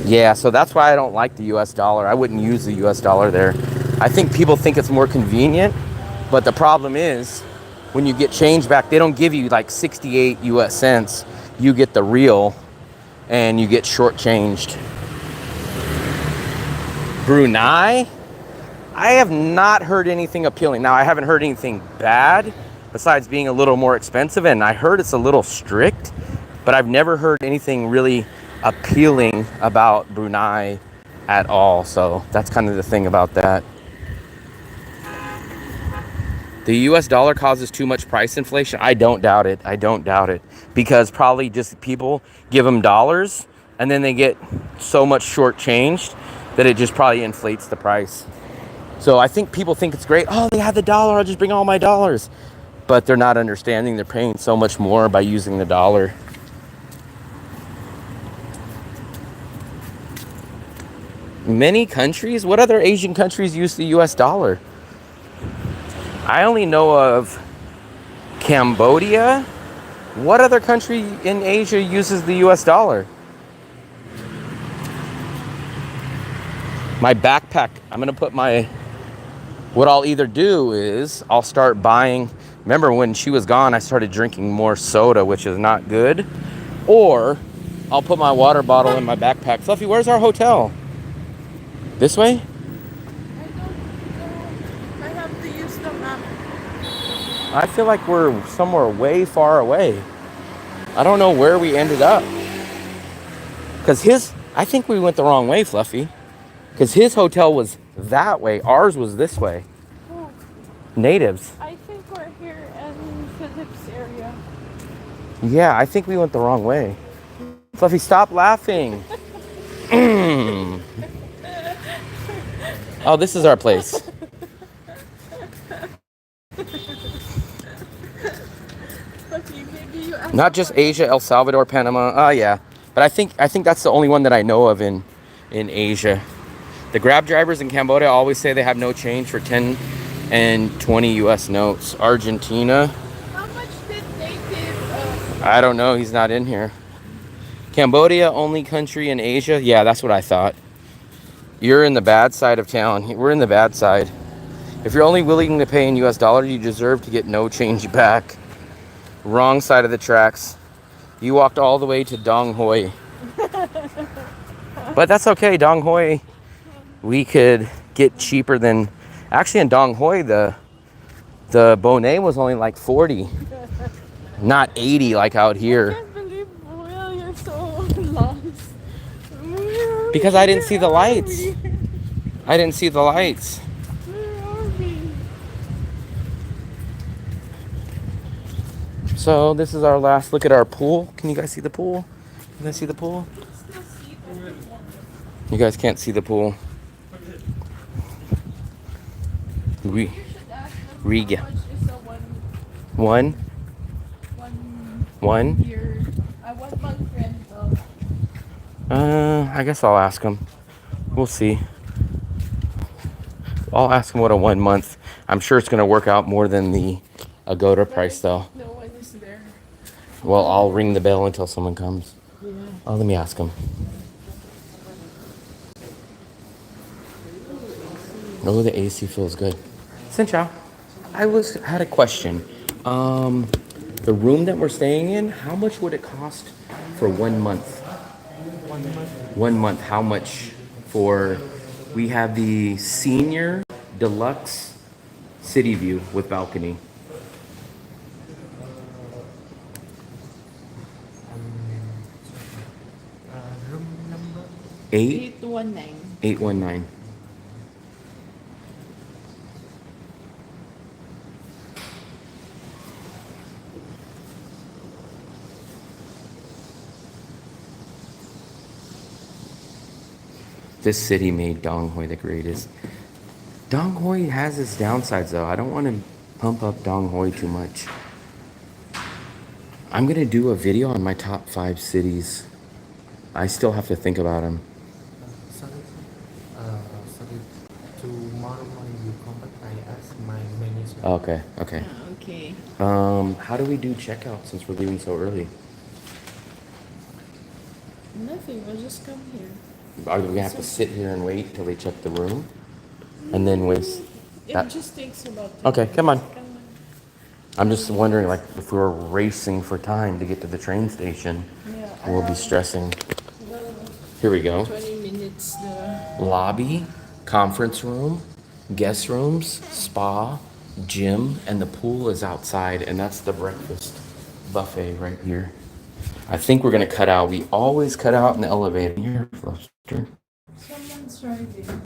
S1: Yeah, so that's why I don't like the US dollar. I wouldn't use the US dollar there. I think people think it's more convenient, but the problem is when you get change back, they don't give you like 68 US cents. You get the real and you get shortchanged. Brunei, I have not heard anything appealing. Now, I haven't heard anything bad besides being a little more expensive, and I heard it's a little strict, but I've never heard anything really appealing about Brunei at all. So that's kind of the thing about that. The US dollar causes too much price inflation. I don't doubt it. I don't doubt it. Because probably just people give them dollars and then they get so much shortchanged that it just probably inflates the price. So I think people think it's great. Oh, they have the dollar. I'll just bring all my dollars. But they're not understanding they're paying so much more by using the dollar. Many countries? What other Asian countries use the US dollar? I only know of Cambodia. What other country in Asia uses the US dollar? My backpack, I'm gonna put what I'll either do is I'll start buying, remember when she was gone, I started drinking more soda, which is not good. Or I'll put my water bottle in my backpack. Fluffy, where's our hotel? This way?
S2: I have to use the map.
S1: I feel like we're somewhere way far away. I don't know where we ended up. Because I think we went the wrong way, Fluffy. Because his hotel was that way. Ours was this way.
S2: Oh,
S1: Natives.
S2: I think we're here in Phillips area.
S1: Yeah, I think we went the wrong way. Fluffy, stop laughing. Oh, this is our place. Not just Asia, El Salvador, Panama. Oh, yeah. But I think that's the only one that I know of in Asia. The Grab drivers in Cambodia always say they have no change for 10 and 20 US notes. Argentina.
S2: How much did they give?
S1: I don't know. He's not in here. Cambodia, only country in Asia. Yeah, that's what I thought. You're in the bad side of town. We're in the bad side. If you're only willing to pay in US dollars, you deserve to get no change back. Wrong side of the tracks. You walked all the way to Dong Hoi. But that's okay. Dong Hoi, we could get cheaper than... Actually, in Dong Hoi, the bonnet was only like 40. Not 80 like out
S2: I
S1: here.
S2: can't believe, Will, you're so lost.
S1: Because I didn't see the lights. I didn't see the lights.
S2: Where are we?
S1: So this is our last look at our pool. Can you guys see the pool? Can you guys see the pool? You guys can't see the pool.
S2: You should ask them
S1: Riga.
S2: how much is a
S1: One?
S2: one
S1: One?
S2: year, 1 month rental.
S1: I guess I'll ask him. We'll see. I'll ask him what a 1 month. I'm sure it's gonna work out more than the Agoda price though.
S2: No one is there.
S1: Well, I'll ring the bell until someone comes.
S2: Yeah.
S1: Oh, let me ask him. Oh, the AC feels good. Sincha, I had a question. The room that we're staying in, how much would it cost for 1 month? 1 month. How much for? We have the senior deluxe city view with balcony.
S6: Room number
S1: 819. 819. This city made Dong Hoi the greatest. Dong Hoi has its downsides though. I don't want to pump up Dong Hoi too much. I'm gonna do a video on my top 5 cities. I still have to think about them.
S6: sorry, sorry. Tomorrow morning you contact I ask my manager.
S1: Okay, okay.
S2: Okay.
S1: How do we do checkout since we're leaving so early?
S2: Nothing. We'll just come here.
S1: Are we gonna have to sit here and wait till they check the room? And then waste
S2: It
S1: that?
S2: just takes about.
S1: Okay, come on.
S2: Come on.
S1: I'm just wondering, like, if we were racing for time to get to the train station,
S2: Yeah.
S1: we'll be stressing. Here we go.
S2: 20 minutes.
S1: Lobby, conference room, guest rooms, spa, gym, and the pool is outside, and that's the breakfast buffet right here. I think we're gonna cut out. We always cut out in the elevator. Here, Fluster.
S2: Someone's driving.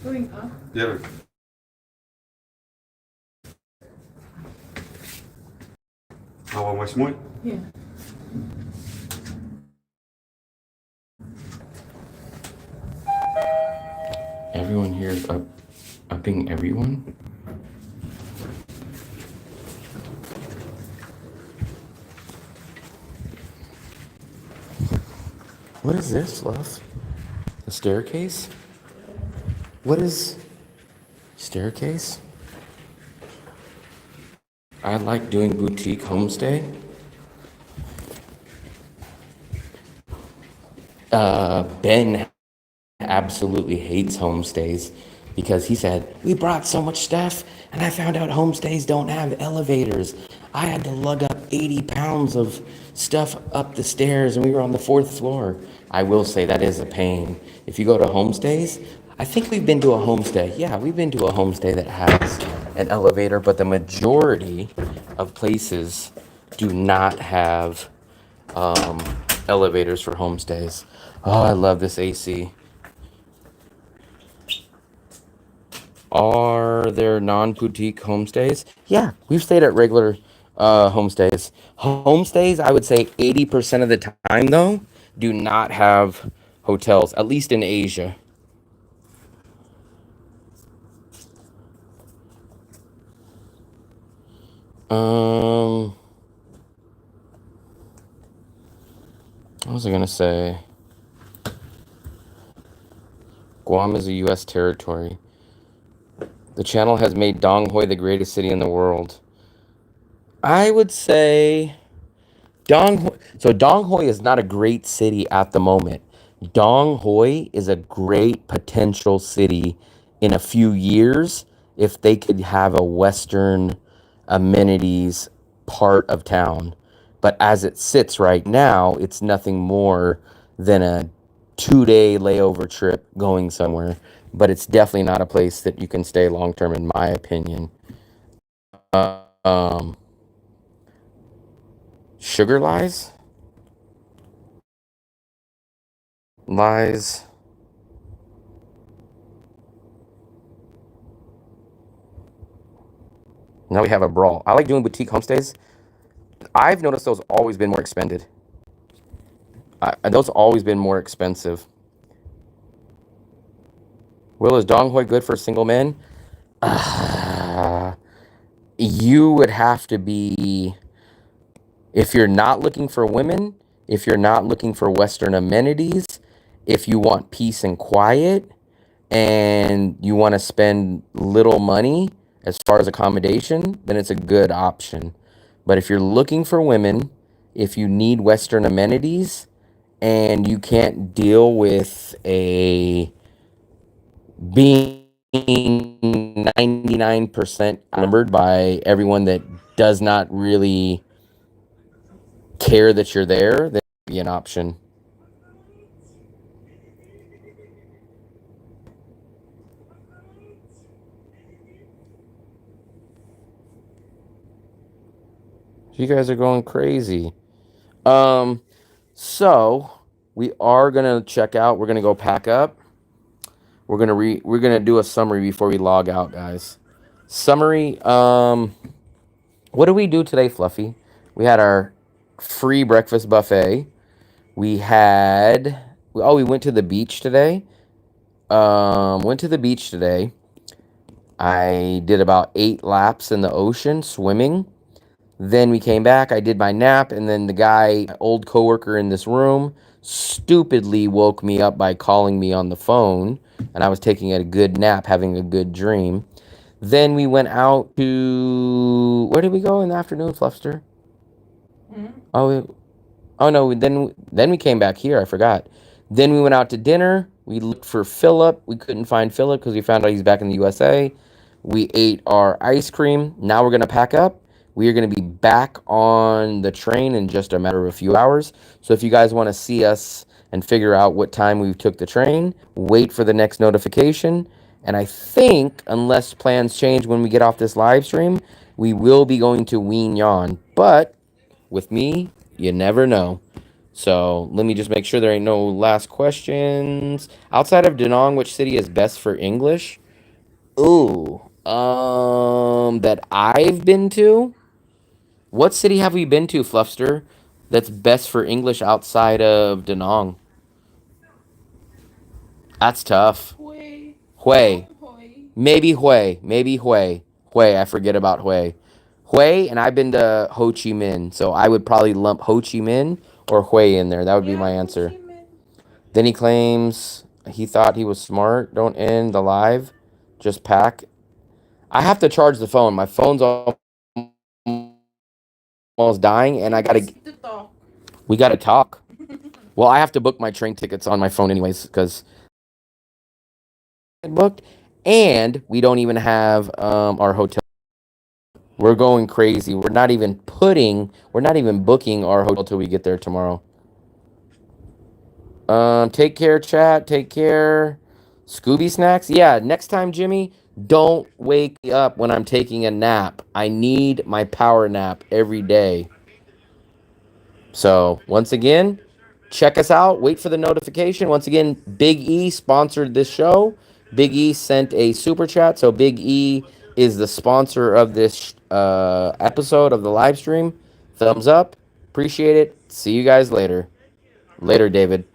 S2: Going up.
S7: Yeah. How much more?
S2: Yeah.
S1: Everyone here is upping everyone. What is this, love? The staircase? What is staircase? I like doing boutique homestay. Ben absolutely hates homestays because he said, we brought so much stuff and I found out homestays don't have elevators. I had to lug up 80 pounds of stuff up the stairs and we were on the 4th floor. I will say that is a pain. If you go to homestays, I think we've been to a homestay. Yeah, we've been to a homestay that has an elevator, but the majority of places do not have elevators for homestays. Oh, I love this AC. Are there non-boutique homestays? Yeah, we've stayed at regular homestays. Homestays, I would say 80% of the time, though, do not have hotels, at least in Asia. What was I gonna say? Guam is a U.S. territory. The channel has made Dong Hoi the greatest city in the world. I would say Dong Hoi. So Dong Hoi is not a great city at the moment. Dong Hoi is a great potential city in a few years if they could have a Western amenities part of town. But as it sits right now, it's nothing more than a 2-day layover trip going somewhere. But it's definitely not a place that you can stay long term, in my opinion. Sugar lies? Lies. Now we have a brawl. I like doing boutique homestays. I've noticed those always been more expended. Those always been more expensive. Will, is Dong Hoi good for single men? You would have to be, if you're not looking for women, if you're not looking for Western amenities, if you want peace and quiet, and you want to spend little money as far as accommodation, then it's a good option. But if you're looking for women, if you need Western amenities, and you can't deal with a being 99% outnumbered by everyone that does not really care that you're there, then be an option. You guys are going crazy. So we are gonna check out. We're gonna go pack up. We're gonna do a summary before we log out, guys. Summary. What did we do today, Fluffy? We had our free breakfast buffet. We went to the beach today. Went to the beach today. I did about 8 laps in the ocean swimming. Then we came back. I did my nap, and then the guy, my old coworker in this room, stupidly woke me up by calling me on the phone, and I was taking a good nap, having a good dream. Then we went out to, where did we go in the afternoon, Fluffster? Oh no. Then we came back here. I forgot. Then we went out to dinner. We looked for Philip. We couldn't find Philip because we found out he's back in the USA. We ate our ice cream. Now we're gonna pack up. We are gonna be back on the train in just a matter of a few hours. So if you guys want to see us and figure out what time we took the train, wait for the next notification. And I think, unless plans change when we get off this live stream, we will be going to Wien Yan. But with me, you never know. So let me just make sure there ain't no last questions. Outside of Da Nang, which city is best for English? Ooh, that I've been to? What city have we been to, Fluffster, that's best for English outside of Da Nang? That's tough. Hue. Maybe Hue. Maybe Hue. Hue, I forget about Hue. Hue, and I've been to Ho Chi Minh, so I would probably lump Ho Chi Minh or Hue in there. That would be my answer. Then he claims he thought he was smart. Don't end the live. Just pack. I have to charge the phone. My phone's almost dying, and we gotta talk. Well, I have to book my train tickets on my phone anyways, because booked, and we don't even have our hotel. We're going crazy. We're not even booking our hotel till we get there tomorrow. Take care, chat. Take care. Scooby snacks? Yeah, next time, Jimmy, don't wake me up when I'm taking a nap. I need my power nap every day. So, once again, check us out. Wait for the notification. Once again, Big E sponsored this show. Big E sent a super chat. So, Big E is the sponsor of this episode of the live stream. Thumbs up. Appreciate it. See you guys later. Later, David.